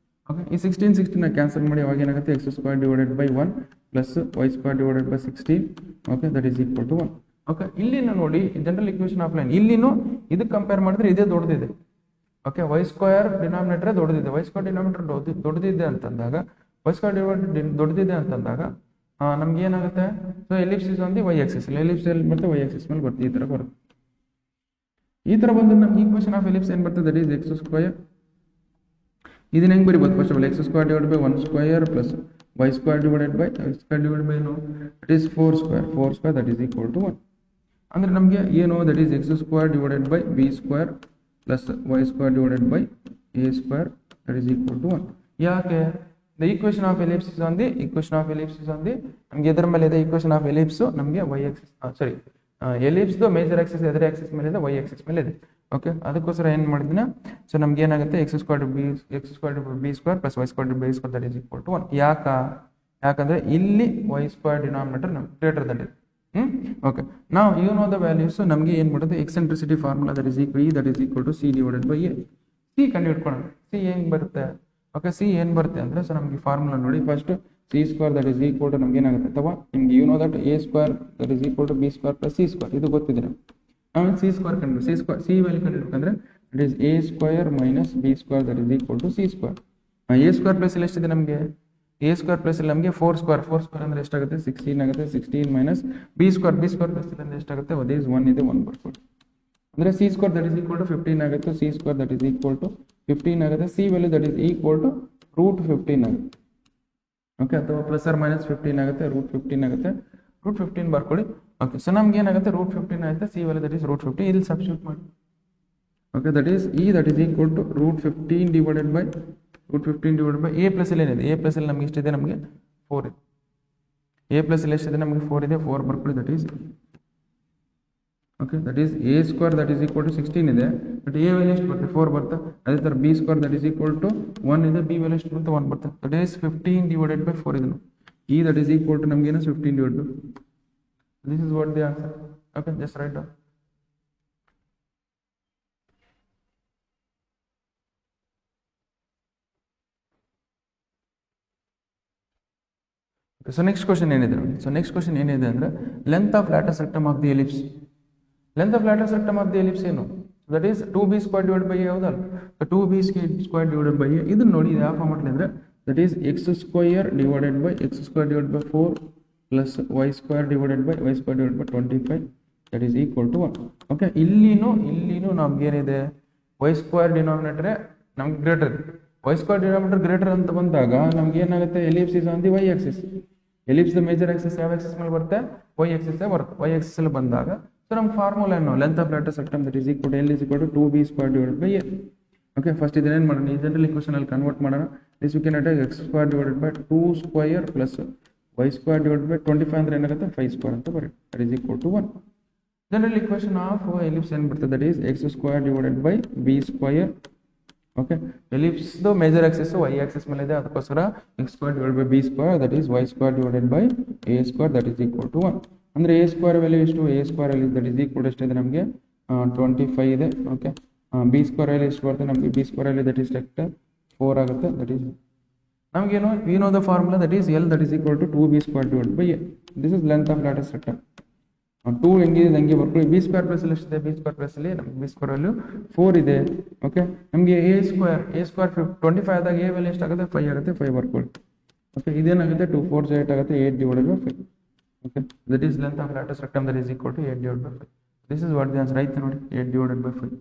Okay ಈ 16ನ ಕ್ಯಾನ್ಸಲ್ ಮಾಡಿ ಅವಾಗ ಏನಾಗುತ್ತೆ X square divided by 1 plus Y square divided by 16 okay that is equal to 1. Okay ಇಲ್ಲಿನೂ ನೋಡಿ general equation of line, ಇಲ್ಲಿನೂ ಇದಕ್ಕೆ compare ಮಾಡಿದ್ರೆ ಇದೇ ದೊಡ್ಡದಿದೆ. ಓಕೆ ವೈ ಸ್ಕ್ವೇರ್ ಡಿನಾಮಿನೇಟರ್ ದೊಡ್ಡದಿದೆ, ವೈ ಸ್ಕ್ವೇರ್ ಡಿನಾಮಿನೇಟರ್ ದೊಡ್ಡದಿದೆ ಅಂತಂದಾಗ ವೈ ಸ್ಕ್ವೇರ್ ದೊಡ್ಡದಿದೆ ಅಂತಂದಾಗ ನಮ್ಗೆ ಏನಾಗುತ್ತೆ, so ellipse is on the y axis, ellipse ಎಲ್ಲಿ ಬರುತ್ತೆ ವೈ ಆಕ್ಸಿಸ್ ಮೇಲೆ ಬರುತ್ತೆ, ಈ ಥರ ಬರುತ್ತೆ. ಈ ಥರ ಬಂದು ನಮ್ಗೆ ಈಕ್ವೇಷನ್ ಆಫ್ ಎಲಿಪ್ಸ್ ಏನು ಬರ್ತದೆ ದಟ್ ಈಸ್ ಎಕ್ಸ್ ಸ್ಕ್ವೇರ್. ಇದನ್ನ ಹೆಂಗೆ ಬರಿಬೋದು, first of all X square divide by 1 square plus y square divided by no it is 4 square that is equal to 1. ಅಂದ್ರೆ ನಮಗೆ ಏನು that is X square divided by B square plus Y square divided by A square that is equal to 1. ಯಾಕೆ the equation of ellipse is on the ನಮಗೆ ಎದರ ಮೇಲೆ ಇದೆ equation of ellipse, ನಮಗೆ y axis ellipse major axis ಎದರ axis ಮೇಲೆ ಇದೆ, Y axis ಮೇಲೆ ಇದೆ. ಓಕೆ ಅದಕ್ಕೋಸ್ಕರ ಏನು ಮಾಡಿದ್ನ, ಸೊ ನಮ್ಗೆ ಏನಾಗುತ್ತೆ X square b square plus Y square by square that is equal to 1. ಯಾಕಂದ್ರೆ ಇಲ್ಲಿ ವೈ ಸ್ಕ್ವೇರ್ ಡಿನಾಮಿನೇಟರ್ ನಮ್ಗೆ ಗ್ರೇಟರ್ ದಟ್ ಇದೆ. ಓಕೆ ನಾವು ಯು ನೋ ದ ವ್ಯಾಲ್ಯೂಸ್, ನಮಗೆ ಏನು ಮಾಡುತ್ತೆ eccentricity formula that is equal to C divided by A. C ಕಂಡು ಹಿಡ್ಕೊಳ್ಳೋಣ, ಸಿ ಹೆಂಗೆ ಬರುತ್ತೆ. ಓಕೆ ಸಿ ಏನು ಬರುತ್ತೆ ಅಂದರೆ, ಸೊ ನಮಗೆ ಫಾರ್ಮುಲಾ ನೋಡಿ first c square that is equal to ನಮ್ಗೆ ಏನಾಗುತ್ತೆ ಅಥವಾ ನಿಮ್ಗೆ you know that a square that is equal to B square plus c square, ಇದು ಗೊತ್ತಿದೆ ನಮ್ಗೆ. ನಾವು ಸಿ ಸ್ಕ್ವೇರ್ ಕಂಡು ಸಿ ವ್ಯಾಲ್ಯೂ ಕಂಡು ಹಿಡ್ಬೇಕಂದ್ರೆ it is A square minus b square that is equal to c square. A square plus ಇಲ್ಲಿ ಎಷ್ಟಿದೆ ನಮಗೆ, ಎ ಸ್ಕ್ವೇರ್ ಪ್ಲಸ್ ಇಲ್ಲಿ ನಮಗೆ 4 ಸ್ಕ್ವೇರ್ ಅಂದ್ರೆ ಎಷ್ಟಾಗುತ್ತೆ 16 ಆಗುತ್ತೆ. 16 ಮೈನಸ್ ಬಿ ಸ್ಕ್ವೇರ್ ಪ್ಲಸ್ ಇಲ್ಲಿ ಅಂದ್ರೆ ಎಷ್ಟಾಗುತ್ತೆ, ಅದೇ 1 ಇದೆ 1 ಬರ್ಕೊಳ್ಳಿ. ಅಂದರೆ c square that is equal to 15 ಆಗುತ್ತೆ, c square that is equal to 15 ಆಗುತ್ತೆ, c value that is equal to root 15 ಆಗುತ್ತೆ. ಓಕೆ ಅಥವಾ ಪ್ಲಸ್ ಆರ್ ಮೈನಸ್ 15 ಆಗುತ್ತೆ, ರೂಟ್ 15 ಆಗುತ್ತೆ, ರೂಟ್ 15 ಬರ್ಕೊಳ್ಳಿ. ಓಕೆ ಸೊ ನಮ್ಗೆ ಏನಾಗುತ್ತೆ ರೂಟ್ 15 ಆಗುತ್ತೆ, c value that is root 15, ಇಲ್ಲಿ ಸಬ್ಸ್ಟಿಟ್ಯೂಟ್ ಮಾಡಿ. Okay that is equal to root 15 divided by a plus ಇಲ್ಲಿ ಏನಿದೆ, ಎ ಪ್ಲಸ್ ಇಲ್ಲಿ ನಮ್ಗೆ ಎಷ್ಟಿದೆ, ನಮಗೆ 4 ಇದೆ. ಎ ಪ್ಲಸ್ ಇಲ್ಲಿ ಎಷ್ಟಿದೆ, ನಮಗೆ 4 ಇದೆ, 4 ಬರ್ಕೊಳ್ಳಿ. That is okay that is A square that is equal to 16 ಇದೆ, ಬಟ್ ಎ ವ್ಯಾಲ್ಯೂ ಎಷ್ಟು ಬರುತ್ತೆ 4 ಬರುತ್ತೆ. ಅದೇ ಥರ b square that is equal to 1 ಇದೆ, ಬಿ ವ್ಯಾಲ್ಯೂ ಎಷ್ಟು ಬರುತ್ತೆ 1 ಬರುತ್ತೆ. ದಟ್ ಈಸ್ 15 ಡಿವೈಡೆಡ್ ಬೈ 4 ಇದನ್ನು ದಟ್ ಈಸ್ ಈಕ್ವಲ್ ಟು ನಮಗೇನು 15 divide by. This is what the answer. Okay, just write down. Okay, so next question ಏನಿದೆ ನೋಡಿ. So next question ಏನಿದೆ ಅಂದ್ರೆ length of lateral rectum of the ellipse. Length of lateral rectum of the ellipse ಏನು? That is 2b square divided by a ಹೌದಲ್ಲ. So 2b square divided by a ಇದನ್ನ ನೋಡಿ ಯಾವ format ಅಂದ್ರೆ that is x square divided by 4 plus y square divided by 25 that is equal to 1. Okay, ಇಲ್ಲಿನೂ ನಮ್ಗೇನಿದೆ y square denominator ನಮ್ಗೆ greater ಇದೆ. Y square denominator greater ಅಂತ ಬಂದಾಗ ನಮ್ಗೆ ಏನಾಗುತ್ತೆ, ellipse is on the y axis. Ellipse the major axis ಯಾವ axis ಮೇಲೆ ಬರುತ್ತೆ, ವೈ ಆಕ್ಸಿಸ್ ಬರುತ್ತೆ. ವೈ ಆಕ್ಸಿಸ್ ಅಲ್ಲಿ ಬಂದಾಗ ಸೊ ನಮ್ಗೆ ಫಾರ್ಮುಲಾ ಏನು, length of latus rectum that is equal to l is equal to 2b square divided by a. Okay, first ಇದನ್ನೇನು ಮಾಡೋಣ, ಈ ಜನರಲ್ ಇಕ್ವೇಷನ್ ಅಲ್ಲಿ ಕನ್ವರ್ಟ್ ಮಾಡೋಣ. This you can take x square divided by 2 square plus Y square divided by 25 ಅಂದ್ರೆ ಏನಾಗುತ್ತೆ 5 square ಅಂತ ಬರುತ್ತೆ. That is equal to 1. General equation of ellipse ಏನು ಬರ್ತದೆ, that is X square divided by B square. Okay, ellipse major axis Y axis ಮೇಲೆ ಇದೆ, ಅದಕ್ಕೋಸ್ಕರ x square divide by B square that is Y square divided by A square that is equal to 1. ಅಂದ್ರೆ a square value ಎಷ್ಟು, a square ಅಲ್ಲಿ that is equal ಎಷ್ಟಿದೆ ನಮಗೆ 25 ಇದೆ. Okay, B square ಅಲ್ಲಿ ಎಷ್ಟು ಬರುತ್ತೆ ನಮಗೆ, ಬಿ ಸ್ಕ್ವೇರ್ ಅಲ್ಲಿ ದಟ್ ಈಸ್ ಲೆಕ್ಟ್ 4 ಆಗುತ್ತೆ. ದಟ್ ಈಸ್ ನಮಗೇನು we know the formula that is L that is equal to 2b square divide by A. This is length of latus rectum. 2 ಹೆಂಗಿದೆ ಹಂಗೆ ಬರ್ಕೊಳ್ಳಿ. ಬಿ ಸ್ಕ್ವೇರ್ ಪ್ಲಸ್ ಅಲ್ಲಿ ಎಷ್ಟಿದೆ, B square plus ಅಲ್ಲಿ ನಮಗೆ ಬಿ ಸ್ಕ್ವೇರ್ ವ್ಯಾಲ್ಯೂ 4 ಇದೆ. Okay, ನಮಗೆ A square 25 ಆದಾಗ ಎ ವ್ಯಾಲ್ಯೂ ಎಷ್ಟಾಗುತ್ತೆ 5 ಆಗುತ್ತೆ, 5 ಬರ್ಕೊಳ್ಳಿ. ಓಕೆ, ಇದೇನಾಗುತ್ತೆ 2 4 8 ಆಗುತ್ತೆ, 8 divided by 5. Okay, that is length of latus rectum that is equal to 8 divided by 5. This is what the answer. ಆಯ್ತು ನೋಡಿ, 8 divided by 5.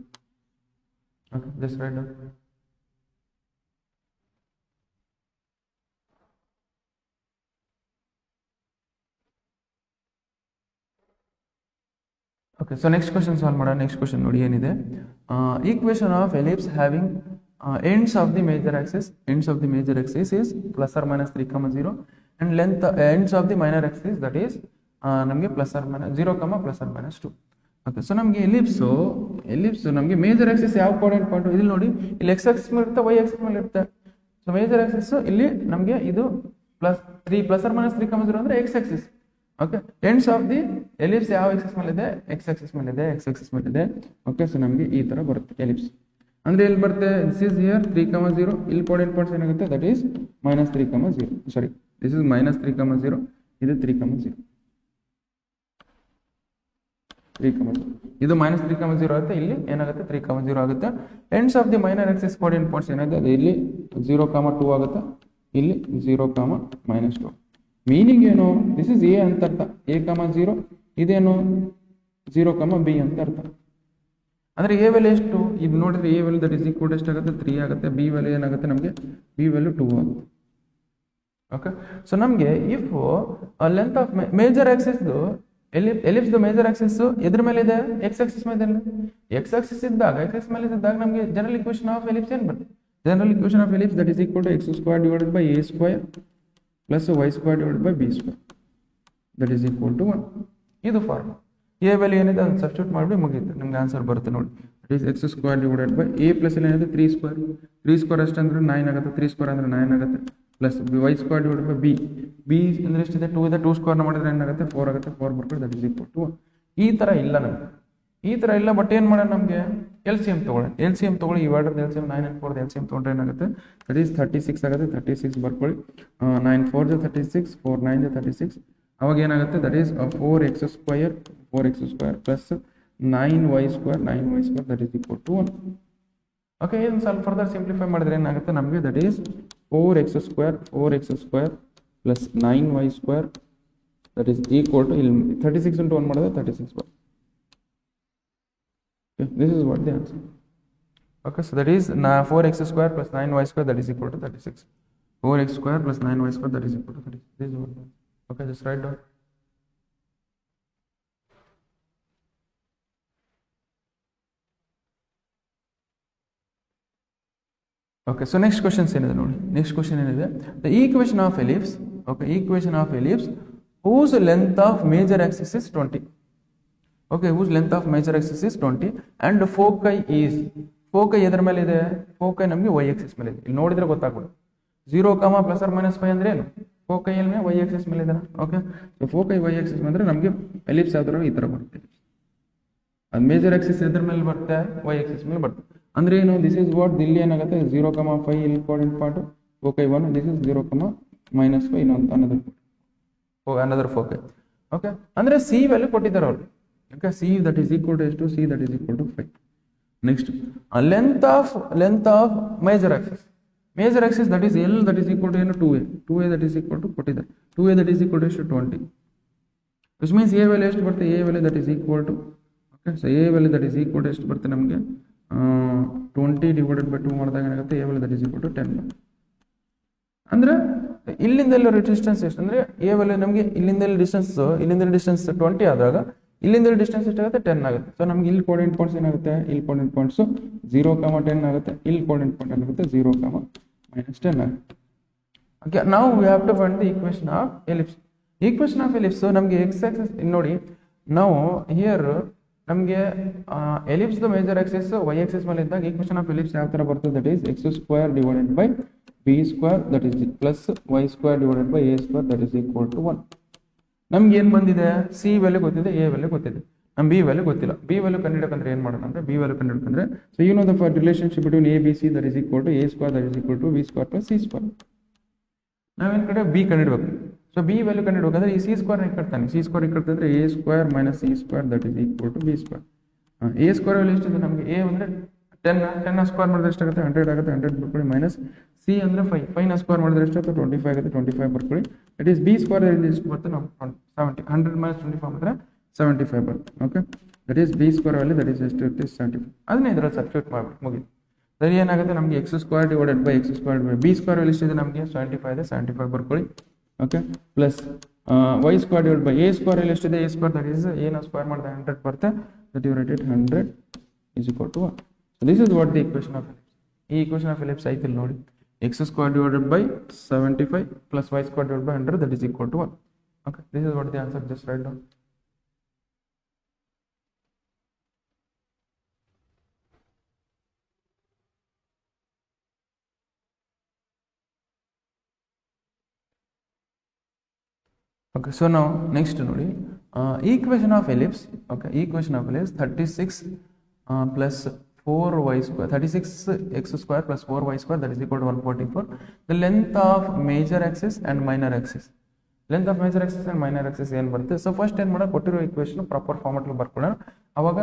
Okay, just right down. Okay, so next question solve ಮಾಡೋಣ. Next question ನೋಡಿ ಏನಿದೆ, equation of ellipse having ends of the major axis. Ends of the major axis is plus or minus 3,0 and length ends of the minor axis that is ನಮಗೆ plus or minus 0, plus or minus 2. Okay, so ನಮಗೆ ellipse ನಮಗೆ major axis ಯಾವ coordinate point, ಇಲ್ಲಿ ನೋಡಿ ಇಲ್ಲಿ X Axis ಮೇಲೆ ಇರುತ್ತೆ, Y axis ಮೇಲೆ ಇರುತ್ತೆ. ಸೊ ಮೇಜರ್ ಆಕ್ಸಿಸ್ ಇಲ್ಲಿ ನಮಗೆ ಇದು ಪ್ಲಸ್ ಆರ್ ಮೈನಸ್ 3,0 ಅಂದ್ರೆ X Axis. Okay, ends of the ellipse ಯಾವ ಆಕ್ಸಿಸ್ ಮೇಲೆ ಇದೆ, ಎಕ್ಸ್ ಆಕ್ಸಿಸ್ ಮೇಲೆ ಇದೆ, ಎಕ್ಸ್ ಆಕ್ಸಿಸ್ ಮೇಲೆ ಇದೆ. ಓಕೆ, ಸೊ ನಮಗೆ ಈ ತರ ಬರುತ್ತೆ ಎಲಿಪ್ಸ್. ಅಂದ್ರೆ ಇಲ್ಲಿ ಬರುತ್ತೆ ದಿಸ್ ಇಸ್ ಹಿಯರ್ 3,0, ಇಲ್ಲಿ ಕೋಆರ್ಡಿನೇಟ್ ಪಾಯಿಂಟ್ಸ್ ಏನಾಗುತ್ತೆ that is minus 3,0. Sorry, this is minus 3,0, ಇದು 3,0, 3,0. ಇದು ಮೈನಸ್ 3,0 ಆಗುತ್ತೆ, ಇಲ್ಲಿ ಏನಾಗುತ್ತೆ 3,0 ಆಗುತ್ತೆ. Ends of the minor Axis coordinate points ಏನಾಗುತ್ತೆ ಅದು ಇಲ್ಲಿ 0,2 ಆಗುತ್ತೆ, ಇಲ್ಲಿ 0, -2. ಮೀನಿಂಗ್ ಏನು, ದಿಸ್ ಇಸ್ ಎ ಅಂತ ಅರ್ಥ, a,0, ಇದೇನು 0, b ಅಂತ ಅರ್ಥ. ಅಂದ್ರೆ ಎ ವ್ಯಾಲ್ಯೂ ಎಷ್ಟು, ಇದು ನೋಡಿದ್ರೆ A value that is equal to ಎಷ್ಟಾಗುತ್ತೆ 3 ಆಗುತ್ತೆ, ಬಿ ವ್ಯಾಲ್ಯೂ ಏನಾಗುತ್ತೆ ನಮಗೆ ಬಿ ವ್ಯಾಲ್ಯೂ 2 ಆಗುತ್ತೆ. ಓಕೆ, ಸೊ ನಮಗೆ if length of major Axis ellipse major Axis ಎದ್ರ ಮೇಲೆ ಇದೆ, ಎಕ್ಸ್ ಆಕ್ಸಿಸ್ ಮೇಲೆ ಇದೆ. ಎಕ್ಸ್ ಆಕ್ಸಿಸ್ ಇದ್ದಾಗ ಎಕ್ಸ್ ಮೇಲೆ ಇದ್ದಾಗ ನಮಗೆ ಜನರಲ್ ಇಕ್ವೇಷನ್ ಆಫ್ ಎಲಿಪ್ಸ್ ಏನು ಬರುತ್ತೆ, general equation of ellipse that is equal to X square divided by A square plus Y square divided by B square that is equal to 1. ಇದು form. A value ಏನಿದೆ ಅದನ್ನು substitute ಮಾಡಿ ಮುಗೀತು, ನಿಮ್ಗೆ answer ಬರುತ್ತೆ ನೋಡಿ. That is X square divided by a plus ಇಲ್ಲಿ ಏನಿದೆ 3 ಸ್ಕ್ವೇರ್, 3 ಸ್ಕ್ವೇರ್ ಅಷ್ಟಂದ್ರೆ 9 ಆಗುತ್ತೆ, 3 ಸ್ಕ್ವೇರ್ ಅಂದ್ರೆ 9 ಆಗುತ್ತೆ, plus Y square divided by B ಅಂದ್ರೆ ಎಷ್ಟಿದೆ 2 ಇದೆ, 2 ಸ್ಕ್ವೇರ್ ಮಾಡಿದ್ರೆ ಏನಾಗುತ್ತೆ 4 ಆಗುತ್ತೆ, 4 ಬರ್ಕೊಂಡು ದಟ್ ಈಸ್ ಈಕ್ವಲ್ ಟು 1. ಈ ಥರ ಇಲ್ಲ ನಮಗೆ, ಈ ಥರ ಇಲ್ಲ. ಬಟ್ ಏನು ಮಾಡೋಣ, ನಮಗೆ ಎಲ್ ಸಿ ಎಮ್ ತೊಗೊಳ್ಳಿ, ಈ ವರ್ಡರ್ L C M 9 and 4 L C M ತೊಗೊಂಡ್ರೆ ಏನಾಗುತ್ತೆ ದಟ್ ಈಸ್ 36 ಆಗುತ್ತೆ, 36 ಬರ್ಕೊಳ್ಳಿ. 9 4 36, 4 9 36. ಅವಾಗ ಏನಾಗುತ್ತೆ that is 4x square plus 9y square that is equal to 1. Okay, ಇದನ್ನು ಸ್ವಲ್ಪ ಫರ್ದರ್ ಸಿಂಪ್ಲಿಫೈ ಮಾಡಿದ್ರೆ ಏನಾಗುತ್ತೆ ನಮಗೆ that is 4x square plus 9y square that is equal to ಇಲ್ಲಿ 36 into 1 ಮಾಡಿದ್ರೆ 36 ಬರುತ್ತೆ. Okay, this is what the answer. Okay, so that is 4x square plus 9y square that is equal to 36. 4x square plus 9y square that is equal to 36. This is what the answer. Okay, just write down. Okay, so next question is next question is the equation of ellipse. Okay, equation of ellipse whose length of major axis is 20. Okay, whose length of major axis is 20 and foci is ಎದರ ಮೇಲೆ ಇದೆ, foci ನಮಗೆ y axis ಮೇಲೆ ಇದೆ. ಇಲ್ಲಿ ನೋಡಿದ್ರೆ ಗೊತ್ತಾಗ್ಬಿಡುತ್ತೆ 0, plus or minus 5 ಅಂದ್ರೆ ಏನು, foci ಅಲ್ಲಿ y axis ಮೇಲೆ ಇದೆ. Okay, so foci y axis ಅಂದ್ರೆ ನಮಗೆ ಎಲಿಪ್ಸ್ ಯಾವ್ದಾರ ಈ ತರ ಬರುತ್ತೆ. ಅದು ಮೇಜರ್ ಆಕ್ಸಿಸ್ ಎದರ ಮೇಲೆ ಬರುತ್ತೆ, y axis ಮೇಲೆ ಬರುತ್ತೆ. ಅಂದ್ರೆ ಏನು, ದಿಸ್ ಇಸ್ ವಾಟ್ ಇಲ್ಲಿ ಏನಾಗುತ್ತೆ 0, 5 ಇಲ್ಲಿ coordinate part foci 1, this is 0, -5 ಇನ್ನೊಂದು another foci. ಓಕೆ, ಅಂದ್ರೆ ಸಿ ವ್ಯಾಲ್ಯೂ ಕೊಟ್ಟಿದ್ದಾರೆ ಅವರು. Okay, C that is equal to S2, C that is equal to 5. Next, length of major axis that is L that is equal to 2a that is equal to 40. 2a that is equal to 20. Which means A value ಎಷ್ಟು ಬರುತ್ತೆ, A value that is equal to, okay, so A value that is equal to ಎಷ್ಟು ಬರುತ್ತೆ ನಮಗೆ 20 divided by 2 ಮಾಡಿದಾಗ ಏನಾಗುತ್ತೆ, A value that is equal to 10. ಅಂದರೆ ಇಲ್ಲಿಂದೆಲ್ಲ distance ಎಷ್ಟು ಅಂದರೆ ಎ ವ್ಯಾಲ್ಯೂ ನಮಗೆ ಇಲ್ಲಿಂದ ಡಿಸ್ಟೆನ್ಸ್ 20 ಆದಾಗ ಇಲ್ಲಿಂದ ಡಿಸ್ಟೆನ್ಸ್ ಎಷ್ಟಾಗುತ್ತೆ 10 ಆಗುತ್ತೆ. ಸೊ ನಮ್ಗೆ ಇಲ್ಲಿ ಕೋಆರ್ಡಿನೇಟ್ ಪಾಯಿಂಟ್ಸ್ ಏನಾಗುತ್ತೆ, ಇಲ್ಲಿ ಕೋಆರ್ಡಿನೇಟ್ ಪಾಯಿಂಟ್ಸು 0, 10 ಆಗುತ್ತೆ, ಇಲ್ಲಿ ಕೋಆರ್ಡಿನೇಟ್ ಪಾಯಿಂಟ್ ಏನಾಗುತ್ತೆ 0, -10 ಆಗುತ್ತೆ. ಓಕೆ, ನಾವು we have to find the equation of ellipse. Equation of ellipse ನಮಗೆ ಎಕ್ಸ್ ಆಕ್ಸಿಸ್ ನೋಡಿ, ನಾವು ಹಿಯರ್ ನಮಗೆ ellipse major axis Y axis ಮೇಲೆ ಇದ್ದಾಗ ಈಕ್ವೇಷನ್ ಆಫ್ ಎಲಿಪ್ಸ್ ಯಾವ ಥರ ಬರ್ತದೆ, that is x² divided by b² that is plus y² divided by a² that is equal to 1. ನಮ್ಗೆ ಏನು ಬಂದಿದೆ, ಸಿ ವ್ಯಾಲ್ಯೂ ಗೊತ್ತಿದೆ, ಎ ವ್ಯಾಲ್ಯೂ ಗೊತ್ತಿದೆ, ನಮ್ಮ ಬಿ ವ್ಯಾಲ್ಯೂ ಗೊತ್ತಿಲ್ಲ. ಬಿ ವ್ಯಾಲ್ಯೂ ಕಂಡುಹಿಡಬೇಕಂದ್ರೆ ಏನು ಮಾಡೋಣ ಅಂದರೆ, ಬಿ ವ್ಯಾಲ್ಯೂ ಕಂಡುಹಿಡಬೇಕಂದ್ರೆ so you know the relationship between a b c that is equal to a² that is equal to b² plus c². ನಾವೇನು ಕಡೆ ಬಿ ಕಂಡುಹಿಡಬೇಕು. ಸೊ ಬಿ ವ್ಯಾಲ್ಯೂ ಕಂಡುಹಿಡಬೇಕಂದ್ರೆ ಈ c² ಇಕ್ಕಡ್ತಾನೆ, c² ಇಕ್ಕಡ್ತಂದ್ರೆ a² minus c² that is equal to b². a² value ಎಷ್ಟಿದೆ ನಮಗೆ, A ಅಂದರೆ 10 ಸ್ಕ್ವೇರ್ ಮಾಡಿದ್ರೆ ಎಷ್ಟಾಗುತ್ತೆ 100 ಆಗುತ್ತೆ, 100 ಬರ್ಕೊಳ್ಳಿ, ಮೈನಸ್ ಸಿ ಅಂದರೆ 5 ಸ್ಕ್ವೇರ್ ಮಾಡಿದ್ರೆ ಎಷ್ಟಾಗುತ್ತೆ 25 ಆಗುತ್ತೆ, 25 ಬರ್ಕೊಳ್ಳಿ. ದಟ್ ಈಸ್ b² ಎಷ್ಟು ಬರುತ್ತೆ ನಾವು 70, 100 ಮೈನಸ್ 25 ಮಾಡಿದ್ರೆ 75 ಬರುತ್ತೆ. Okay, that is b² value that is ಎಷ್ಟು ಇರುತ್ತೆ 75. ಅದನ್ನೇ ಇದರಲ್ಲಿ ಸಬ್ಸ್ಟಿಟ್ಯೂಟ್ ಮಾಡ್ಬಿಟ್ಟು ಮುಗಿದು ಸರಿ ಏನಾಗುತ್ತೆ ನಮಗೆ x² divided by x² b² value ಎಷ್ಟಿದೆ ನಮಗೆ 75 ಇದೆ, 75 ಬರ್ಕೊಳ್ಳಿ. Okay, plus y² divide by a² value ಎಷ್ಟಿದೆ, a² ದಟ್ ಈಸ್ ಏನೋ ಸ್ಕ್ವೇರ್ ಮಾಡಿದ್ರೆ 100 ಬರುತ್ತೆ, that you write it 100 is equal to 1. So this is what the equation of ellipse. ಈ equation of ellipse ಐತಿಲ್ ನೋಡಿ, x² divided by 75 plus y² divided by 100 that is equal to 1. Okay, this is what the answer, just write down. Okay, so now next ನೋಡಿ equation of ellipse. Okay, equation of ellipse 36 plus 4y², 36x² plus 4y² that is equal to 144. The length of major axis and minor axis. Length of major axis and minor axis ಏನು ಬರುತ್ತೆ. So first ಏನು ಮಾಡೋಣ, ಕೊಟ್ಟಿರೋ equation proper ಫಾರ್ಮೆಟ್ಲಿ ಬರ್ಕೊಳ್ಳೋಣ. ಅವಾಗ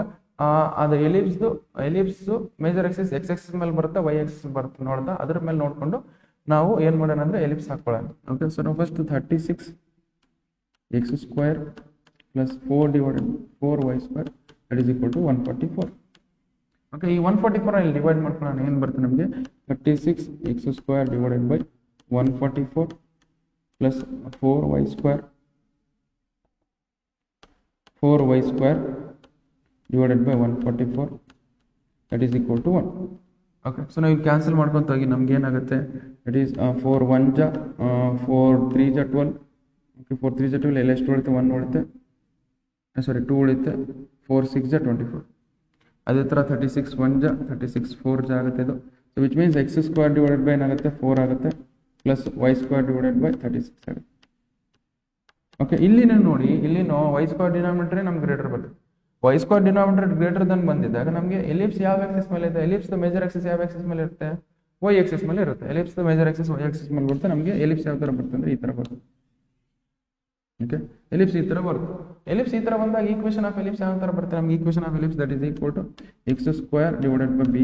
ಅದು ಎಲಿಪ್ಸು major Axis X Axis ಮೇಲೆ ಬರುತ್ತೆ, ವೈ ಆಕ್ಸಿಸ್ ಬರುತ್ತೆ ನೋಡ್ದ, ಅದ್ರ ಮೇಲೆ ನೋಡಿಕೊಂಡು ನಾವು ಏನು ಮಾಡೋಣ ಅಂದರೆ ಎಲಿಪ್ಸ್ ಹಾಕೊಳ್ಳೋಣ. ಓಕೆ, ಸೊ ನಾವು first 36x² plus 4 divided 4y² that is equal to 144. Okay, ಈ 144 ಇಲ್ಲಿ ಡಿವೈಡ್ ಮಾಡ್ಕೊಳ್ಳೋಣ, ಏನು ಬರುತ್ತೆ ನಮಗೆ 36x² divided by 144 plus 4y² divided by 144 that is equal to 1. Okay, so ನಾವು ಕ್ಯಾನ್ಸಲ್ ಮಾಡ್ಕೊಂತ ಹೋಗಿ ನಮ್ಗೆ ಏನಾಗುತ್ತೆ, ದಟ್ ಈಸ್ 4 1 ಜಾ 4 3 ಜಾ 12. ಓಕೆ, 4 3 ಜಾ 12 ಎಲ್ಲ ಎಷ್ಟು ಉಳಿತೆ, 1 ಉಳಿತೆ, ಸಾರಿ 2 ಉಳಿತೆ, 4 6 ಜಾ 24. ಅದೇ ಥರ 36 1 ಜಾ 36 4 ಜಾ ಆಗುತ್ತೆ ಇದು. So which means x² divided by ಏನಾಗುತ್ತೆ 4 ಆಗುತ್ತೆ, ಪ್ಲಸ್ y² ಡಿವೈಡೆಡ್ ಬೈ 36 ಆಗುತ್ತೆ. ಓಕೆ, ಇಲ್ಲಿ ನೋಡಿ, ಇಲ್ಲಿ y² ಡಿನಾಮಿನೇಟರ್ ನಮ್ಗೆ ಗ್ರೇಟರ್ ಬರುತ್ತೆ. y² ಡಿನಾಮಿನೇಟರ್ ಗ್ರೇಟರ್ ದನ್ ಬಂದಿದ್ದಾಗ ನಮಗೆ ಎಲಿಪ್ಸ್ ಯಾವ ಆಕ್ಸಿಸ್ ಮೇಲೆ ಇದೆ, ಎಲಿಪ್ಸ್ ಮೇಜರ್ ಆಕ್ಸಿಸ್ ಯಾವ ಆಕ್ಸಿಸ್ ಮೇಲೆ ಇರುತ್ತೆ, y ಆಕ್ಸಿಸ್ ಮೇಲೆ ಇರುತ್ತೆ. Ellipse major Axis y axis ಮೇಲೆ ಬರುತ್ತೆ. ನಮಗೆ ಎಲಿಪ್ಸ್ ಯಾವ ಥರ ಬರುತ್ತೆ ಅಂದರೆ ಈ ಥರ ಬರುತ್ತೆ. ಓಕೆ, ಎಲಿಪ್ಸ್ ಈ ಥರ ಬರುತ್ತೆ. ಎಲಿಪ್ಸ್ ಈ ಥರ ಬಂದಾಗ ಈಕ್ವೇಷನ್ ಆಫ್ ಎಲಿಪ್ಸ್ ಯಾವ ಥರ ಬರುತ್ತೆ ನಮಗೆ, equation of ellipse that is equal to x² divided by b²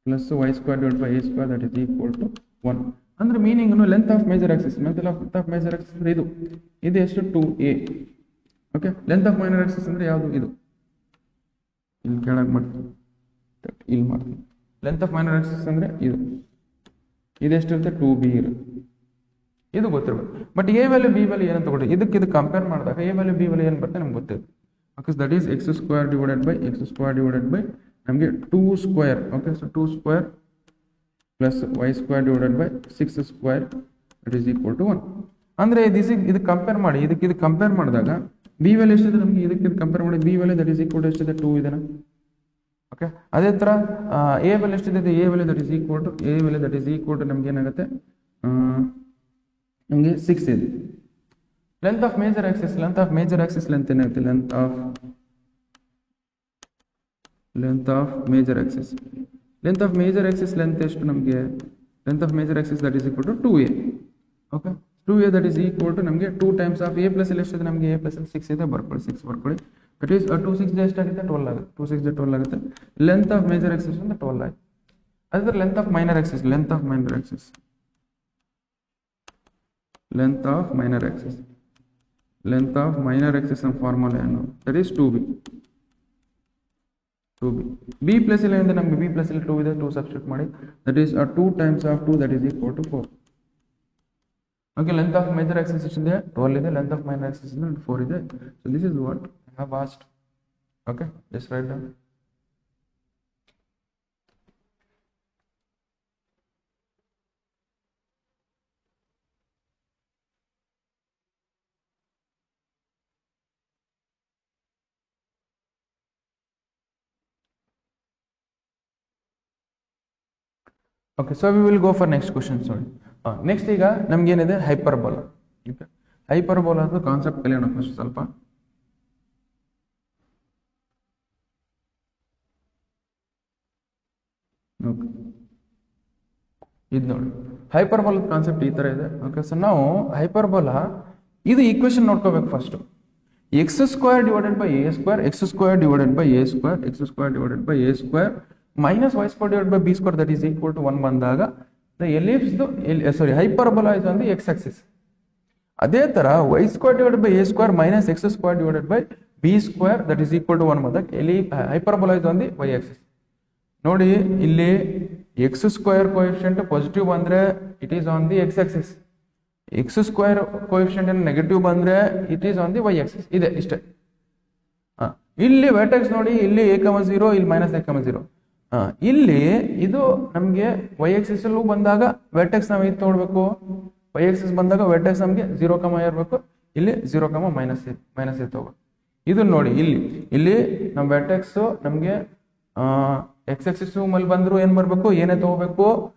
plus y² divide by a² that is equal to 1. ಅಂದ್ರೆ meaning length of major axis, length of major axis ಅಂದ್ರೆ ಇದು ಎಷ್ಟು 2a. Okay, length of minor axis ಅಂದ್ರೆ ಯಾವುದು, ಇದು ಇಲ್ಲಿ ಕೆಳಗೆ ಮಾಡ್ತೀನಿ, ಇಲ್ಲಿ ಮಾಡ್ತೀನಿ. ಲೆಂತ್ ಆಫ್ ಮೈನರ್ ಆಕ್ಸಿಸ್ ಅಂದ್ರೆ ಇದೆಷ್ಟಿರುತ್ತೆ 2b ಇರುತ್ತೆ, ಇದು ಗೊತ್ತಿರಬೇಕು. But A value B value ಏನಂತ ತಗೊಳ್ಳಿ, ಇದು ಕಂಪೇರ್ ಮಾಡಿದಾಗ ಎ ವ್ಯಾಲ್ಯೂ ಬಿ ವ್ಯಾಲ್ಯೂ ಏನು ಬರುತ್ತೆ ನಮ್ಗೆ ಗೊತ್ತಿರುತ್ತೆ. Okay, that is x² divided by ನಮಗೆ 2². Okay, so 2² plus y² divided by 6² that is equal to 1. ಅಂದರೆ ಇದು ಕಂಪೇರ್ ಮಾಡಿ, ಇದು ಕಂಪೇರ್ ಮಾಡಿದಾಗ ಬಿ ವ್ಯಾಲ್ಯೂ ಎಷ್ಟಿದೆ ನಮಗೆ, ಇದು ಕಂಪೇರ್ ಮಾಡಿ b value that is equal to ಎಷ್ಟಿದೆ 2 ಇದೆನಾ. ಓಕೆ, ಅದೇ ಥರ ಎ ವ್ಯಾಲ್ಯೂ ಎಷ್ಟಿದೆ, a value that is equal to ನಮ್ಗೆ ಏನಾಗುತ್ತೆ ನಮಗೆ 6 ಇದೆ. Length of major axis length ಏನಾಗುತ್ತೆ, length of major axis length ಎಷ್ಟು ನಮಗೆ, length of major axis that is equal to 2a. Okay, 2a that is equal to ನಮಗೆ 2 times of a plus ಇಲ್ಲಿ ಎಷ್ಟಿದೆ ನಮಗೆ, a ಪ್ಲಸ್ 6 ಇದೆ, ಬರ್ಕೊಳ್ಳಿ 6 ಬರ್ಕೊಳ್ಳಿ. ದಟ್ ಈಸ್ 2 6 ಎಷ್ಟಾಗುತ್ತೆ 12 ಆಗುತ್ತೆ, 2 6 12 ಆಗುತ್ತೆ. ಲೆಂತ್ ಆಫ್ ಮೇಜರ್ ಆಕ್ಸಿಸ್ ಅಂದ್ರೆ 12 ಆಯ್ತು. ಅದೇ length of minor Axis length of minor Axis ನಮ್ಮ ಫಾರ್ಮುಲಾ ಏನು, that is 2b. b plus ಇಲ್ಲ ಅಂದ್ರೆ ನಮಗೆ b ಪ್ಲಸ್ ಇಲ್ಲಿ 2 ಇದೆ, 2 ಸಬ್ಸ್ಟಿಟ್ಯೂಟ್ ಮಾಡಿ, that is 2 times of 2 that is equal to 4. Okay, length of major axis ಎಷ್ಟಿದೆ 12 ಇದೆ, ಲೆಂತ್ ಆಫ್ ಮೈನರ್ ಆಕ್ಸಿಸ್ 4 ಇದೆ. So this is what I have asked. Okay, just right down. Okay, so we will go for next questions. ನೋಡಿ, next ಈಗ ನಮ್ಗೆ ಏನಿದೆ hyperbola. Okay, hyperbola ಅದು concept ಕಲಿಯೋಣ first ಸ್ವಲ್ಪ. ಓಕೆ, ಇದು ನೋಡಿ ಹೈಪರ್ಬೋಲಾ ಕಾನ್ಸೆಪ್ಟ್ ಈ ತರ ಇದೆ. ಓಕೆ, ಸೊ ನಾವು ಹೈಪರ್ಬೋಲಾ ಇದು ಈಕ್ವೇಶನ್ ನೋಡ್ಕೋಬೇಕು first. X square divided by A square, X square divided by A square, X square divided by A square minus y square divided by b square that is equal to 1 ಬಂದಾಗ the ellipse hyperbola is on the x axis. ಅದೇ ತರ y square divided by a square minus x square divided by b square that is equal to 1 ಬಂದಾಗ hyperbola is on the y axis. ನೋಡಿ ಇಲ್ಲಿ x square coefficient positive ಬಂದ್ರೆ it is on the x axis, x square coefficient negative ಬಂದ್ರೆ it is on the y axis. ಇದೆ ಇಷ್ಟೇ. ಇಲ್ಲಿ vertex ನೋಡಿ, ಇಲ್ಲಿ a,0 ಇಲ್ಲಿ ಮೈನಸ್ a,0. ಇಲ್ಲಿ ಇದು ನಮಗೆ y axis ಅಲ್ಲೂ ಬಂದಾಗ ವರ್ಟೆಕ್ಸ್ ನಾವು ಇದು ತಗೊಳ್ಬೇಕು, y axis ಬಂದಾಗ ವರ್ಟೆಕ್ಸ್ ನಮಗೆ 0, ಇರಬೇಕು, ಇಲ್ಲಿ 0, ಮೈನಸ್ ತಗೋಬೇಕು. ಇದು ನೋಡಿ ಇಲ್ಲಿ ನಮ್ಮ ವರ್ಟೆಕ್ಸ್ ನಮಗೆ x axis ಮೇಲೆ ಬಂದ್ರು ಏನ್ ಬರ್ಬೇಕು, ಏನೇ ತಗೋಬೇಕು,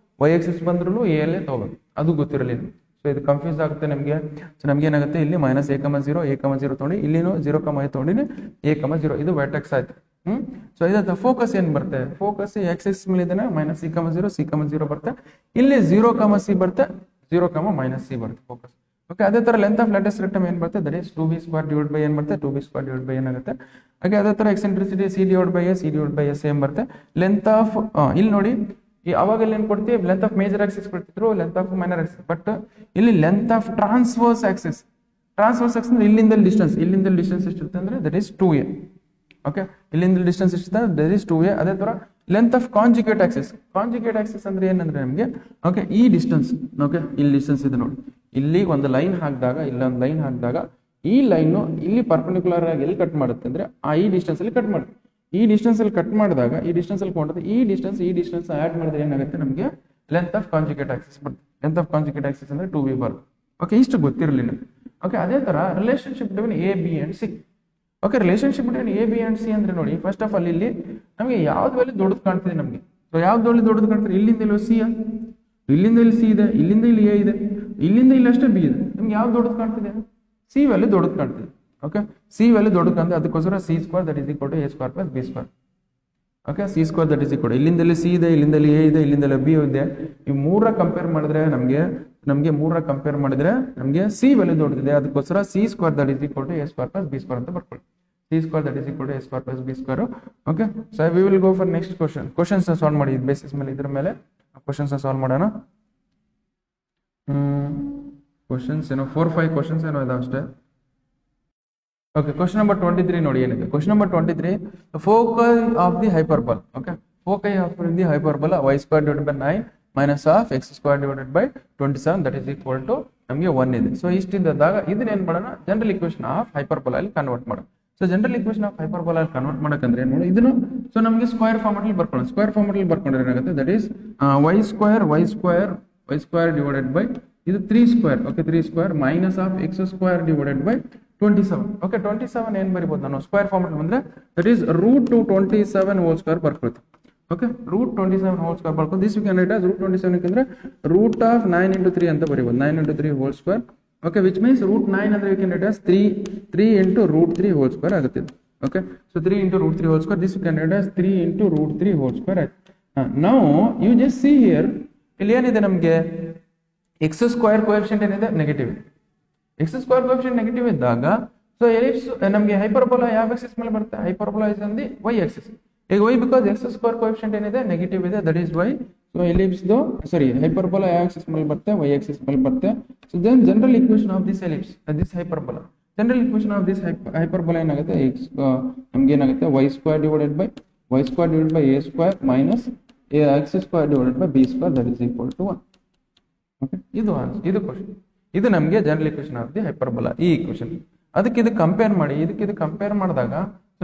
y axis ಬಂದ್ರು a ತಗೋಬೇಕು, ಅದು ಗೊತ್ತಿರಲಿಲ್ಲ. ಸೊ ಇದು ಕನ್ಫ್ಯೂಸ್ ಆಗುತ್ತೆ ನಮಗೆ. ಸೊ ನಮ್ಗೆ ಏನಾಗುತ್ತೆ, ಇಲ್ಲಿ ಮೈನಸ್ a,0 ತಗೊಂಡು ಇಲ್ಲಿನೂ 0, ತಗೊಂಡಿನಿ a,0 ಇದು ವರ್ಟೆಕ್ಸ್ ಆಯ್ತು. ಸೊ ಇದ ಫೋಕಸ್ ಏನ್ ಬರುತ್ತೆ, ಫೋಕಸ್ ಎಕ್ಸ್ ಮೇಲೆ ಇದನ್ನ ಮೈನಸ್ c,0 ಬರುತ್ತೆ, ಇಲ್ಲಿ 0, ಬರುತ್ತೆ, 0, -c ಬರುತ್ತೆ ಫೋಕಸ್. ಓಕೆ, ಅದೇ ತರ ಲೆಂತ್ ಆಫ್ ಲ್ಯಾಟಿಸ್ ರೆಕ್ಟಮ್ ಏನ್ ಬರುತ್ತೆ, that is 2b square divide by ಏನ್ ಬರುತ್ತೆ, 2b ಸ್ಕ್ವೇರ್ ಡಿವೈಡ್ ಬೈ ಏನಾಗುತ್ತೆ. ಹಾಗೆ ಅದೇ ತರ eccentricity c divide by s ಏನ್ ಬರುತ್ತೆ. ಲೆಂತ್ ಆಫ್ ಇಲ್ಲಿ ನೋಡಿ, ಅವಾಗ ಏನ್ ಕೊಡ್ತೀವಿ, ಲೆಂತ್ ಆಫ್ ಮೇಜರ್ ಆಕ್ಸಿಸ್ ಕೊಡ್ತಿದ್ರು, length of minor Axis. But ಇಲ್ಲಿ ಲೆಂತ್ ಆಫ್ ಟ್ರಾನ್ಸ್ವರ್ಸ್ ಆಕ್ಸಿಸ್ ಅಂದ್ರೆ ಇಲ್ಲಿಂದ ಡಿಸ್ಟೆನ್ಸ್ ಎಷ್ಟಿರುತ್ತೆ ಅಂದ್ರೆ ದಟ್ ಇಸ್ 2a. ಓಕೆ, ಇಲ್ಲಿಂದ ಡಿಸ್ಟೆನ್ಸ್ ಎಷ್ಟಿದೆ, ದಟ್ ಇಸ್ 2a. ಅದೇ ತರ ಲೆಂತ್ ಆಫ್ ಕಾಂಜುಗೇಟ್ ಆಕ್ಸಿಸ್ ಅಂದ್ರೆ ಏನಂದ್ರೆ ನಮಗೆ, ಓಕೆ, ಈ ಡಿಸ್ಟೆನ್ಸ್, ಓಕೆ, ಇಲ್ಲಿ ಡಿಸ್ಟೆನ್ಸ್ ಇದೆ ನೋಡಿ, ಇಲ್ಲಿ ಒಂದು ಲೈನ್ ಹಾಕಿದಾಗ, ಇಲ್ಲೊಂದು ಲೈನ್ ಹಾಕಿದಾಗ ಈ ಲೈನ್ ಇಲ್ಲಿ ಪರ್ಪೆಂಡಿಕ್ಯುಲರ್ ಆಗಿ ಎಲ್ಲಿ ಕಟ್ ಮಾಡುತ್ತೆ ಅಂದ್ರೆ ಈ ಡಿಸ್ಟೆನ್ಸ್ ಅಲ್ಲಿ ಕಟ್ ಮಾಡುತ್ತೆ. ಈ ಡಿಸ್ಟೆನ್ಸ್ ಅಲ್ಲಿ ಕಟ್ ಮಾಡಿದಾಗ ಈ ಡಿಸ್ಟೆನ್ಸ್ ಅಲ್ಲಿ ಕೊಂಡಿದೆ, ಈ ಡಿಸ್ಟೆನ್ಸ್ ಆಡ್ ಮಾಡಿದ್ರೆ ಏನಾಗುತ್ತೆ ನಮಗೆ ಲೆಂತ್ ಆಫ್ ಕಾಂಜುಗೇಟ್ ಆಕ್ಸಿಸ್ ಬರುತ್ತೆ. ಲೆಂತ್ ಆಫ್ ಕಾಂಜುಗೇಟ್ ಆಕ್ಸಿಸ್ ಅಂದ್ರೆ 2b ಬರುತ್ತೆ. ಓಕೆ, ಇಷ್ಟು ಗೊತ್ತಿರಲಿಲ್ಲ. ಓಕೆ, ಅದೇ ತರ relationship between a b and C. Okay, relationship between a b and C ಅಂದ್ರೆ ನೋಡಿ, ಫಸ್ಟ್ ಆಫ್ ಆಲ್ ಇಲ್ಲಿ ನಮಗೆ ಯಾವ್ದು ವ್ಯಾಲ್ಯೂ ದೊಡ್ಡದು ಕಾಣ್ತಿದೆ ನಮಗೆ. ಸೊ ಯಾವ್ದು ವ್ಯಾಲ್ಯೂ ದೊಡ್ಡದು ಕಾಣ್ತಿದೆ, ಇಲ್ಲಿಂದ ಇಲ್ಲಿ ಸಿ, ಇಲ್ಲಿಂದ ಇಲ್ಲಿ ಸಿ ಇದೆ, ಇಲ್ಲಿಂದ ಇಲ್ಲಿ ಎ ಇದೆ, ಇಲ್ಲಿಂದ ಇಲ್ಲಿ ಅಷ್ಟೇ ಬಿ ಇದೆ. ನಿಮ್ಗೆ ಯಾವ್ದು ದೊಡ್ಡದು ಕಾಣ್ತಿದೆ, ಸಿ ವ್ಯಾಲ್ಯೂ ದೊಡ್ಡದು ಕಾಣ್ತಿದೆ. ಓಕೆ, ಸಿ ವ್ಯಾಲ್ಯೂ ದೊಡ್ಡದು ಕಾಣ್ತಿದೆ, ಅದಕ್ಕೋಸ್ಕರ c square that is equal to a square plus b square. Okay, c square that is equal to ಇಲ್ಲಿಂದಲ್ಲಿ ಸಿ ಇದೆ, ಇಲ್ಲಿಂದಲ್ಲಿ ಎ ಇದೆ, ಇಲ್ಲಿಂದಲ್ಲಿ ಬಿ ಇದೆ. ಈ ಮೂರ ಕಂಪೇರ್ ಮಾಡಿದ್ರೆ ನಮಗೆ ಸಿ ವ್ಯಾಲ್ಯೂ ದೊಡ್ಡದಿದೆ, ಅದಕ್ಕೋಸ್ಕರ c square that is equal to a square plus b square ಅಂತ ಬರ್ಕೊಳ್ಳಿ. c square that is equal to a square plus b square. Okay, so we will go for next questions solve ಮಾಡಿ. Basis ಮೇಲೆ ಇದ್ರ ಮೇಲೆ questions solve ಮಾಡೋಣ. Questions ಏನೋ 4-5 questions ಏನೋ ಇದಾವೆ ಅಷ್ಟೇ. ಓಕೆ, ಕ್ವಶನ್ ನಂಬರ್ 23 ನೋಡಿ ಏನಿದೆ. Question number 23, foci of the hyperbola. Okay, foci of the hyperbola y square divided by 9 minus of x square divided by 27 that is equal to ನಮಗೆ 1 ಇದೆ. So ಇಷ್ಟಿದ್ದಾಗ ಇದನ್ನ ಏನ್ ಮಾಡೋಣ, ಜನರಲ್ ಇಕ್ವೇಶನ್ ಆಫ್ ಹೈಪರ್ಬೋಲಾ ಅಲ್ಲಿ convert ಮಾಡೋಣ. So general equation of hyperbola ಅಲ್ಲಿ convert ಮಾಡಕಂದ್ರೆ ಏನು ನೋಡಿ, ಇದನ್ನು ಸೊ ನಮಗೆ ಸ್ಕ್ವೇರ್ ಫಾರ್ಮೆಟ್ ಅಲ್ಲಿ ಬರ್ಕೊಳ್ಳೋಣ. ಸ್ಕ್ವೇರ್ ಫಾರ್ಮೆಟ್ ಅಲ್ಲಿ ಬರ್ಕೊಂಡ್ರೆ ಏನಾಗುತ್ತೆ, that is y square divided by ಇದು 3 square. Okay, 3 square minus of x square divided by 27. Okay, 27 ಏನ್ ಬರಿಬಹುದು ನಾನು ಸ್ಕ್ವೇರ್ ಫಾರ್ಮೆಟ್ ಬಂದ್ರೆ, that is root 27 whole square ಬರ್ಕೊಳ್ತೀವಿ. ಓಕೆ, ರೂಟ್ 27 ಹೋಲ್ ಸ್ಕ್ವೇರ್ ಬರ್ಕೊಂಡು this you can write as root 27 ಅಂದ್ರೆ root of 9 into 3 ಅಂತ ಬರಿಬಹುದು. 9 into 3 whole square. Okay, which means root 9 ಅಂದ್ರೆ you can write as 3 into root 3 whole square ಆಗುತ್ತೆ. Okay, so 3 into root 3 whole square, this you can write as 3 into root 3 whole square. Now you just see here, ಇಲ್ಲಿ ಏನಿದೆ ನಮಗೆ x square coefficient ಏನಿದೆ negative. x square coefficient negative ಇದ್ದಾಗ so ellipse ನಮಗೆ hyperbola ಯಾವ axis ಮೇಲೆ ಬರುತ್ತೆ, hyperbola is on the y axis. ಈಗ y because x square coefficient ಏನಿದೆ ನೆಗೆಟಿವ್ ಇದೆ, that is y. So ellipse hyperbola ಯಾವ ಆಕ್ಸಿಸ್ ಮೇಲೆ ಬರುತ್ತೆ, y ಆಕ್ಸಿಸ್ ಮೇಲೆ ಬರುತ್ತೆ. So then general equation of this ellipse, this hyperbola, general equation of this hyperbola ಏನಾಗುತ್ತೆ ನಮ್ಗೆ ಏನಾಗುತ್ತೆ y square divided by a square minus x square divided by b square that is equal to 1. Okay, ಇದು question. ಇದು ನಮಗೆ general equation of the hyperbola ಈ equation. ಅದಕ್ಕೆ ಇದು compare ಮಾಡಿ, ಇದು ಕಂಪೇರ್ ಮಾಡಿದಾಗ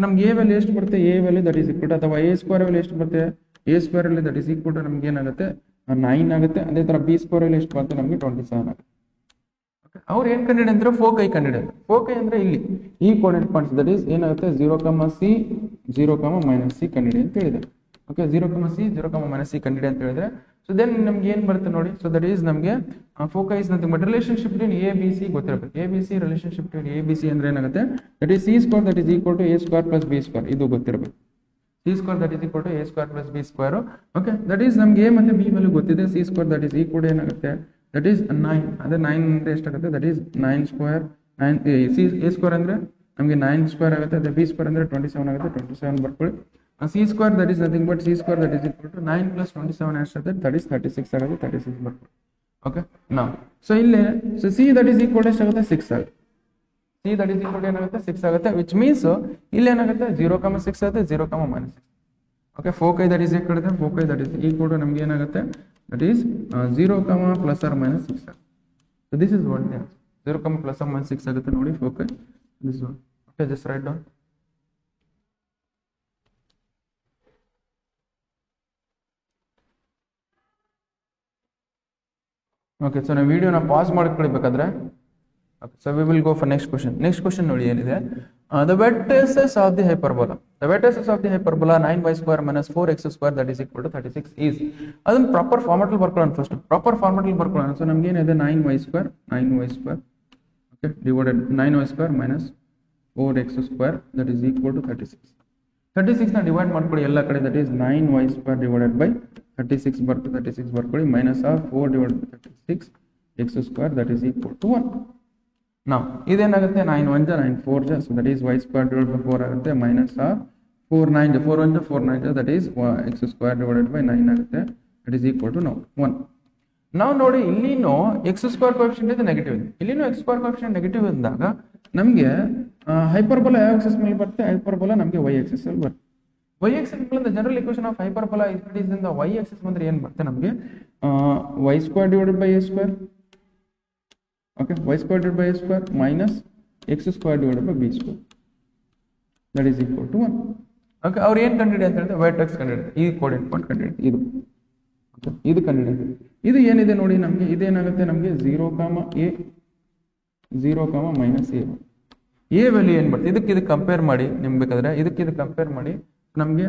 ನಮ್ಗೆ a ವ್ಯಾಲ್ಯೂ ಎಷ್ಟು ಬರುತ್ತೆ, a value that is equal to, ಅಥವಾ a ಸ್ಕ್ವೇರ್ ವ್ಯಾಲ್ಯೂ ಎಷ್ಟು ಬರುತ್ತೆ, a square value that is equal to ನಮ್ಗೆ ಏನಾಗುತ್ತೆ 9 ಆಗುತ್ತೆ. ಅದೇ ತರ b ಸ್ಕ್ವೇರ್ ವ್ಯಾಲ್ಯೂ ಎಷ್ಟು ಬರುತ್ತೆ ನಮಗೆ 27 ಆಗುತ್ತೆ. ಅವ್ರು ಏನ್ ಕಂಡಿಡಿ ಅಂದ್ರೆ ಫೋಕೈ ಕಂಡಿಡಿ. ಫೋಕೈ ಅಂದ್ರೆ ಇಲ್ಲಿ ಈ ಕೋಆರ್ಡಿನೇಟ್ ಪಾಯಿಂಟ್ಸ್ ದಟ್ ಈಸ್ ಏನಾಗುತ್ತೆ 0,c 0,-c ಕಂಡಿಡಿ ಅಂತ ಹೇಳಿದೆ. ಓಕೆ, 0,c 0,-c ಕಂಡಿಡಿ ಅಂತ ಹೇಳಿದ್ರೆ ಸೊ ದೆನ್ ನಮ್ಗೆ ಏನ್ ಬರುತ್ತೆ ನೋಡಿ. ಸೊ ದಟ್ ಈಸ್ ನಮಗೆ foci is nothing but relationship between a b c ಗೊತ್ತಿರಬೇಕು. A b c relationship between a b c ಅಂದ್ರೆ ಏನಾಗುತ್ತೆ that is c square that is equal to a square plus b square ಇದು ಗೊತ್ತಿರಬೇಕು. C square that is equal to a square plus b square. Okay, that is ನಮ್ಗೆ a ಮತ್ತೆ b value ಗೊತ್ತಿದೆ. C square that is equal to ಏನಾಗುತ್ತೆ that is 9. ಅದೇ 9 ಅಂದ್ರೆ ಎಷ್ಟಾಗುತ್ತೆ that is 9 square 9 C a square ಅಂದ್ರೆ ನಮಗೆ 9 square ಆಗುತ್ತೆ. ಅದೇ b ಸ್ಕ್ವೇರ್ ಅಂದ್ರೆ 27 ಆಗುತ್ತೆ. 27 ಬರ್ಕೊಳ್ಳಿ. C square that is nothing but C square that is equal to 9 plus 27 ಎಷ್ಟಾಗುತ್ತೆ ದಟ್ ಈಸ್ 36 ಆಗುತ್ತೆ. 36 ಬರ್ಕೊಳ್ಳಿ. ಓಕೆ, ನಾವು ಸೊ ಇಲ್ಲಿ so C that is equal to ಎಷ್ಟಾಗುತ್ತೆ 6 ಆಗುತ್ತೆ. C that is equal to ಏನಾಗುತ್ತೆ 6 ಆಗುತ್ತೆ. ವಿಚ್ ಮೀನ್ಸ್ ಇಲ್ಲಿ ಏನಾಗುತ್ತೆ 0,6 ಆಗುತ್ತೆ 0,-6. Okay, foci that is equal to foci that is equal to ನಮ್ಗೆ ಏನಾಗುತ್ತೆ ದಟ್ ಈಸ್ 0,+or-6 ಆಗುತ್ತೆ. So this is what the answer. 0,+or-6 ಆಗುತ್ತೆ ನೋಡಿ foci. This one. Okay, just right down. Okay, so ನಾವು ವಿಡಿಯೋನ ಪಾಸ್ ಮಾಡ್ಕೊಳ್ಬೇಕಾದ್ರೆ okay, so we will go for next question. Next question ನೋಡಿ ಏನಿದೆ, the vertices of the hyperbola. The vertices of the hyperbola 9y square minus 4x square that is equal to 36 is. ಅದನ್ನ proper format ಅಲ್ಲಿ ಬರ್ಕೊಳ್ಳೋಣ. First proper format ಅಲ್ಲಿ ಬರ್ಕೊಳ್ಳೋಣ. So ನಮ್ಗೆ ಏನಿದೆ 9y square okay divided 9y square minus 4x square that is equal to 36. 36 ನ divide ಮಾಡ್ಕೊಳ್ಳಿ ಎಲ್ಲ ಕಡೆ. That is 9y square divided by 36 ಬರ್ತದೆ. 36 ಬರ್ಕೊಳ್ಳಿ minus of 4 divided by 36 x square that is equal to 1. ನಾವು ಇದೇನಾಗುತ್ತೆ 9 1 9 4 so that is y square divided by 4 ಆಗುತ್ತೆ minus of 4 9 4 1 4 9 that is x square divided by 9 ಆಗುತ್ತೆ. That is equal to 1. ನಾವು ನೋಡಿ ಇಲ್ಲಿನೂ x square coefficient ಇದೆ negative ಇದೆ. ಇಲ್ಲಿನೂ x ಸ್ಕ್ವೇರ್ ಕೋಎಫಿಷಿಯಂಟ್ ನೆಗೆಟಿವ್ ಇದ್ದಾಗ ನಮಗೆ ಹೈಪರ್ಬೋಲಾ ಯಾವ ಆಕ್ಸಿಸ್ ಮೇಲೆ ಬರುತ್ತೆ, ಹೈಪರ್ಬೋಲಾ ನಮಗೆ y ಆಕ್ಸಿಸ್ ಅಲ್ಲಿ ಬರುತ್ತೆ. y ಆಕ್ಸಿಸ್ ಮೇಲೆ general equation of hyperbola is in the y Axis ಬಂದ್ರೆ ಏನು ಬರುತ್ತೆ ನಮಗೆ y square divided by a square. Okay, y square divided by a square minus x square divided by b square that is equal to 1. Okay, ಅವ್ರು ಏನು ಕಂಡಿಡಿ ಅಂತ ಹೇಳಿದ್ರೆ vertex ಕಂಡಿಡಿ, ಈ coordinate point ಕಂಡಿಡಿ, ಇದು ಓಕೆ ಇದು ಕಂಡಿಡಿ. ಇದು ಏನಿದೆ ನೋಡಿ ನಮಗೆ ಇದೇನಾಗುತ್ತೆ ನಮಗೆ 0,a 0,-a a ವ್ಯಾಲ್ಯೂ ಏನು ಬರುತ್ತೆ ಇದಕ್ಕೆ ಕಂಪೇರ್ ಮಾಡಿ ನಿಮ್ಗೆ ಬೇಕಾದ್ರೆ ಇದಕ್ಕೆ ಕಂಪೇರ್ ಮಾಡಿ ನಮಗೆ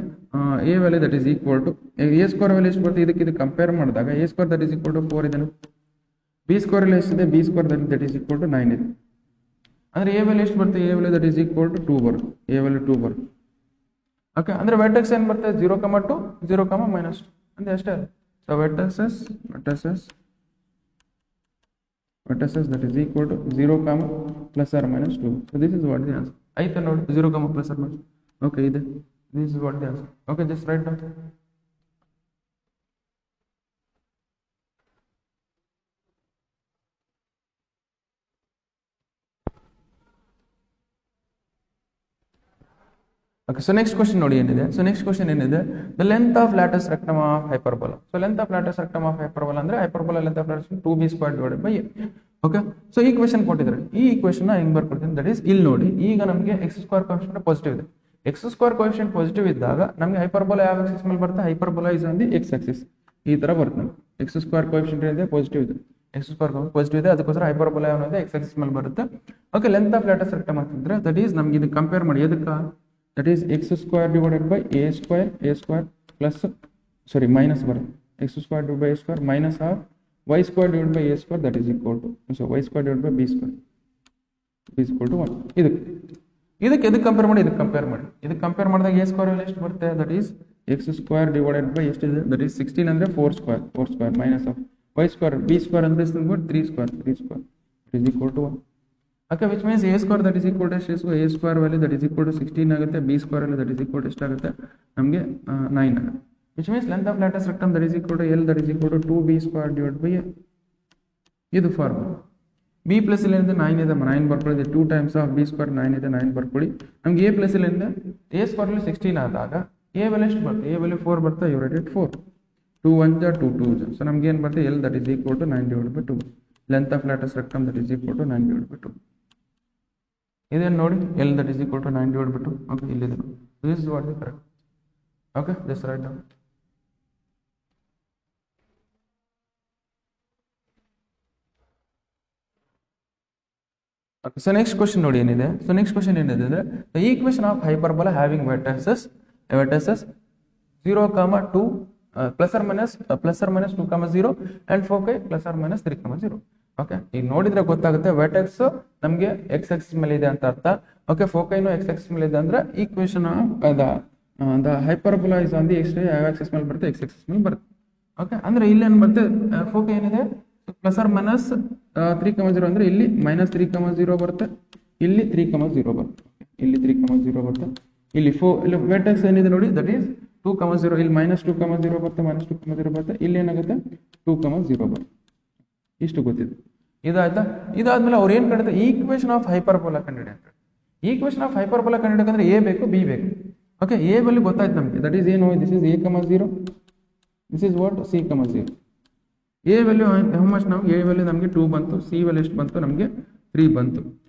a value that is equal to a square value ಎಷ್ಟು ಬರುತ್ತೆ ಇದಕ್ಕೆ ಕಂಪೇರ್ ಮಾಡಿದಾಗ a square that is equal to 4 ಇದೆ. ಬಿ ಸ್ಕ್ವೇರ್ ಅಲ್ಲಿ ಎಷ್ಟಿದೆ B square that is equal to 9 ಇದೆ. ಅಂದ್ರೆ ಎ ವ್ಯಾಲ್ಯೂ ಎಷ್ಟು ಬರುತ್ತೆ A value that is equal to 2 ಬರುತ್ತೆ. ಎ ವ್ಯಾಲ್ಯೂ 2 ಬರುತ್ತೆ. ಓಕೆ, ಅಂದ್ರೆ vertex ಏನು ಬರುತ್ತೆ 0,2 0,-2 ಅಂದ್ರೆ ಅಷ್ಟೇ. So vertices that is equal to 0,+or-2. So this is what the answer. ಆಯ್ತಾ ನೋಡಿ 0,+or-. ಓಕೆ ಇದೆ. This is what the answer. Okay, just write down. Okay, so next question ನೋಡಿ ಏನಿದೆ. ಸೊ ನೆಕ್ಸ್ಟ್ ಕ್ವೆಶ್ಚನ್ ಏನಿದೆ, the length of latus rectum of hyperbola. So length of latus rectum of hyperbola ಅಂದ್ರೆ hyperbola length of latus 2b square divided by a. Okay, so ಈ question ಕೊಟ್ಟಿದ್ದಾರೆ. ಈ equation ನ ಹೆಂಗ್ ಬರ್ಕೊಡ್ತೀನಿ that is ಇಲ್ಲಿ ನೋಡಿ. ಈಗ ನಮಗೆ x ಸ್ಕ್ವೇರ್ ಕೋಎಫಿಷಿಯಂಟ್ ಪಾಸಿಟಿವ್ ಇದೆ. x ಸ್ಕ್ವೇರ್ ಕೋಎಫಿಷಿಯಂಟ್ ಪಾಸಿಟಿವ್ ಇದ್ದಾಗ ನಮಗೆ ಹೈಪರ್ಬೋಲಾ ಯಾವ ಆಕ್ಸಿಸ್ ಮೇಲೆ ಬರುತ್ತೆ, hyperbola is on the x Axis. ಈ ತರ ಬರುತ್ತೆ ನಮಗೆ x ಸ್ಕ್ವೇರ್ ಕೋಎಫಿಷಿಯಂಟ್ ಇದೆ ಪಾಸಿಟಿವ್ ಇದೆ, x ಸ್ಕ್ವೇರ್ ಪಾಸಿಟಿವ್ ಇದೆ, ಅದಕ್ಕೋಸ್ಕರ ಹೈಪರ್ಬೋಲಾ ಯಾವುದು x ಆಕ್ಸಿಸ್ ಮೇಲೆ ಬರುತ್ತೆ. Okay, length of latus rectum ಅಂತಂದ್ರೆ ದಟ್ ಈಸ್ ನಮಗೆ ಇದು ಕಂಪೇರ್ ಮಾಡಿ ಎದಕ್ಕೆ that is x square divided by a square plus minus ಬರುತ್ತೆ x square divided by a square minus of y square divided by a square that is equal to y square divided by b square is equal to 1. ಇದಕ್ಕೆ compare ಮಾಡಿ ಇದಕ್ಕೆ compare ಮಾಡಿದಾಗ a square value ಎಷ್ಟು ಬರುತ್ತೆ that is x square divided by ಎಷ್ಟಿದೆ that is 16 ಅಂದ್ರೆ 4 square minus of y square b square ಅಂದ್ರೆ ಎಷ್ಟು 3 square is equal to 1. Okay, which means a square that is equal to a square value that is equal to 16 ಆಗುತ್ತೆ, b square value that is equal to ಎಷ್ಟಾಗುತ್ತೆ ನಮಗೆ 9 ಆಗುತ್ತೆ. which means length of lattice rectum that is equal to L that is equal to 2b square divided by a. ಇದು formula. B plus ಇಲ್ಲಿ ಏನಿದೆ 9 ಇದೆ, 9 ಬರ್ಕೊಳ್ಳಿ. 2 times of B square 9 ಇದೆ, 9 ಬರ್ಕೊಳ್ಳಿ. ನಮ್ಗೆ ಎ ಪ್ಲಸ್ ಇಲ್ಲಿ ಏನಿದೆ ಎ ಸ್ಕ್ವೇರ್ 16 ಆದಾಗ ಎ ವ್ಯಾಲ್ಯೂ ಎಷ್ಟು ಬರುತ್ತೆ? ಎ ವ್ಯಾಲ್ಯೂ 4 ಬರುತ್ತೆ. You write it 4. 2 1 ಜಾ 2 2 ಜಾ. ಸೊ ನಮ್ಗೆ ಏನು ಬರುತ್ತೆ? L that is equal to 9/2. Length of latus rectum that is equal to 9/2. ಇದೇನು ನೋಡಿ, l that is equal to 9/2. Okay, ಇಲ್ಲಿದೆ. This is what the correct. Okay, just right down. So next question ನೋಡಿ ಏನಿದೆ. So next question ಏನಿದೆ ಅಂದ್ರೆ the equation of hyperbola having vertices 0, 2 plus or minus 2, 0 and foci plus or minus 3, 0. Okay, ಈಗ ನೋಡಿದ್ರೆ ಗೊತ್ತಾಗುತ್ತೆ vertex ನಮಗೆ X Axis ಮೇಲೆ ಇದೆ ಅಂತ ಅರ್ಥ. ಓಕೆ, ಫೋಕೈನು ಎಕ್ಸ್ ಆಕ್ಸಿಸ್ ಮೇಲೆ ಇದೆ ಅಂದ್ರೆ equation the hyperbola is on the X Axis ಮೇಲೆ ಬರುತ್ತೆ, ಎಕ್ಸ್ ಆಕ್ಸಿಸ್ ಮೇಲೆ ಬರುತ್ತೆ. ಓಕೆ, ಅಂದ್ರೆ ಇಲ್ಲಿ ಏನು ಬರುತ್ತೆ? ಫೋಕೈ ಏನಿದೆ ಪ್ಲಸ್ ಆರ್ ಮೈನಸ್ 3, 0 ಅಂದ್ರೆ ಇಲ್ಲಿ ಮೈನಸ್ 3, 0 ಬರುತ್ತೆ, ಇಲ್ಲಿ 3, 0 ಬರುತ್ತೆ, ಇಲ್ಲಿ 3, 0 ಬರುತ್ತೆ, ಇಲ್ಲಿ ಇಲ್ಲಿ ವರ್ಟೆಕ್ಸ್ ಏನಿದೆ ನೋಡಿ ದಟ್ ಈಸ್ 2, 0, ಇಲ್ಲಿ ಮೈನಸ್ 2, 0 ಬರುತ್ತೆ, ಮೈನಸ್ 2, 0 ಬರುತ್ತೆ, ಇಲ್ಲಿ ಏನಾಗುತ್ತೆ 2, 0 ಬರುತ್ತೆ. ಇಷ್ಟು ಗೊತ್ತಿದೆ. ಇದಾಯ್ತಾ? ಇದಾದ್ಮೇಲೆ ಅವ್ರು ಏನ್ ಕಂಡಿದ್ದಾರೆ? ಈಕ್ವೇಷನ್ ಆಫ್ ಹೈಪರ್ಬೋಲಾ ಕಂಡಿಡಿ ಅಂತ. ಈಕ್ವೇಷನ್ ಆಫ್ ಹೈಪರ್ಬೋಲಾ ಕಂಡಿಡಿದ್ರೆ ಎ ಬೇಕು, ಬಿ ಬೇಕು. ಓಕೆ, ಎ ವ್ಯಾಲ್ಯೂ ಗೊತ್ತಾಯ್ತು ನಮಗೆ, ದಟ್ ಈಸ್ ಏನು? This is a, 0, this is what c, 0. A value how much? ನಮ್ಗೆ ಎ ವ್ಯಾಲ್ಯೂ ನಮಗೆ 2 ಬಂತು, ಸಿ ವ್ಯಾಲ್ಯೂ ಎಷ್ಟು ಬಂತು? ನಮಗೆ 3 ಬಂತು.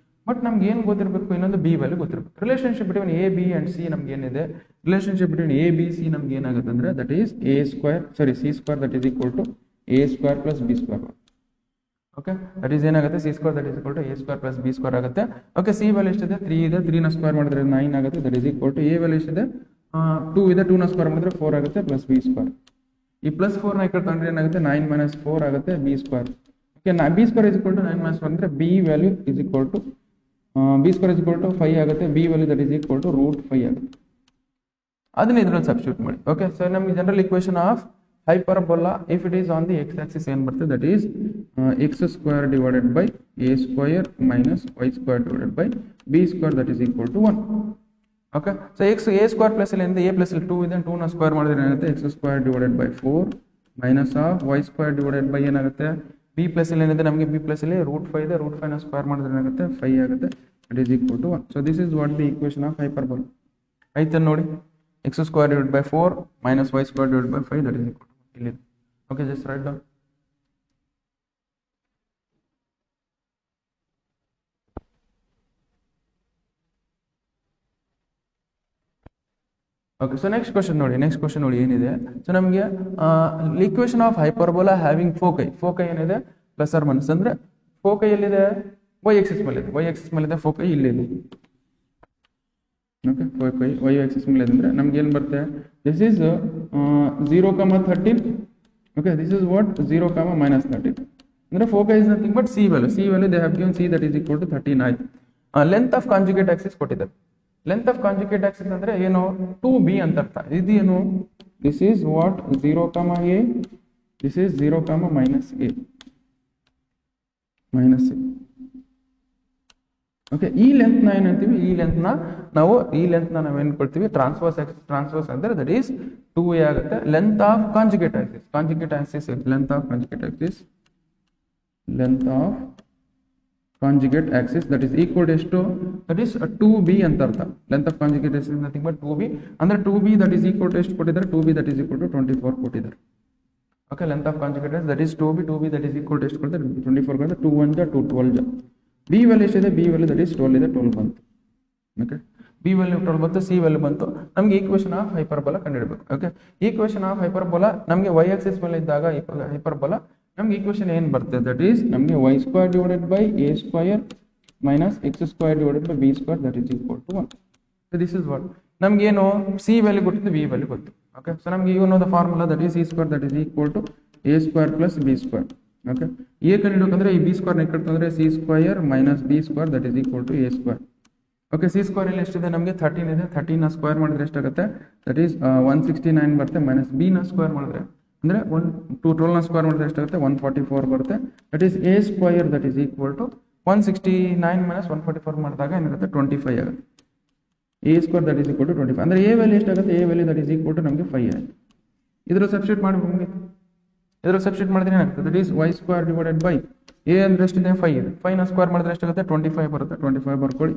ಬಟ್ ನಮ್ಗೆ ಏನು ಗೊತ್ತಿರಬೇಕು? ಇನ್ನೊಂದು ಬಿ ವ್ಯಾಲ್ಯೂ ಗೊತ್ತಿರಬೇಕು. Relationship between a b and c ನಮ್ಗೆ ಏನಿದೆ? Relationship between a b c ನಮ್ಗೆ ಏನಾಗುತ್ತೆ ಅಂದ್ರೆ that is c square that is equal to a square plus b square. Okay, that is ಏನಾಗುತ್ತೆ? C square that is equal to a square plus b square ಆಗುತ್ತೆ. Okay, c value ಎಷ್ಟಿದೆ? 3 ಇದೆ, 3 ನ square ಮಾಡಿದ್ರೆ 9 ಆಗುತ್ತೆ, that is equal to a value ಎಷ್ಟಿದೆ? 2 ಇದೆ, 2 ನ ಸ್ಕ್ವೇರ್ ಮಾಡಿದ್ರೆ 4 ಆಗುತ್ತೆ ಪ್ಲಸ್ ಬಿ ಸ್ಕ್ವೇರ್. ಈ ಪ್ಲಸ್ 4 ನ ಈ ಕಡೆ ತಂದ್ರೆ ಏನಾಗುತ್ತೆ? 9 ಮೈನಸ್ 4 ಆಗುತ್ತೆ B square. Okay, B square is equal to 9 minus 4 ಅಂದ್ರೆ B value is equal to B square is equal to 5 ಆಗುತ್ತೆ, B value that is equal to √5 ಆಗುತ್ತೆ. ಅದನ್ನ ಇದ್ರಲ್ಲಿ ಸಬ್ಸ್ಟಿಟ್ಯೂಟ್ ಮಾಡಿ. ಓಕೆ, ಸೊ ನಮಗೆ general equation of hyperbola if it is on the X axis ಏನು ಬರ್ತದೆ? That is x square divided by a square minus y square divided by b square that is equal to 1. Okay, so X A square plus ಇಲ್ಲಿ A plus ಇಲ್ಲಿ 2 ಇದೆ, 2 ನ square ಮಾಡಿದ್ರೆ ಏನಾಗುತ್ತೆ? X square divided by 4 minus of Y square divided by ಏನಾಗುತ್ತೆ? B plus ಇಲ್ಲಿ ಏನಿದೆ ನಮಗೆ? ಬಿ ಪ್ಲಸ್ ಇಲ್ಲಿ √5 ಇದೆ, √5 ನ ಸ್ಕ್ವೇರ್ ಮಾಡಿದ್ರೆ ಏನಾಗುತ್ತೆ? 5 ಆಗುತ್ತೆ, that is equal to 1. So this is what the equation of hyperbola. ಆಯ್ತಾ ನೋಡಿ, X square divide by 4 minus y square divide by 5 that is equal to ಇಲ್ಲಿ. Okay, just right down. Okay, so next question ನೋಡಿ ಏನಿದೆ? So ನಮಗೆ equation of hyperbola having foci ಏನಿದೆ? Plus or minus ಅಂದ್ರೆ ಫೋಕೈ ಎಲ್ಲಿದೆ? Y axis ಮೇಲೆ ಇದೆ, ಫೋಕೈ ಇಲ್ಲಿ ಇದೆ. ಓಕೆ, ಫೋಕೈ ವೈ ಆಕ್ಸಿಸ್ ಮೇಲೆ ಇದೆ ಅಂದ್ರೆ ನಮ್ಗೆ ಏನು ಬರುತ್ತೆ? This is 0, 13. Okay, this is what 0, -13 ಅಂದ್ರೆ foci is nothing but c value they have given c that is equal to 13 ಆಯ್ತು. ಲೆಂತ್ ಆಫ್ ಕಾಂಜುಗೇಟ್ ಆಕ್ಸಿಸ್ ಕೊಟ್ಟಿದ್ದಾರೆ. ಲೆಂತ್ ಆಫ್ ಕಾಂಜುಗೇಟ್ ಆಕ್ಸಿಸ್ ಅಂದ್ರೆ ಏನು? 2b ಅಂತ ಅರ್ಥ. ಇದು ಏನು? This is what 0, a, this is 0, -a. Okay, ಈ length ನ ಏನಂತೀವಿ? ಈ ಲೆಂತ್ ನ ನಾವೇನ್ ಕೊಡ್ತೀವಿ? ಟ್ರಾನ್ಸ್ವರ್ಸ್ ಅಂದ್ರೆ ದಟ್ ಈಸ್ 2a ಆಗುತ್ತೆ. Length of conjugate axis conjugate axis that is equal to ಎಷ್ಟು? ದಟ್ ಈಸ್ 2b ಅಂತ ಅರ್ಥ. Length of conjugate axis nothing but 2b ಅಂದ್ರೆ 2b that is equal to ಎಷ್ಟು ಕೊಟ್ಟಿದ್ದಾರೆ? 2b that is equal to 24 ಕೊಟ್ಟಿದ್ದಾರೆ. Okay, length of conjugate axis that is 2b that is equal to ಎಷ್ಟು ಕೊಟ್ಟಿದ್ದಾರೆ? 24 ಕೊಟ್ಟಿದ್ದಾರೆ. 2 1 ಜಾ 2 12 ಜಾ. ಬಿ ವ್ಯಾಲ್ಯೂ ಎಷ್ಟಿದೆ? ಬಿ ವ್ಯಾಲ್ಯೂ ದಟ್ ಈಸ್ 12 ಇದೆ, 12 ಬಂತು. ಓಕೆ, ಬಿ ವ್ಯಾಲ್ಯೂ 12 ಬಂತು, ಸಿ ವ್ಯಾಲ್ಯೂ ಬಂತು. ನಮಗೆ ಈಕ್ವೇಷನ್ ಆಫ್ ಹೈಪರ್ಬೋಲಾ ಕಂಡುಹಿಡಬೇಕು. ಓಕೆ, ಈಕ್ವೇಷನ್ ಆಫ್ ಹೈಪರ್ಬೋಲಾ ನಮಗೆ ವೈ ಆಕ್ಸಿಸ್ ಮೇಲೆ ಇದ್ದಾಗ ಹೈಪರ್ಬೋಲಾ ನಮ್ಗೆ ಈಕ್ವೇಷನ್ ಏನು ಬರ್ತದೆ? ದಟ್ ಈಸ್ ನಮಗೆ y square divided by A square minus X square divided by B square that is equal to 1. So this is what ನಮ್ಗೇನು? C value ಗೊತ್ತಿದೆ, b value ಗೊತ್ತು. Okay, so ನಮಗೆ you know the formula that is c square that is equal to a square plus b square. Okay, a ಕಂಡುಹಿಡಬೇಕಂದ್ರೆ ಈ b square ನ ಇಟ್ಕೊಂಡ್ರೆ c square minus b square that is equal to a square. Okay, c square ಇಲ್ಲಿ ಎಷ್ಟಿದೆ? ನಮಗೆ 13 ಇದೆ. 13 ನ square ಮಾಡಿದ್ರೆ ಎಷ್ಟಾಗುತ್ತೆ? ದಟ್ ಈಸ್ 169 ಬರುತ್ತೆ. ಮೈನಸ್ ಬಿ ನ ಸ್ಕ್ವೇರ್ ಮಾಡಿದ್ರೆ ಅಂದ್ರೆ 12 ನ ಸ್ಕ್ವೇರ್ ಮಾಡಿದ್ರೆ ಎಷ್ಟಾಗುತ್ತೆ? 144 ಬರುತ್ತೆ. That is A square that is equal to 169 minus 144 ಮಾಡಿದಾಗ ಏನಾಗುತ್ತೆ? 25 ಆಗುತ್ತೆ. A square that is equal to 25 ಅಂದ್ರೆ ಎ ವ್ಯಾಲ್ಯೂ ಎಷ್ಟಾಗುತ್ತೆ? A value that is equal to ನಮಗೆ 5 ಆಯಿತು. ಇದ್ರ ಸಬ್ಸ್ಟಿಟ್ಯೂಟ್ ಮಾಡಬೇಕು. ನಮಗೆ ಇದ್ರ ಸಬ್ಸ್ಟಿಟ್ಯೂಟ್ ಮಾಡಿದ್ರೆ ಏನಾಗುತ್ತೆ? That is Y square divided by A ಅಂದ್ರೆ ಎಷ್ಟಿದೆ 5 ಇದೆ, 5 ನ ಸ್ಕ್ವೇರ್ ಮಾಡಿದ್ರೆ ಎಷ್ಟಾಗುತ್ತೆ 25 ಬರುತ್ತೆ, 25 ಬರ್ಕೊಳ್ಳಿ.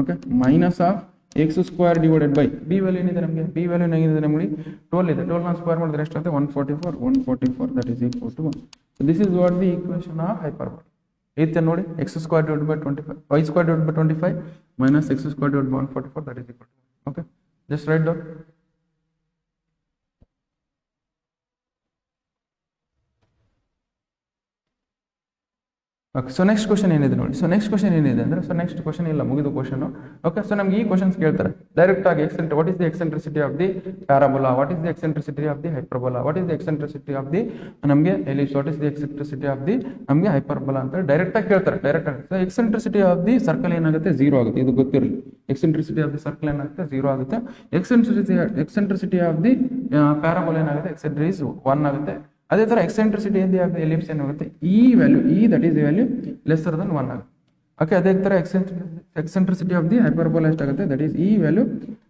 Okay, minus of X square divided by B value ಏನಿದೆ ನಮಗೆ, ಬಿ ವ್ಯಾಲ್ಯೂ ಏನಿದೆ ನಮಗೆ 12 ಇದೆ, 12 ನ ಸ್ಕ್ವೇರ್ ಮಾಡಿದ್ರೆ ಎಷ್ಟಾಗುತ್ತೆ 144 that is equal to 1. So this is what the equation of hyperbola. ಐತೆ ನೋಡಿ, X square divided by 25 Y square divided by 25 minus X square divided by 144 that is equal to 1. Okay, just right down. Okay, so next question ಏನಿದೆ ನೋಡಿ. So next question ಏನಿದೆ ಅಂದ್ರೆ, so next question ಇಲ್ಲ, ಮುಗಿದು question. Okay, so ನಮ್ಗೆ ಈ questions ಕೇಳ್ತಾರೆ direct ಆಗಿ what is the eccentricity of the parabola, what is the eccentricity of the hyperbola, what is the eccentricity of the ನಮಗೆ ellipse, what is the eccentricity of the ನಮಗೆ hyperbola ಅಂತ direct ಆಗಿ ಕೇಳ್ತಾರೆ. Direct ಆಗಿ so eccentricity of the circle ಏನಾಗುತ್ತೆ 0 ಆಗುತ್ತೆ, ಇದು ಗೊತ್ತಿರಲಿ. ಎಕ್ಸೆಂಟ್ರಿಸಿಟಿ ಆಫ್ ದಿ ಸರ್ಕಲ್ ಏನಾಗುತ್ತೆ 0 ಆಗುತ್ತೆ. ಎಕ್ಸೆಂಟ್ರಿಸಿಟಿ ಆಫ್ ದಿ ಪ್ಯಾರಾಬೋಲಾ ಏನಾಗುತ್ತೆ ಎಕ್ಸೆಂಟ್ರಿಸ್ 1 ಆಗುತ್ತೆ. ಅದೇ ತರ ಎಕ್ಸೆಂಟ್ರಿಸಿಟಿ ಆಫ್ ಎಲಿಪ್ಸ್ ಏನಾಗುತ್ತೆ E value, E that is value lesser than 1 ಆಗುತ್ತೆ. ಓಕೆ, ಅದೇ ತರ ಎಕ್ಸೆಂಟ್ರಿಸಿಟಿ ಆಫ್ ದಿ ಹೈಪರ್ಬೋಲಾ ಎಷ್ಟಾಗುತ್ತೆ ದಟ್ ಈಸ್ ಈ ವ್ಯಾಲ್ಯೂ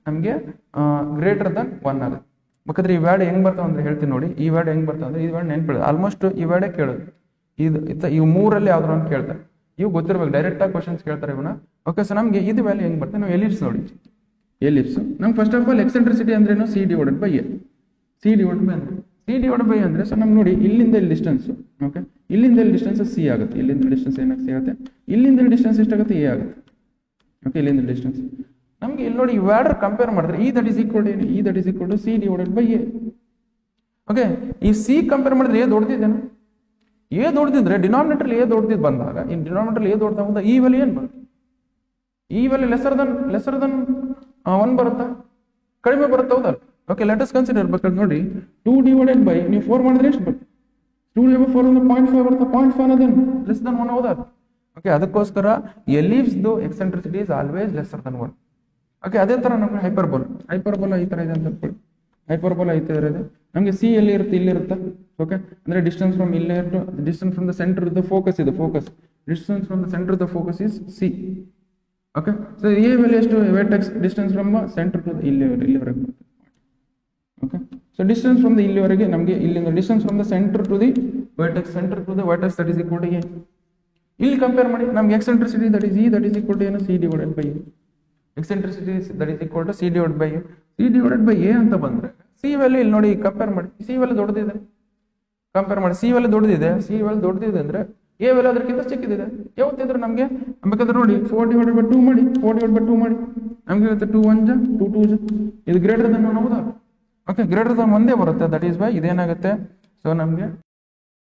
ನಮಗೆ ಗ್ರೇಟರ್ ದನ್ 1 ಆಗುತ್ತೆ. ಬೇಕಾದ್ರೆ ಈ ವ್ಯಾಲ್ಯೂ ಹೆಂಗ್ ಬರ್ತಾವ ಅಂದ್ರೆ ಹೇಳ್ತೀನಿ ನೋಡಿ. ಈ ವ್ಯಾಲ್ಯೂ ಹೆಂಗ್ ಬರ್ತಾವ ಅಂದ್ರೆ ಈ ವ್ಯಾಲ್ಯೂ ನೆನ್ಪಿಡೋದು, ಆಲ್ಮೋಸ್ಟ್ ಈ ವ್ಯಾಲ್ಯೂ ಕೇಳೋದು, ಇವು ಮೂರಲ್ಲಿ ಯಾವ್ದಾರು ಅಂತ ಕೇಳ್ತಾರೆ, ಇವು ಗೊತ್ತಿರ್ಬೇಕು, ಡೈರೆಕ್ಟ್ ಆಗಿ ಕ್ವಶನ್ಸ್ ಕೇಳ್ತಾರೆ ಇವನ್ನ. ಓಕೆ, ಸೊ ನಮಗೆ ಇದು ವ್ಯಾಲ್ಯೂ ಹೆಂಗ್ ಬರ್ತದೆ, ನಾವು ಎಲಿಪ್ಸ್ ನೋಡಿ. ಎಲಿಪ್ಸ್ ನಮ್ಗೆ ಫಸ್ಟ್ ಆಫ್ ಆಲ್ ಎಕ್ಸೆಂಟ್ರಿಸಿಟಿ ಅಂದ್ರೇನು C divided by A. C divided by ಅಂದ್ರೆ ಸಿ ಡಿವೈಡ್ ಬೈ ಅಂದ್ರೆ ಸೊ ನಮ್ಗೆ ನೋಡಿ ಇಲ್ಲಿಂದ ಇಲ್ಲಿ ಡಿಸ್ಟೆನ್ಸ್. ಓಕೆ, ಇಲ್ಲಿಂದ ಇಲ್ಲಿ ಡಿಸ್ಟೆನ್ಸ್ ಸಿ ಆಗುತ್ತೆ, ಇಲ್ಲಿಂದ ಡಿಸ್ಟೆನ್ಸ್ ಏನಾಗುತ್ತೆ ಸಿ ಆಗುತ್ತೆ, ಇಲ್ಲಿಂದ ಇಲ್ಲಿ ಡಿಸ್ಟೆನ್ಸ್ ಎಷ್ಟಾಗುತ್ತೆ ಎ ಆಗುತ್ತೆ. ಓಕೆ, ಇಲ್ಲಿಂದ ಡಿಸ್ಟೆನ್ಸ್ ನಮ್ಗೆ ಇಲ್ಲಿ ನೋಡಿ ಇವೆರಡರ ಕಂಪೇರ್ ಮಾಡಿದ್ರೆ ಈ ದಟ್ ಈಸ್ ಈಕ್ವಲ್ ಏನು, E that is equal to C divided by A. Okay, ಈ ಸಿ ಕಂಪೇರ್ ಮಾಡಿದ್ರೆ ಎ ದೊಡ್ಡದಿದ್ದೇನು, ಎ ದೊಡ್ಡದಿದ್ರೆ ಡಿನಾಮಿನೇಟರ್ ಎ ದೊಡ್ಡದಿದ್ದು ಬಂದಾಗ ಈ ಡಿನಾಮಿನೇಟರ್ ಎ ದೊಡ್ಡದಾಗ ಈ ವ್ಯಾಲ್ಯೂ ಏನು ಬರುತ್ತೆ, ಈ ವ್ಯಾಲ್ಯೂ ಲೆಸರ್ ದನ್ 1 ಬರುತ್ತಾ, ಕಡಿಮೆ ಬರುತ್ತೆ, ಹೌದಲ್ಲ. ಓಕೆ, ಲೆಟ್ ಅಸ್ ಕನ್ಸಿಡರ್ ಬೇಕಾದ್ರೆ ನೋಡಿ 2 ಡಿವೈಡೆಡ್ ಬೈ ನೀವು 4 ಮಾಡಿದ್ರೆ ಎಷ್ಟು ಬರುತ್ತೆ, 2 ಡಿವೈಡ್ 4 ಅಂದ್ರೆ 0.5 ಬರುತ್ತೆ, 0.5 ಅನ್ನೋದೇನು ಲೆಸ್ ದನ್ 1 ಹೌದಾ. ಓಕೆ, ಅದಕ್ಕೋಸ್ಕರ ಎಲಿಪ್ಸ್ ದು eccentricity is always lesser than 1. Okay, ಅದೇ ತರ ನಮ್ಗೆ ಹೈಪರ್ಬೋಲಾ ಈ ತರ ಇದೆ ಅಂತ ಅನ್ಕೊಳ್ಳಿ. ಹೈಪರ್ಬೋಲಾ ಈ ತರ ಇದೆ, ನಮಗೆ ಸಿ ಎಲ್ಲಿ ಇರುತ್ತೆ, ಇಲ್ಲಿ ಇರುತ್ತೆ. ಓಕೆ, ಅಂದ್ರೆ ಡಿಸ್ಟೆನ್ಸ್ ಫ್ರಮ್ ಇಲ್ಲೇ ಇಟ್ಟು distance from the centre the focus ಇದೆ, focus distance from the centre the focus is c. Okay, so A value ಎಷ್ಟು, vertex distance from centre to ಇಲ್ಲಿವರೆಗೆ ಬರುತ್ತೆ. Okay, so distance from the ಇಲ್ಲಿವರೆಗೆ ನಮಗೆ ಇಲ್ಲಿಂದ distance from the centre to the vertex that is equal to a. ಇಲ್ಲಿ compare ಮಾಡಿ ನಮ್ಗೆ eccentricity that is equal to ಏನು, c divided by a. Eccentricity that is equal to C divided by A. C divided by A ಅಂತ ಬಂದ್ರೆ C value ಇಲ್ಲಿ ನೋಡಿ compare ಮಾಡಿ, C value ದೊಡ್ಡದಿದೆ, ಕಂಪೇರ್ ಮಾಡಿ ಸಿ ವ್ಯಾಲ್ಯೂ ದೊಡ್ಡದಿದೆ ಅಂದ್ರೆ ಎ ವ್ಯಾಲ್ಯೂ ಅದಕ್ಕಿಂತ ಚಿಕ್ಕದಿದೆ. ಯಾವತ್ತಿದ್ರೆ ನಮಗೆ ಬೇಕಾದ್ರೆ ನೋಡಿ 4 ಡಿವೈಡೆಡ್ ಬೈ 2 ಮಾಡಿ, 4 ಡಿವೈಡ್ ಬೈ 2 ಮಾಡಿ ನಮ್ಗೆ ಇರುತ್ತೆ 2 1 ಜ 2 2 ಜ, ಇದು ಗ್ರೇಟರ್ ದನ್ 1 ಹೌದಾ. ಓಕೆ, ಗ್ರೇಟರ್ ದನ್ ಒಂದೇ ಬರುತ್ತೆ, ದಟ್ ಈಸ್ ವೈ ಇದೇನಾಗುತ್ತೆ. ಸೊ ನಮಗೆ